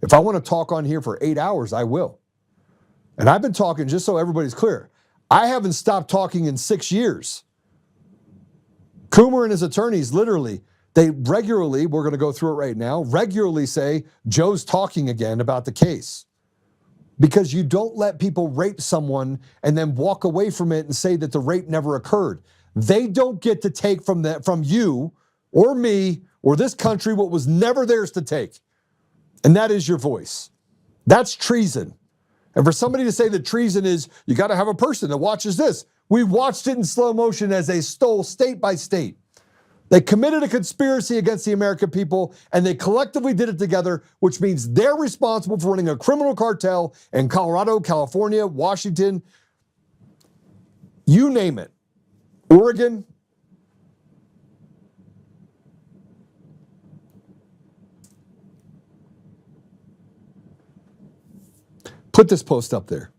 If I want to talk on here for 8 hours, I will. And I've been talking, just so everybody's clear, I haven't stopped talking in 6 years. Coomer and his attorneys, literally, they regularly, we're going to go through it right now, regularly say, Joe's talking again about the case. Because you don't let people rape someone and then walk away from it and say that the rape never occurred. They don't get to take from you or me or this country what was never theirs to take. And that is your voice. That's treason. And for somebody to say that treason is, you got to have a person that watches this. We watched it in slow motion as they stole state by state. They committed a conspiracy against the American people, and they collectively did it together, which means they're responsible for running a criminal cartel in Colorado, California, Washington, you name it. Oregon. Put this post up there.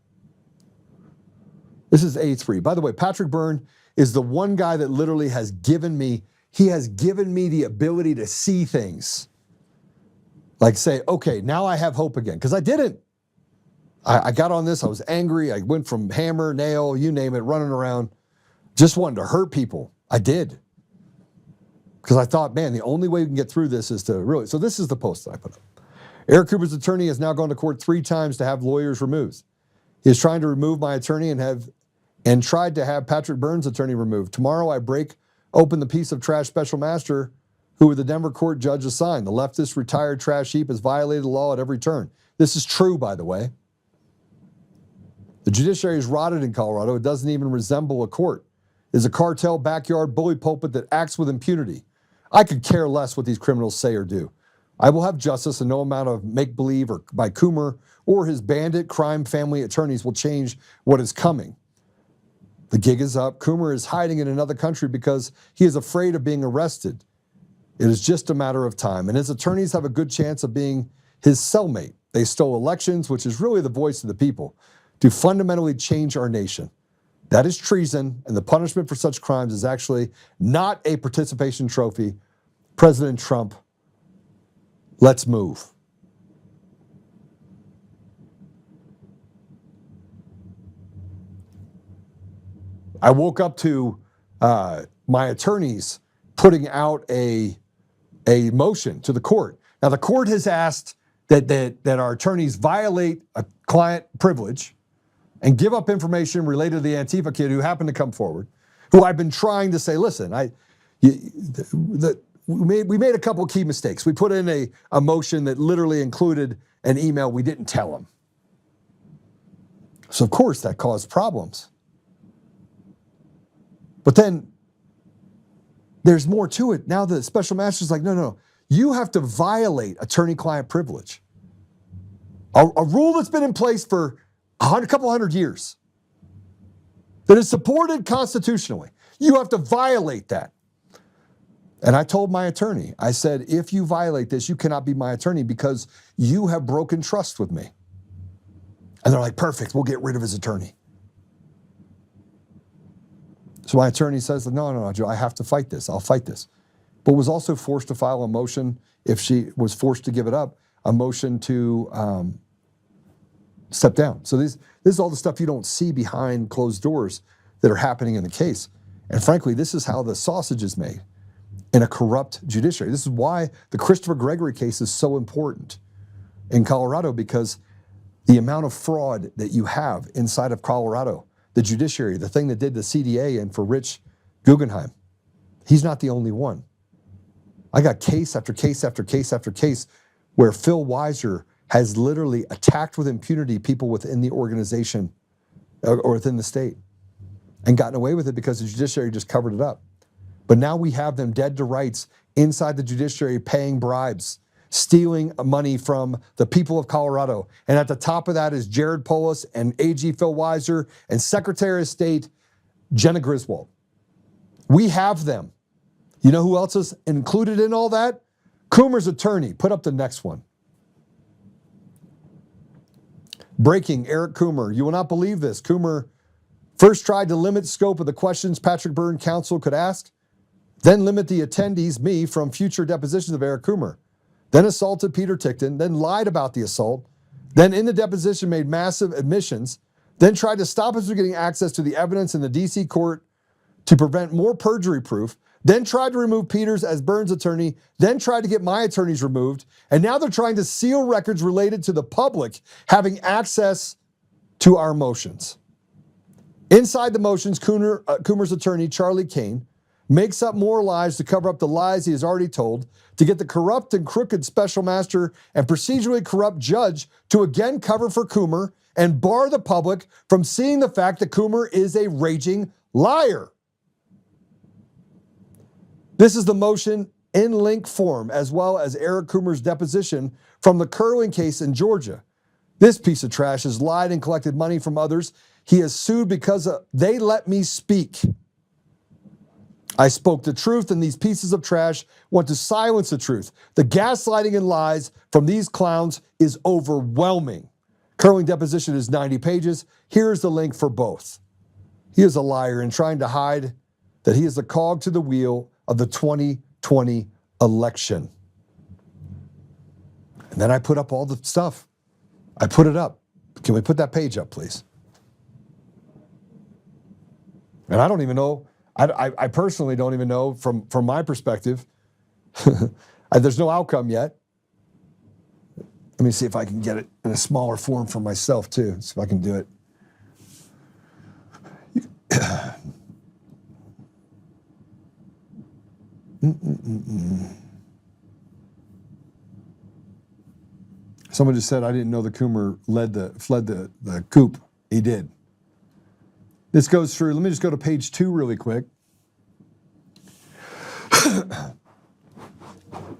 This is A3. By the way, Patrick Byrne is the one guy that literally has given me the ability to see things. Like, say, okay, now I have hope again. Because I didn't. I got on this, I was angry, I went from hammer, nail, you name it, running around, just wanted to hurt people. I did. Because I thought, man, the only way we can get through this is to really, so this is the post that I put up. Eric Coomer's attorney has now gone to court 3 times to have lawyers removed. He is trying to remove my attorney and tried to have Patrick Byrne's attorney removed. Tomorrow I break open the piece of trash special master who the Denver court judge assigned. The leftist retired trash heap has violated the law at every turn. This is true, by the way. The judiciary is rotted in Colorado. It doesn't even resemble a court. It is a cartel backyard bully pulpit that acts with impunity. I could care less what these criminals say or do. I will have justice, and no amount of make-believe or by Coomer or his bandit crime family attorneys will change what is coming. The gig is up. Coomer is hiding in another country because he is afraid of being arrested. It is just a matter of time, and his attorneys have a good chance of being his cellmate. They stole elections, which is really the voice of the people, to fundamentally change our nation. That is treason, and the punishment for such crimes is actually not a participation trophy. President Trump, let's move. I woke up to my attorneys putting out a motion to the court. Now, the court has asked that our attorneys violate a client privilege and give up information related to the Antifa kid who happened to come forward, who I've been trying to say, listen, we made a couple of key mistakes. We put in a motion that literally included an email we didn't tell him. So, of course, that caused problems. But then there's more to it. Now the special master's like, no, you have to violate attorney-client privilege. A rule that's been in place for a couple hundred years, that is supported constitutionally. You have to violate that. And I told my attorney, I said, if you violate this, you cannot be my attorney because you have broken trust with me. And they're like, perfect, we'll get rid of his attorney. So my attorney says, no, Joe, I have to fight this. I'll fight this. But was also forced to file a motion, if she was forced to give it up, a motion to step down. So this is all the stuff you don't see behind closed doors that are happening in the case. And frankly, this is how the sausage is made in a corrupt judiciary. This is why the Christopher Gregory case is so important in Colorado, because the amount of fraud that you have inside of Colorado, the judiciary, the thing that did the CDA and for Rich Guggenheim, he's not the only one. I got case after case after case after case where Phil Weiser has literally attacked with impunity people within the organization or within the state and gotten away with it because the judiciary just covered it up. But now we have them dead to rights inside the judiciary paying bribes, stealing money from the people of Colorado. And at the top of that is Jared Polis and AG Phil Weiser and Secretary of State Jenna Griswold. We have them. You know who else is included in all that? Coomer's attorney. Put up the next one. Breaking, Eric Coomer. You will not believe this. Coomer first tried to limit the scope of the questions Patrick Byrne counsel could ask, then limit the attendees, me, from future depositions of Eric Coomer, then assaulted Peter Tickton, then lied about the assault, then in the deposition made massive admissions, then tried to stop us from getting access to the evidence in the DC court to prevent more perjury proof, then tried to remove Peters as Byrne's attorney, then tried to get my attorneys removed, and now they're trying to seal records related to the public having access to our motions. Inside the motions, Coomer's attorney, Charlie Kane, makes up more lies to cover up the lies he has already told, to get the corrupt and crooked special master and procedurally corrupt judge to again cover for Coomer and bar the public from seeing the fact that Coomer is a raging liar. This is the motion in link form, as well as Eric Coomer's deposition from the Curling case in Georgia. This piece of trash has lied and collected money from others. He is sued because they let me speak. I spoke the truth, and these pieces of trash want to silence the truth. The gaslighting and lies from these clowns is overwhelming. Curling deposition is 90 pages. Here's the link for both. He is a liar and trying to hide that he is the cog to the wheel of the 2020 election. And then I put up all the stuff. I put it up. Can we put that page up, please? And I don't even know, I personally don't even know from my perspective, there's no outcome yet. Let me see if I can get it in a smaller form for myself too, see if I can do it. Someone just said, I didn't know the Coomer fled the coop. He did. This goes through, let me just go to page 2 really quick.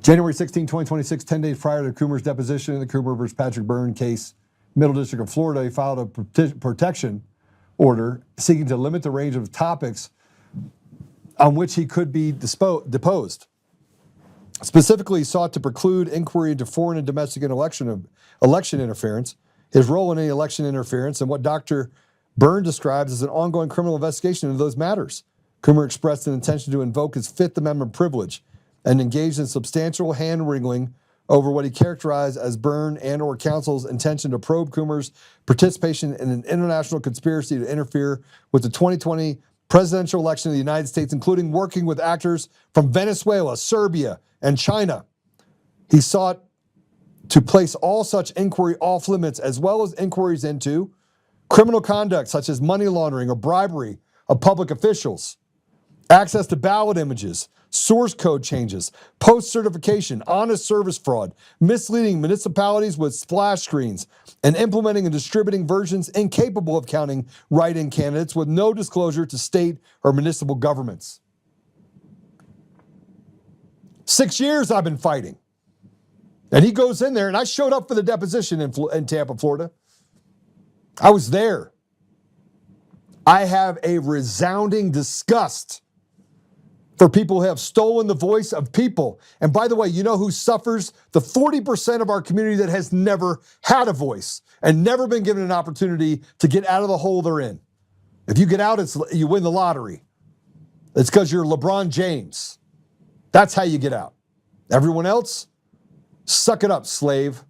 January 16, 2026, 10 days prior to Coomer's deposition in the Coomer versus Patrick Byrne case, Middle District of Florida, he filed a protection order seeking to limit the range of topics on which he could be deposed. Specifically, sought to preclude inquiry into foreign and domestic election interference, his role in any election interference, and what Dr. Byrne describes as an ongoing criminal investigation into those matters. Coomer expressed an intention to invoke his Fifth Amendment privilege and engaged in substantial hand-wringing over what he characterized as Byrne and or counsel's intention to probe Coomer's participation in an international conspiracy to interfere with the 2020 presidential election of the United States, including working with actors from Venezuela, Serbia, and China. He sought to place all such inquiry off limits, as well as inquiries into criminal conduct such as money laundering or bribery of public officials, access to ballot images, source code changes, post-certification, honest service fraud, misleading municipalities with splash screens, and implementing and distributing versions incapable of counting write-in candidates with no disclosure to state or municipal governments. 6 years I've been fighting. And he goes in there, and I showed up for the deposition in Tampa, Florida. I was there. I have a resounding disgust for people who have stolen the voice of people. And by the way, you know who suffers? The 40% of our community that has never had a voice and never been given an opportunity to get out of the hole they're in. If you get out, you win the lottery. It's because you're LeBron James. That's how you get out. Everyone else, suck it up, slave.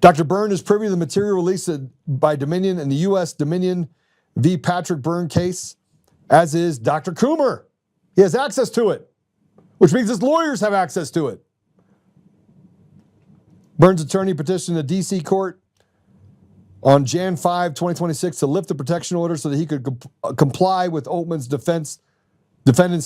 Dr. Byrne is privy to the material released by Dominion in the U.S. Dominion v. Patrick Byrne case, as is Dr. Coomer. He has access to it, which means his lawyers have access to it. Byrne's attorney petitioned the D.C. court on Jan 5, 2026 to lift the protection order so that he could comply with Oltmann's defendant's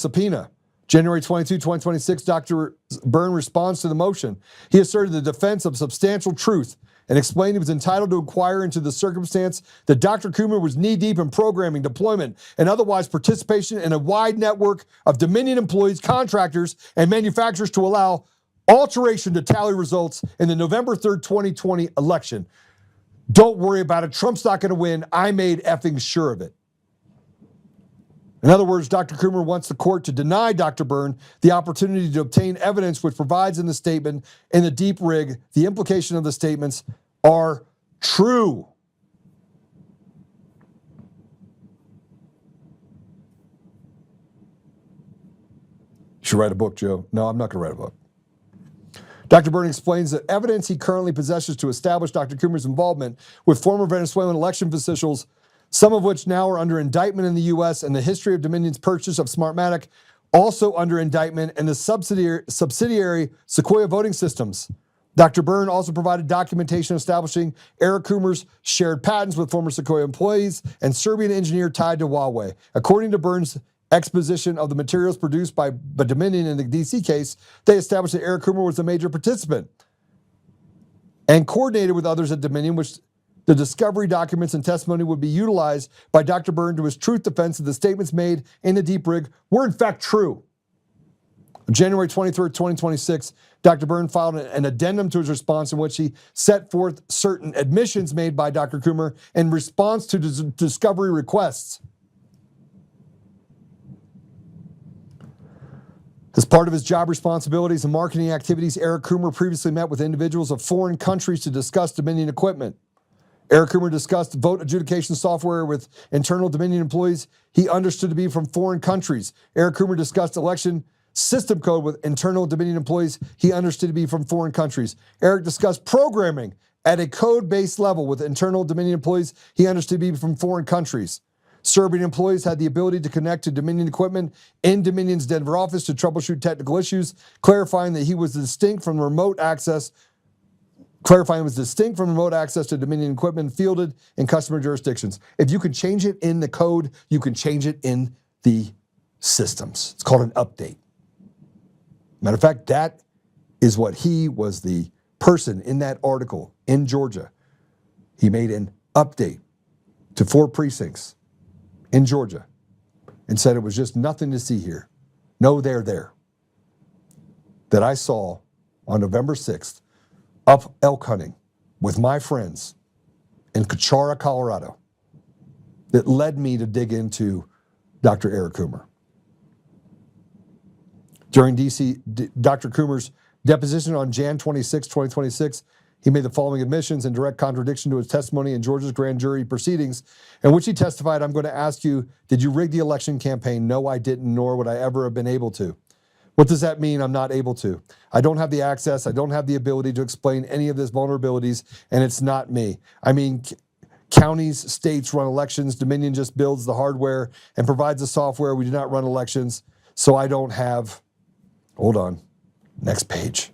subpoena. January 22, 2026, Dr. Byrne responds to the motion. He asserted the defense of substantial truth and explained he was entitled to inquire into the circumstance that Dr. Coomer was knee-deep in programming, deployment, and otherwise participation in a wide network of Dominion employees, contractors, and manufacturers to allow alteration to tally results in the November 3rd, 2020 election. Don't worry about it. Trump's not going to win. I made effing sure of it. In other words, Dr. Coomer wants the court to deny Dr. Byrne the opportunity to obtain evidence which provides in the statement in the deep rig the implication of the statements are true. You should write a book, Joe. No, I'm not going to write a book. Dr. Byrne explains that evidence he currently possesses to establish Dr. Coomer's involvement with former Venezuelan election officials, some of which now are under indictment in the U.S., and the history of Dominion's purchase of Smartmatic, also under indictment, and the subsidiary Sequoia voting systems. Dr. Byrne also provided documentation establishing Eric Coomer's shared patents with former Sequoia employees and Serbian engineer tied to Huawei. According to Byrne's exposition of the materials produced by Dominion in the D.C. case, they established that Eric Coomer was a major participant and coordinated with others at Dominion, which the discovery documents and testimony would be utilized by Dr. Byrne to his truth defense that the statements made in the deep rig were in fact true. On January 23rd, 2026, Dr. Byrne filed an addendum to his response in which he set forth certain admissions made by Dr. Coomer in response to discovery requests. As part of his job responsibilities and marketing activities, Eric Coomer previously met with individuals of foreign countries to discuss Dominion equipment. Eric Coomer discussed vote adjudication software with internal Dominion employees he understood to be from foreign countries. Eric Coomer discussed election system code with internal Dominion employees he understood to be from foreign countries. Eric discussed programming at a code-based level with internal Dominion employees he understood to be from foreign countries. Serbian employees had the ability to connect to Dominion equipment in Dominion's Denver office to troubleshoot technical issues, clarifying he was distinct from remote access to Dominion equipment fielded in customer jurisdictions. If you can change it in the code, you can change it in the systems. It's called an update. Matter of fact, that is what he was the person in that article in Georgia. He made an update to 4 precincts in Georgia and said it was just nothing to see here. No, they're there. That I saw on November 6th up elk hunting with my friends in Cachara, Colorado, that led me to dig into Dr. Eric Coomer. During Dr. Coomer's deposition on Jan 26, 2026, he made the following admissions in direct contradiction to his testimony in Georgia's grand jury proceedings, in which he testified, "I'm going to ask you, did you rig the election campaign? No, I didn't, nor would I ever have been able to." What does that mean? I'm not able to. I don't have the access. I don't have the ability to explain any of these vulnerabilities, and it's not me. I mean, counties, states run elections. Dominion just builds the hardware and provides the software. We do not run elections, so I don't have, hold on, next page.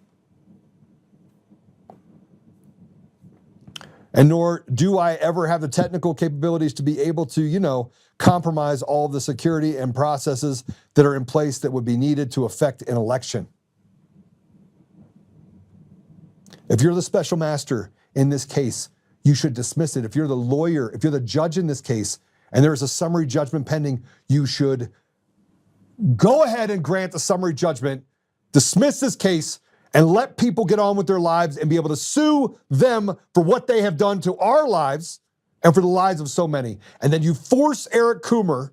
And nor do I ever have the technical capabilities to be able to, compromise all of the security and processes that are in place that would be needed to affect an election. If you're the special master in this case, you should dismiss it. If you're the lawyer, if you're the judge in this case, and there's a summary judgment pending, you should go ahead and grant the summary judgment, dismiss this case, and let people get on with their lives and be able to sue them for what they have done to our lives and for the lives of so many. And then you force Eric Coomer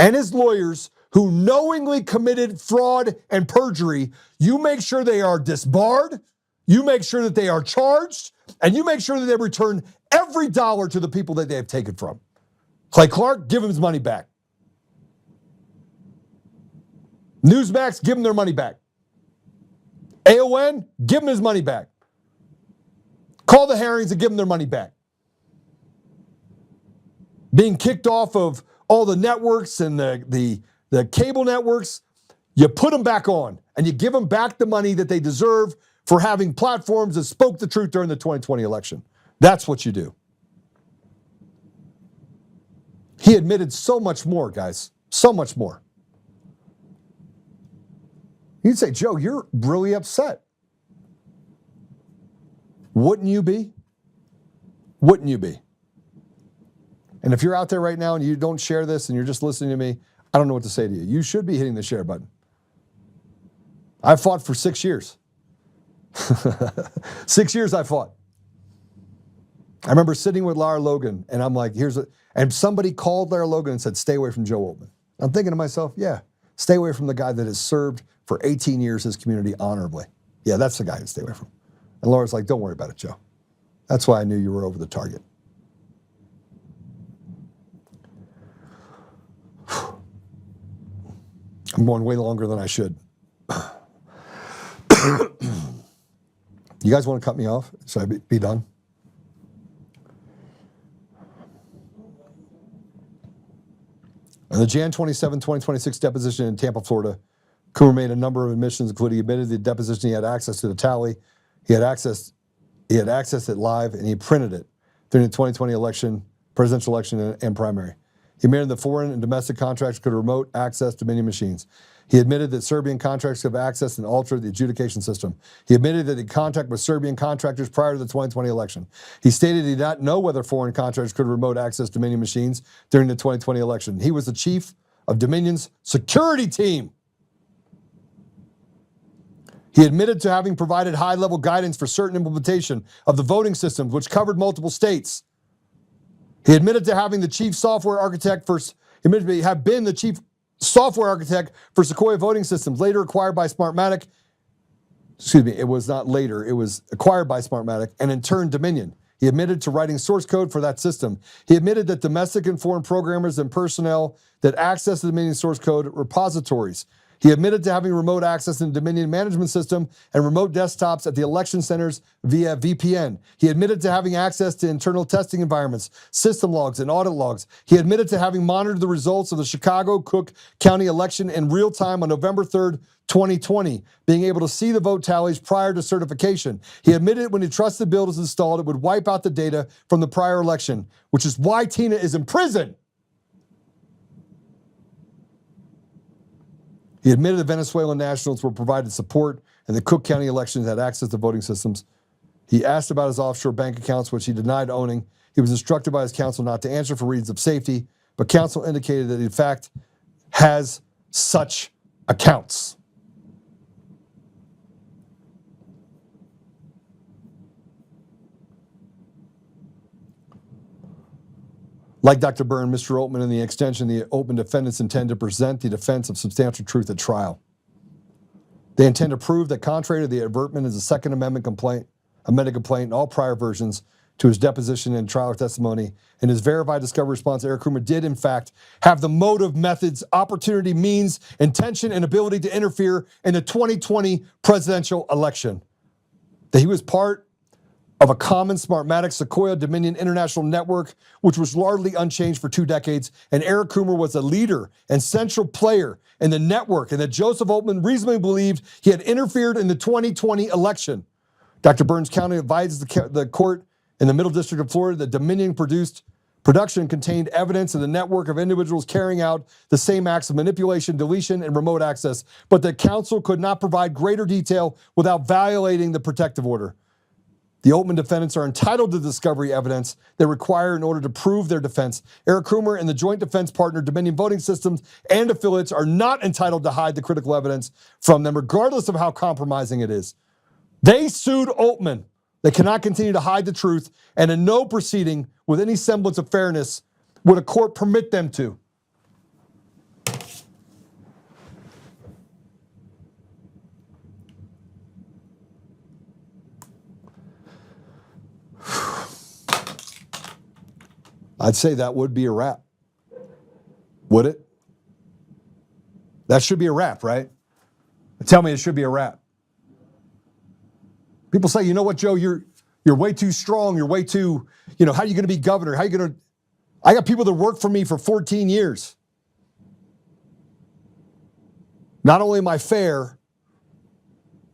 and his lawyers who knowingly committed fraud and perjury, you make sure they are disbarred, you make sure that they are charged, and you make sure that they return every dollar to the people that they have taken from. Clay Clark, give him his money back. Newsmax, give him their money back. AON, give him his money back. Call the Herrings and give them their money back. Being kicked off of all the networks and the cable networks, you put them back on and you give them back the money that they deserve for having platforms that spoke the truth during the 2020 election. That's what you do. He admitted so much more, guys. So much more. You'd say, Joe, you're really upset. Wouldn't you be? Wouldn't you be? And if you're out there right now and you don't share this and you're just listening to me, I don't know what to say to you. You should be hitting the share button. I fought for 6 years. 6 years I fought. I remember sitting with Lara Logan and I'm like, and somebody called Lara Logan and said, stay away from Joe Oltmann. I'm thinking to myself, yeah, stay away from the guy that has served for 18 years his community honorably. Yeah, that's the guy to stay away from. And Laura's like, don't worry about it, Joe. That's why I knew you were over the target. I'm going way longer than I should. You guys want to cut me off? Should I be done? In the Jan 27, 2026 deposition in Tampa, Florida, Coomer made a number of admissions, including he admitted the deposition he had access to the tally. He had accessed it live, and he printed it during the 2020 presidential election and primary. He admitted that foreign and domestic contractors could remote access Dominion machines. He admitted that Serbian contractors could have accessed and altered the adjudication system. He admitted that he contacted with Serbian contractors prior to the 2020 election. He stated he did not know whether foreign contractors could remote access Dominion machines during the 2020 election. He was the chief of Dominion's security team. He admitted to having provided high-level guidance for certain implementation of the voting systems, which covered multiple states. He admitted to having the chief software architect for, have been the chief software architect for Sequoia voting systems, later acquired by Smartmatic. Excuse me, it was not later, it was acquired by Smartmatic, and in turn Dominion. He admitted to writing source code for that system. He admitted that domestic and foreign programmers and personnel that access the Dominion source code repositories. He admitted to having remote access in the Dominion management system and remote desktops at the election centers via VPN. He admitted to having access to internal testing environments, system logs, and audit logs. He admitted to having monitored the results of the Chicago-Cook County election in real time on November 3rd, 2020, being able to see the vote tallies prior to certification. He admitted when he trusted build is installed, it would wipe out the data from the prior election, which is why Tina is in prison. He admitted the Venezuelan nationals were provided support and the Cook County elections had access to voting systems. He asked about his offshore bank accounts, which he denied owning. He was instructed by his counsel not to answer for reasons of safety, but counsel indicated that he, in fact, has such accounts. Like Dr. Byrne, Mr. Oltmann and the extension, the Oltmann defendants intend to present the defense of substantial truth at trial. They intend to prove that contrary to the advertisement is a Second Amendment amended complaint in all prior versions to his deposition and trial testimony. In his verified discovery response, Eric Coomer did, in fact, have the motive, methods, opportunity, means, intention, and ability to interfere in the 2020 presidential election. That he was part of a common Smartmatic Sequoia Dominion International network, which was largely unchanged for 2 decades, and Eric Coomer was a leader and central player in the network, and that Joseph Oltmann reasonably believed he had interfered in the 2020 election. Dr. Burns County advises the court in the Middle District of Florida that Dominion production contained evidence of the network of individuals carrying out the same acts of manipulation, deletion, and remote access, but that counsel could not provide greater detail without violating the protective order. The Oltmann defendants are entitled to discovery evidence they require in order to prove their defense. Eric Coomer and the joint defense partner Dominion Voting Systems and affiliates are not entitled to hide the critical evidence from them, regardless of how compromising it is. They sued Oltmann. They cannot continue to hide the truth, and in no proceeding with any semblance of fairness would a court permit them to. I'd say that would be a wrap. Would it? That should be a wrap, right? Tell me it should be a wrap. People say, you know what, Joe, you're way too strong. You're way too, how are you going to be governor? How are you going to... I got people that worked for me for 14 years. Not only am I fair,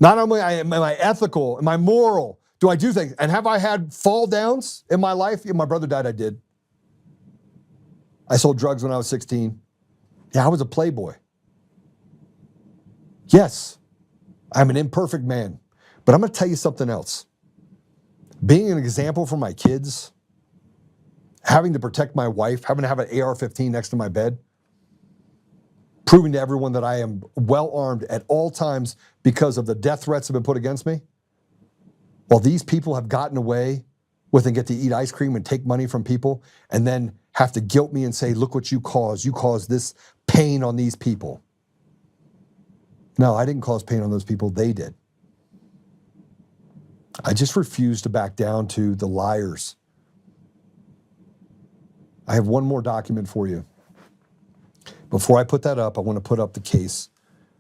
not only am I ethical, am I moral, do I do things? And have I had fall downs in my life? Yeah, my brother died, I did. I sold drugs when I was 16. Yeah, I was a playboy. Yes, I'm an imperfect man. But I'm going to tell you something else. Being an example for my kids, having to protect my wife, having to have an AR-15 next to my bed, proving to everyone that I am well armed at all times because of the death threats that have been put against me, while these people have gotten away with and get to eat ice cream and take money from people and then have to guilt me and say, look what you caused. You caused this pain on these people. No, I didn't cause pain on those people. They did. I just refuse to back down to the liars. I have one more document for you. Before I put that up, I want to put up the case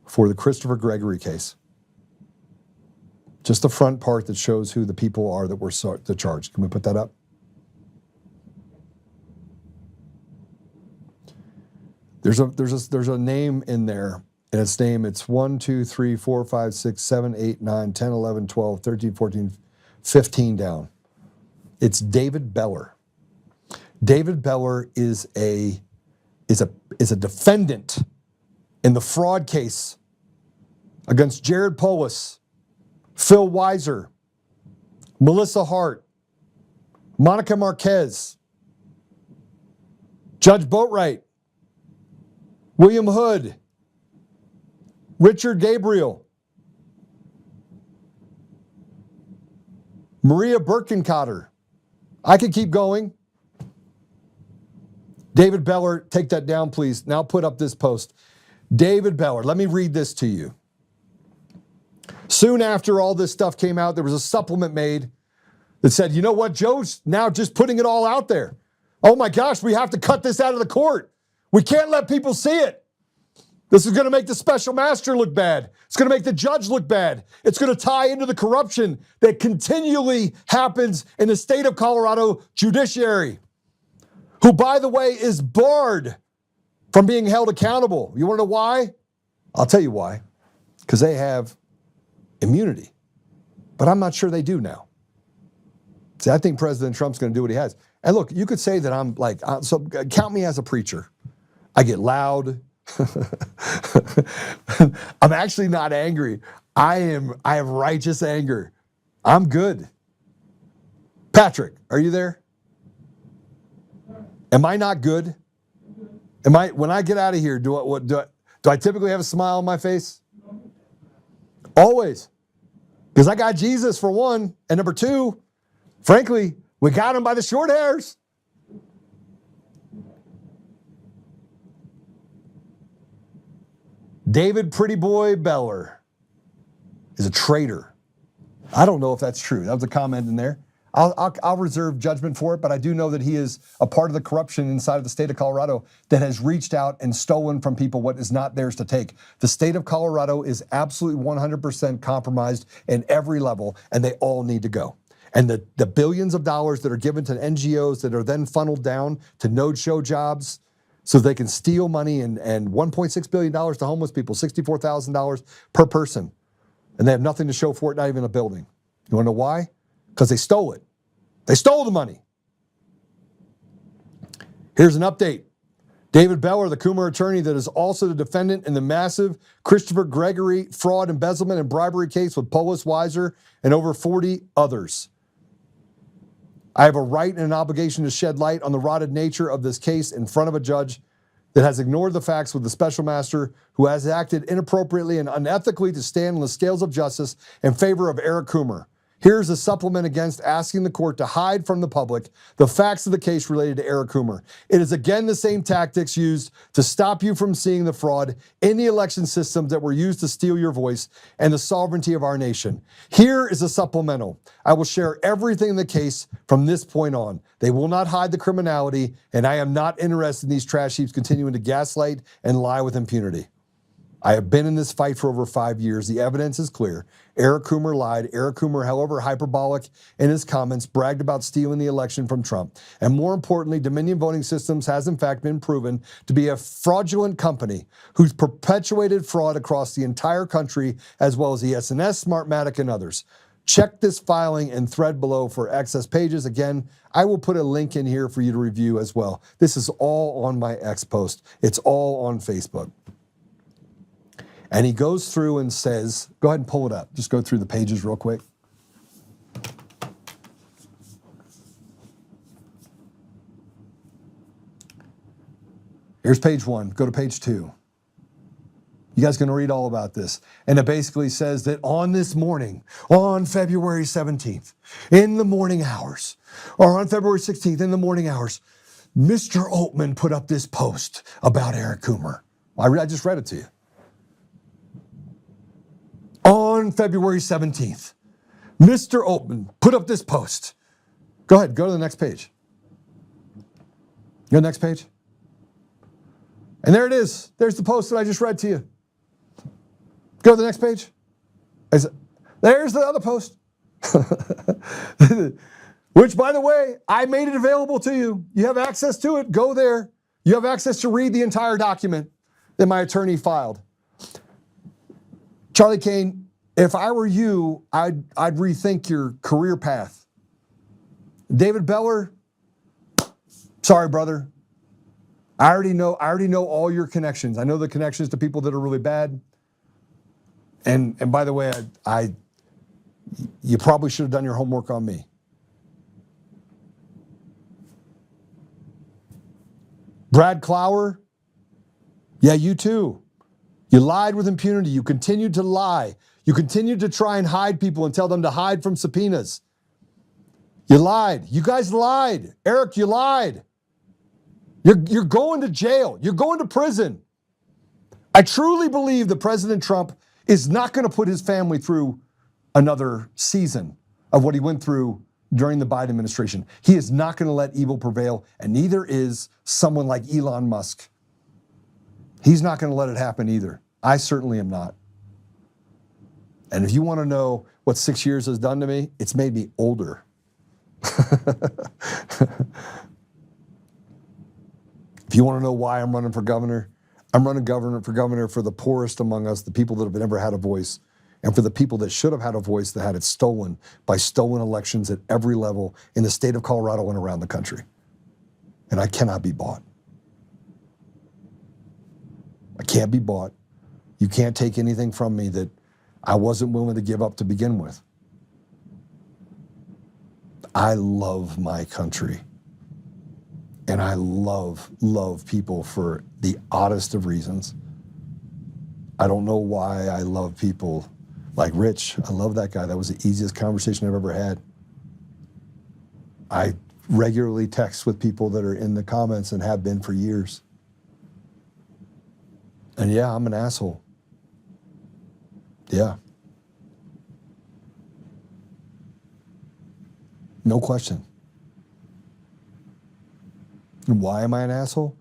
for the Christopher Gregory case. Just the front part that shows who the people are that were charged. Can we put that up? There's a name in there, and it's 1, 2, 3, 4, 5, 6, 7, 8, 9, 10, 11, 12, 13, 14, 15 down. It's David Beller. David Beller is a defendant in the fraud case against Jared Polis, Phil Weiser, Melissa Hart, Monica Marquez, Judge Boatwright, William Hood, Richard Gabriel, Maria Birkenkotter. I could keep going. David Beller, take that down, please. Now put up this post. David Beller, let me read this to you. Soon after all this stuff came out, there was a supplement made that said, you know what, Joe's now just putting it all out there. Oh my gosh, we have to cut this out of the court. We can't let people see it. This is going to make the special master look bad. It's going to make the judge look bad. It's going to tie into the corruption that continually happens in the state of Colorado judiciary, who, by the way, is barred from being held accountable. You want to know why? I'll tell you why. Because they have immunity. But I'm not sure they do now. See, I think President Trump's going to do what he has. And look, you could say that I'm like, so count me as a preacher. I get loud. I'm actually not angry. I have righteous anger. I'm good. Patrick, are you there? Am I not good? When I get out of here, do I typically have a smile on my face? Always. Because I got Jesus for one, and number two, frankly, we got him by the short hairs. David Pretty Boy Beller is a traitor. I don't know if that's true. That was a comment in there. I'll reserve judgment for it, but I do know that he is a part of the corruption inside of the state of Colorado that has reached out and stolen from people what is not theirs to take. The state of Colorado is absolutely 100% compromised in every level, and they all need to go. And the billions of dollars that are given to NGOs that are then funneled down to no-show jobs so they can steal money and $1.6 billion to homeless people, $64,000 per person. And they have nothing to show for it, not even a building. You want to know why? Because they stole it. They stole the money. Here's an update. David Beller, the Coomer attorney that is also the defendant in the massive Christopher Gregory fraud, embezzlement, and bribery case with Polis, Weiser, and over 40 others. I have a right and an obligation to shed light on the rotted nature of this case in front of a judge that has ignored the facts with the special master who has acted inappropriately and unethically to stand on the scales of justice in favor of Eric Coomer. Here's a supplement against asking the court to hide from the public the facts of the case related to Eric Coomer. It is again the same tactics used to stop you from seeing the fraud in the election systems that were used to steal your voice and the sovereignty of our nation. Here is a supplemental. I will share everything in the case from this point on. They will not hide the criminality, and I am not interested in these trash heaps continuing to gaslight and lie with impunity. I have been in this fight for over 5 years. The evidence is clear. Eric Coomer lied. Eric Coomer, however hyperbolic in his comments, bragged about stealing the election from Trump. And more importantly, Dominion Voting Systems has in fact been proven to be a fraudulent company who's perpetuated fraud across the entire country, as well as ES&S, Smartmatic, and others. Check this filing and thread below for access pages. Again, I will put a link in here for you to review as well. This is all on my X post. It's all on Facebook. And he goes through and says, go ahead and pull it up. Just go through the pages real quick. Here's page 1. Go to page 2. You guys going to read all about this. And it basically says that on this morning, on February 17th, in the morning hours, or on February 16th, in the morning hours, Mr. Oltmann put up this post about Eric Coomer. I just read it to you. On February 17th, Mr. Oltmann put up this post. Go ahead, go to the next page. Go to the next page. And there it is. There's the post that I just read to you. Go to the next page. There's the other post. Which, by the way, I made it available to you. You have access to it. Go there. You have access to read the entire document that my attorney filed. Charlie Kane, if I were you, I'd rethink your career path. David Beller, sorry, brother. I already know all your connections. I know the connections to people that are really bad. And by the way, you probably should have done your homework on me. Brad Clower, yeah, you too. You lied with impunity. You continued to lie. You continued to try and hide people and tell them to hide from subpoenas. You lied. You guys lied. Eric, you lied. You're going to jail. You're going to prison. I truly believe that President Trump is not going to put his family through another season of what he went through during the Biden administration. He is not going to let evil prevail, and neither is someone like Elon Musk. He's not going to let it happen either. I certainly am not. And if you want to know what 6 years has done to me, it's made me older. If you want to know why I'm running for governor, I'm running for governor for the poorest among us, the people that have never had a voice, and for the people that should have had a voice that had it stolen by stolen elections at every level in the state of Colorado and around the country. And I cannot be bought. I can't be bought. You can't take anything from me that I wasn't willing to give up to begin with. I love my country. And I love people for the oddest of reasons. I don't know why I love people like Rich. I love that guy. That was the easiest conversation I've ever had. I regularly text with people that are in the comments and have been for years. And yeah, I'm an asshole. Yeah. No question. And why am I an asshole?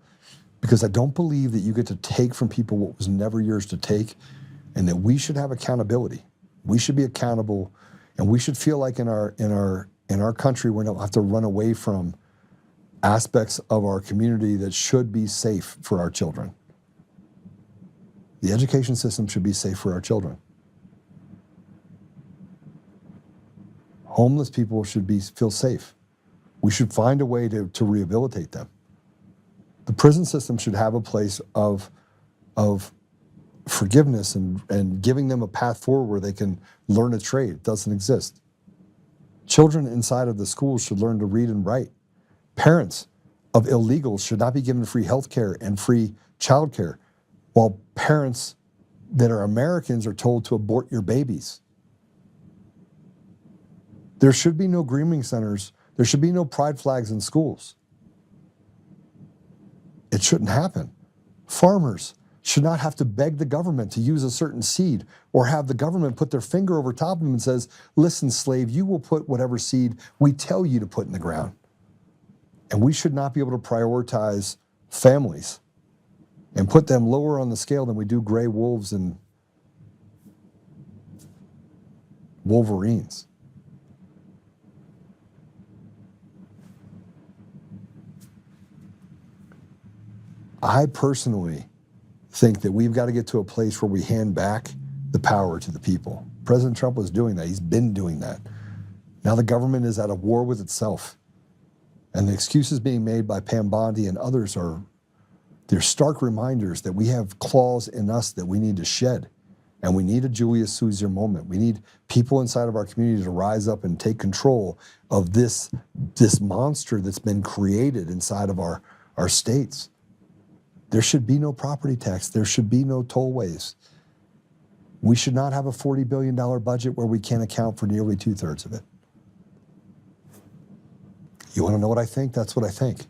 Because I don't believe that you get to take from people what was never yours to take, and that we should have accountability. We should be accountable, and we should feel like in our country we don't have to run away from aspects of our community that should be safe for our children. The education system should be safe for our children. Homeless people should feel safe. We should find a way to rehabilitate them. The prison system should have a place of forgiveness and giving them a path forward where they can learn a trade. It doesn't exist. Children inside of the schools should learn to read and write. Parents of illegals should not be given free health care and free child care, while parents that are Americans are told to abort your babies. There should be no grooming centers. There should be no pride flags in schools. It shouldn't happen. Farmers should not have to beg the government to use a certain seed or have the government put their finger over top of them and says, listen, slave, you will put whatever seed we tell you to put in the ground. And we should not be able to prioritize families and put them lower on the scale than we do gray wolves and wolverines. I personally think that we've got to get to a place where we hand back the power to the people. President Trump was doing that. He's been doing that. Now the government is at a war with itself. And the excuses being made by Pam Bondi and others they're stark reminders that we have claws in us that we need to shed. And we need a Julius Caesar moment. We need people inside of our community to rise up and take control of this monster that's been created inside of our states. There should be no property tax. There should be no tollways. We should not have a $40 billion budget where we can't account for nearly 2/3 of it. You want to know what I think? That's what I think.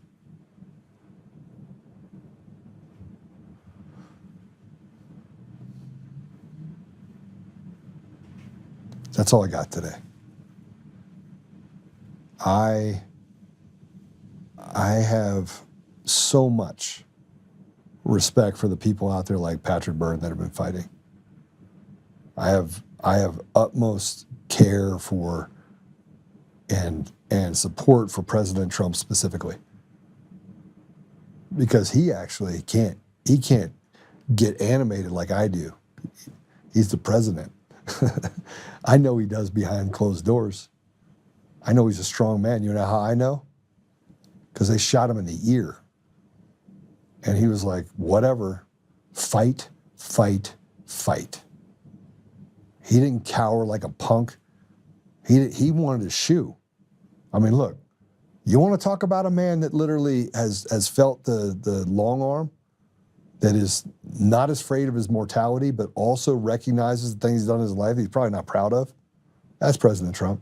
That's all I got today. I have so much respect for the people out there like Patrick Byrne that have been fighting. I have utmost care for and support for President Trump specifically, because he actually can't get animated like I do. He's the president. I know he does behind closed doors. I know he's a strong man. You know how I know? Because they shot him in the ear. And he was like, whatever, fight, fight, fight. He didn't cower like a punk. He wanted to shoot. I mean, look, you want to talk about a man that literally has felt the long arm, that is not as afraid of his mortality, but also recognizes the things he's done in his life he's probably not proud of? That's President Trump.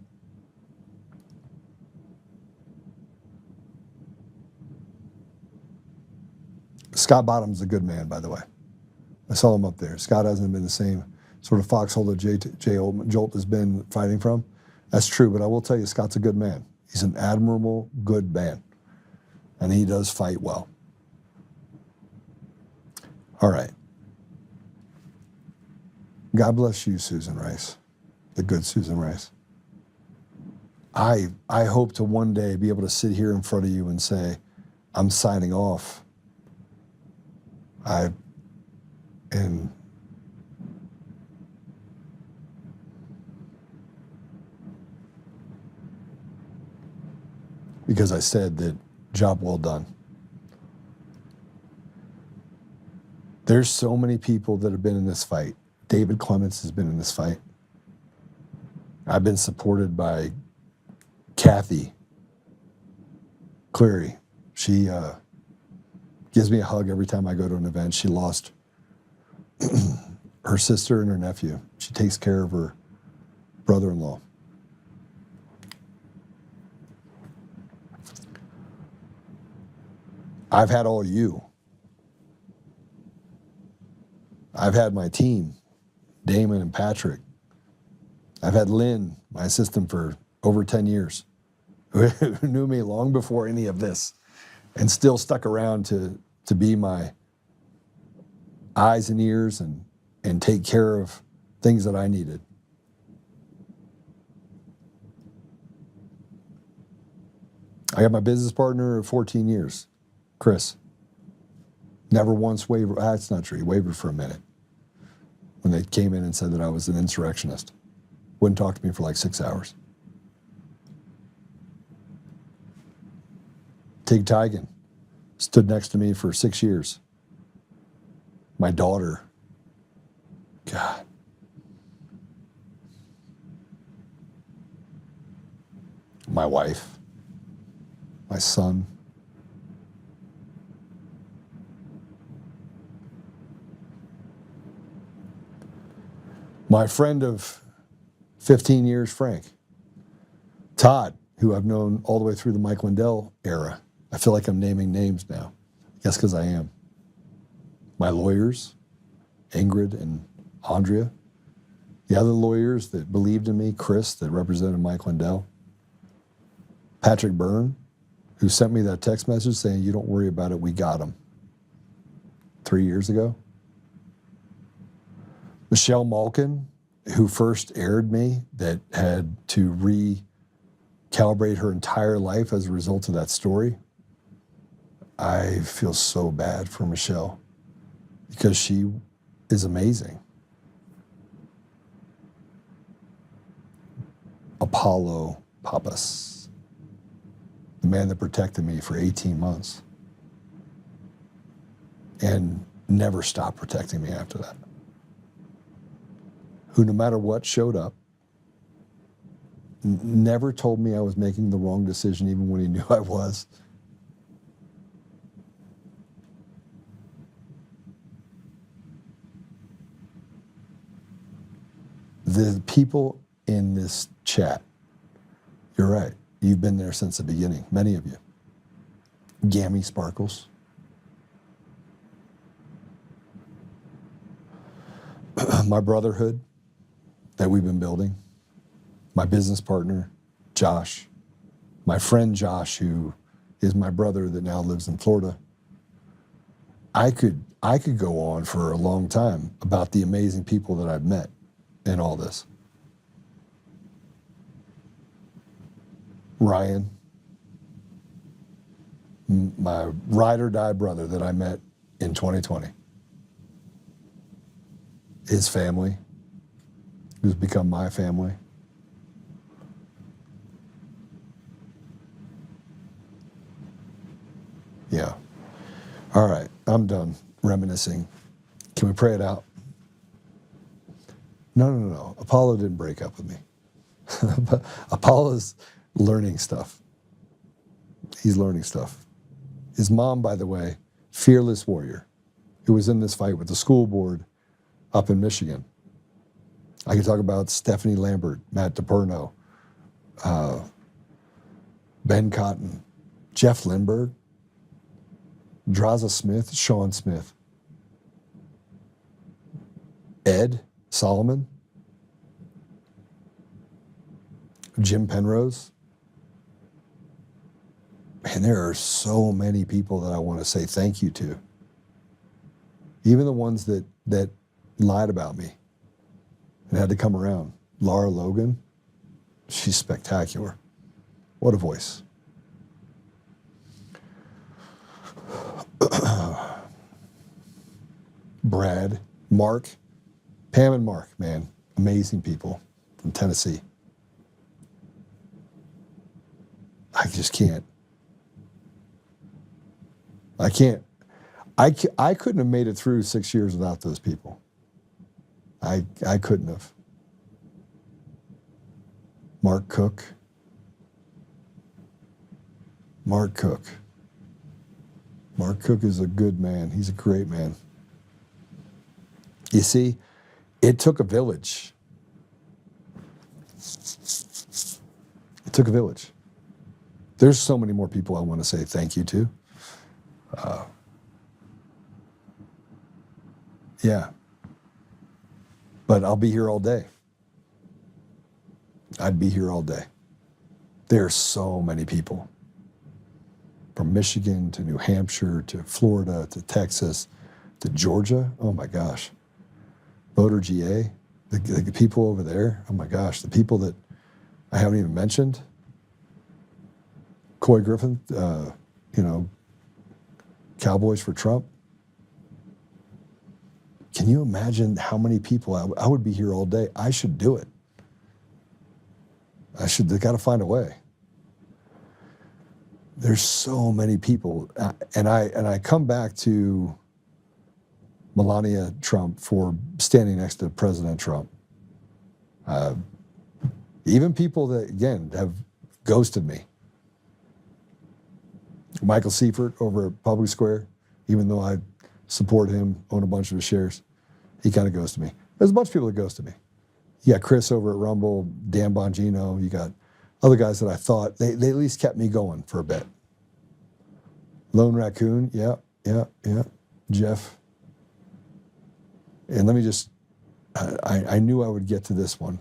Scott Bottom's a good man, by the way. I saw him up there. Scott hasn't been the same sort of foxhole that Joe Oltmann has been fighting from. That's true, but I will tell you, Scott's a good man. He's an admirable, good man. And he does fight well. All right. God bless you, Susan Rice, the good Susan Rice. I hope to one day be able to sit here in front of you and say, I'm signing off. Because I said that job well done. There's so many people that have been in this fight. David Clements has been in this fight. I've been supported by Kathy Cleary. She gives me a hug every time I go to an event. She lost her sister and her nephew. She takes care of her brother-in-law. I've had all you. I've had my team, Damon and Patrick. I've had Lynn, my assistant, for over 10 years, who knew me long before any of this and still stuck around to be my eyes and ears and take care of things that I needed. I got my business partner of 14 years, Chris. Never once wavered. That's not true. He wavered for a minute when they came in and said that I was an insurrectionist. Wouldn't talk to me for like 6 hours. Tig Tigan stood next to me for 6 years. My daughter, God. My wife, my son. My friend of 15 years, Frank. Todd, who I've known all the way through the Mike Lindell era. I feel like I'm naming names now. I guess because I am. My lawyers, Ingrid and Andrea. The other lawyers that believed in me, Chris, that represented Mike Lindell. Patrick Byrne, who sent me that text message saying, "You don't worry about it, we got him," 3 years ago. Michelle Malkin, who first aired me, that had to recalibrate her entire life as a result of that story. I feel so bad for Michelle because she is amazing. Apollo Pappas, the man that protected me for 18 months and never stopped protecting me after that. Who, no matter what, showed up, never told me I was making the wrong decision even when he knew I was. The people in this chat, you're right, you've been there since the beginning, many of you. Gammy Sparkles. My brotherhood that we've been building. My business partner, Josh. My friend Josh, who is my brother that now lives in Florida. I could go on for a long time about the amazing people that I've met in all this. Ryan, my ride or die brother that I met in 2020. His family, who's become my family. Yeah. All right, I'm done reminiscing. Can we pray it out? No. Apollo didn't break up with me. Apollo's learning stuff. He's learning stuff. His mom, by the way, fearless warrior, who was in this fight with the school board up in Michigan. I could talk about Stephanie Lambert, Matt DePerno, Ben Cotton, Jeff Lindbergh, Draza Smith, Sean Smith, Ed Solomon, Jim Penrose. Man, there are so many people that I want to say thank you to. Even the ones that lied about me and had to come around. Laura Logan, she's spectacular. What a voice. Brad, Mark, Pam and Mark, man, amazing people from Tennessee. I just can't. I couldn't have made it through 6 years without those people. I couldn't have. Mark Cook. Mark Cook is a good man. He's a great man. You see, it took a village. It took a village. There's so many more people I want to say thank you to. Yeah. But I'll be here all day. I'd be here all day. There are so many people. From Michigan to New Hampshire to Florida to Texas to Georgia. Oh my gosh. Voter GA. The people over there. Oh my gosh. The people that I haven't even mentioned. Coy Griffin, Cowboys for Trump. Can you imagine how many people? I would be here all day. I should do it. They got to find a way. There's so many people. And I come back to Melania Trump for standing next to President Trump. Even people that, again, have ghosted me. Michael Seifert over at Public Square, even though I support him, own a bunch of his shares, he kind of ghosted me. There's a bunch of people that ghosted me. You got Chris over at Rumble, Dan Bongino, you got other guys that I thought, they at least kept me going for a bit. Lone Raccoon, yeah. Jeff. And let me just, I knew I would get to this one,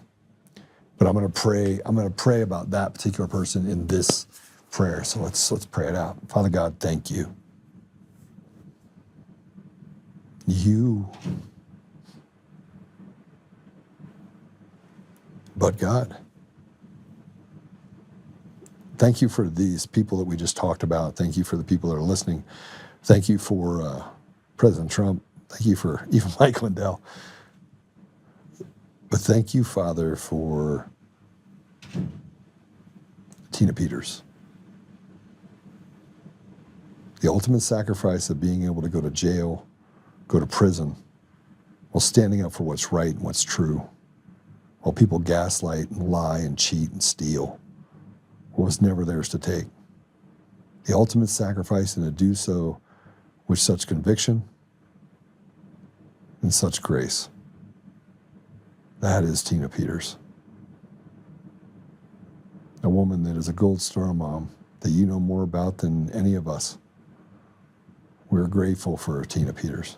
but I'm going to pray about that particular person in this prayer. So let's pray it out. Father God, thank you. But God, thank you for these people that we just talked about. Thank you for the people that are listening. Thank you for President Trump. Thank you for even Mike Lindell. But thank you, Father, for Tina Peters. The ultimate sacrifice of being able to go to jail, go to prison, while standing up for what's right and what's true, while people gaslight and lie and cheat and steal what was never theirs to take. The ultimate sacrifice, and to do so with such conviction and such grace. That is Tina Peters. A woman that is a gold star mom that you know more about than any of us. We're grateful for Tina Peters.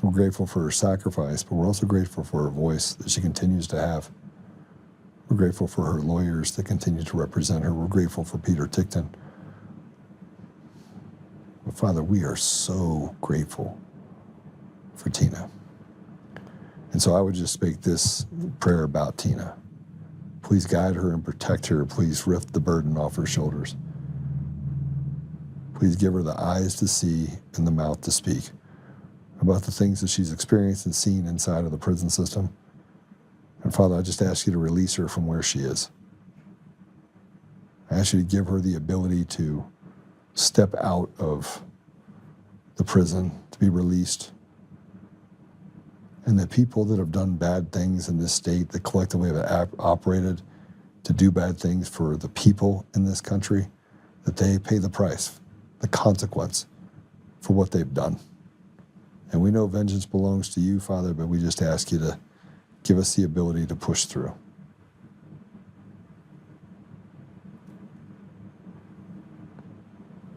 We're grateful for her sacrifice, but we're also grateful for her voice that she continues to have. We're grateful for her lawyers that continue to represent her. We're grateful for Peter Tickton. But Father, we are so grateful for Tina. And so I would just speak this prayer about Tina. Please guide her and protect her. Please lift the burden off her shoulders. Please give her the eyes to see and the mouth to speak about the things that she's experienced and seen inside of the prison system. And Father, I just ask you to release her from where she is. I ask you to give her the ability to step out of the prison, to be released. And the people that have done bad things in this state, that collectively have operated to do bad things for the people in this country, that they pay the price, the consequence for what they've done. And we know vengeance belongs to you, Father, but we just ask you to give us the ability to push through.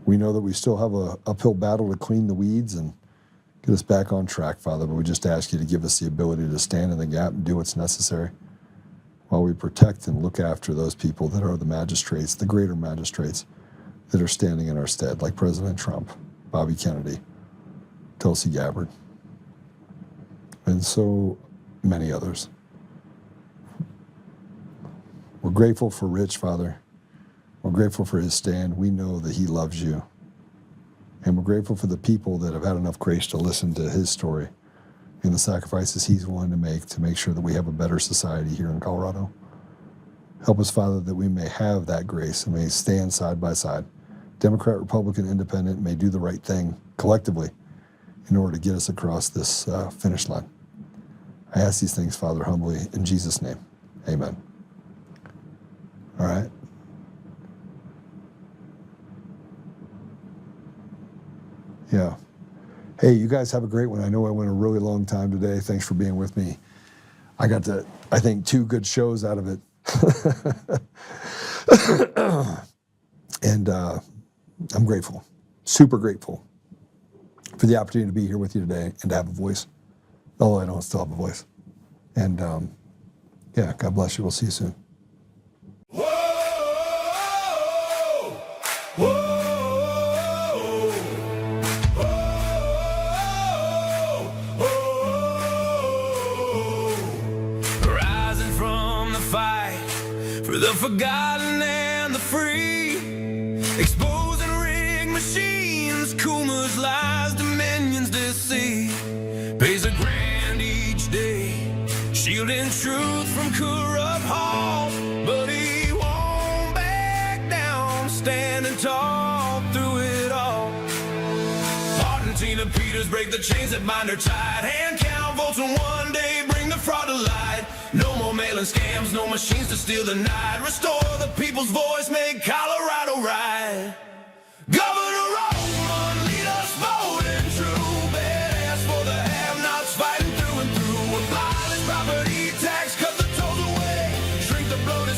We know that we still have an uphill battle to clean the weeds and get us back on track, Father, but we just ask you to give us the ability to stand in the gap and do what's necessary while we protect and look after those people that are the magistrates, the greater magistrates that are standing in our stead, like President Trump, Bobby Kennedy, Tulsi Gabbard, and so many others. We're grateful for Rich, Father. We're grateful for his stand. We know that he loves you. And we're grateful for the people that have had enough grace to listen to his story and the sacrifices he's willing to make sure that we have a better society here in Colorado. Help us, Father, that we may have that grace and may stand side by side. Democrat, Republican, Independent may do the right thing collectively in order to get us across this finish line. I ask these things, Father, humbly, in Jesus' name. Amen. All right. Yeah. Hey, you guys have a great one. I know I went a really long time today. Thanks for being with me. I got to, I think, 2 good shows out of it. And I'm grateful, super grateful for the opportunity to be here with you today and to have a voice. Although I don't still have a voice. And yeah, God bless you. We'll see you soon. Whoa, whoa. The forgotten and the free, exposing rigged machines, Coomer's lies, Dominion's deceit, pays $1,000 each day, shielding truth from corrupt halls, but he won't back down, standing tall through it all. Martin, Tina Peters break the chains that bind her tight, hand count votes and one day bring the fraud to light. No more mailing scams, no machines to steal the night. Restore the people's voice, make Colorado right. Governor Oltmann, lead us bold and true. Badass for the have-nots, fighting through and through. Abolish property tax, cut the tolls away. Shrink the bloated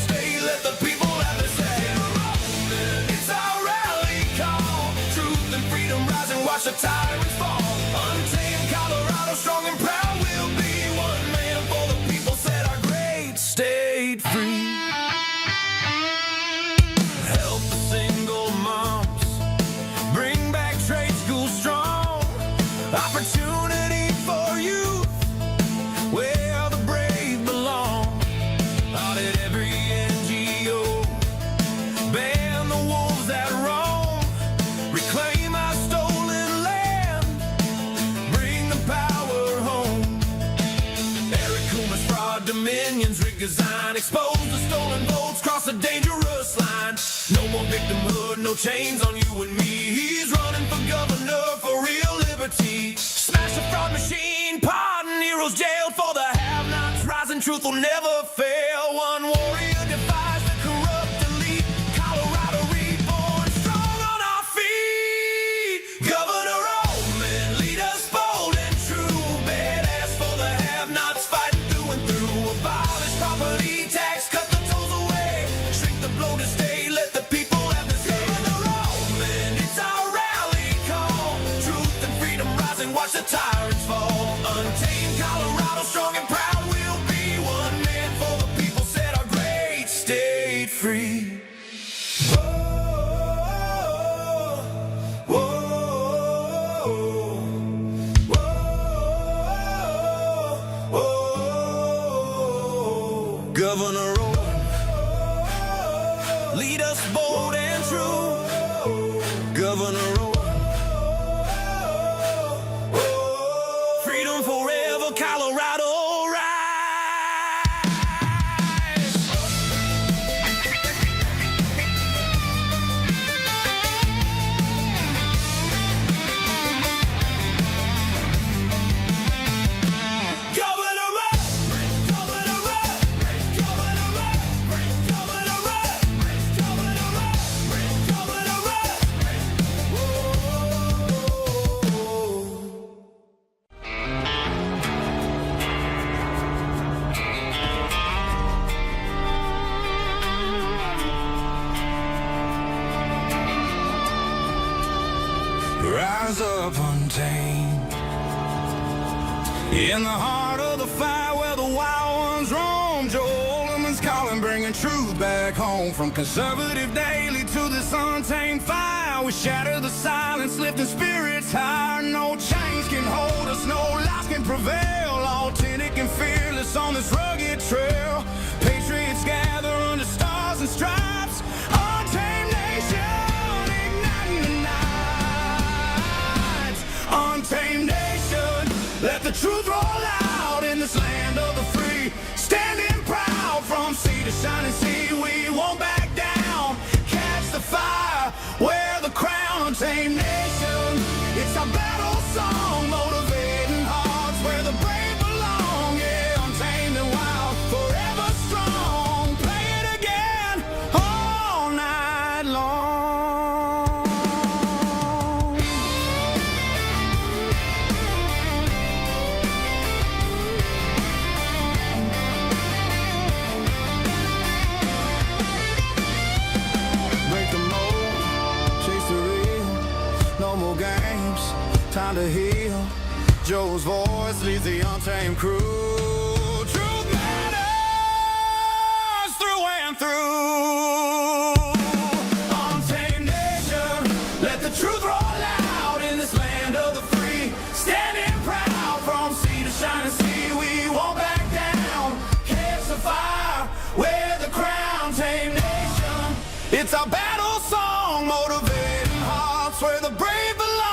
rising, watch the tyrants fall. Untamed Colorado, strong and proud, we'll be one man for the people, set our great state free. Help the single moms, bring back trade school strong. Opportunity for youth, where the brave belong. Audit every NGO, ban the wolves that roam. Reclaim our stolen land, bring the power home. Eric Coomer's fraud dominions, rig design, expose the stolen votes, cross a dangerous line. No more victimhood, no chains on you and me. He's running for governor for real liberty. Smash the fraud machine, pardon heroes jailed for the have-nots. Rising truth will never fail. One warrior defies the corrupt elite. Colorado reborn, strong on our feet. Governor Oltmann, lead us bold and true. Badass for the have-nots, fighting through and through. Abolish property tax, cut the tolls away. Shrink the blow to stay, let the people have the say. Governor Oltmann, it's our rally call. Truth and freedom rising, watch the tyrants fall. Untamed Colorado, strong and proud, we'll be one man for the people, set our great state free. Whoa, whoa, whoa, whoa. Governor Oltmann, lead us bold and true. Governor Oltmann, freedom forever, Colorado rise. Governor Oltmann, Governor Oltmann, Governor Oltmann, Governor Oltmann, Governor Oltmann, Governor Oltmann. Rise up untamed, in the heart of the fight where the wild ones roam. Joe Oltmann's calling, bringing truth back home. From conservative daily to this untamed fire, we shatter the silence, lifting spirits higher. No chains can hold us, no lies can prevail. Authentic and fearless on this rugged trail. Patriots gather under stars and stripes. Untamed nation, igniting the night. Untamed nation, let the truth roll out in this land of the free. Standing proud from sea to shining sea, we won't back down. Catch the fire, wear the crown. Untamed nation, it's our battle song, motivating hearts where the brave belong. Yeah, untamed and wild, forever strong. Play it again all night long. Break the mold, chase the real. No more games, time to heal. Joe's voice leads the untamed crew. Truth matters through and through. Untamed nation, let the truth roll out in this land of the free. Standing proud from sea to shining sea, we won't back down. Catch the fire, wear the crown. Tame nation, it's our battle song, motivating hearts where the brave belong.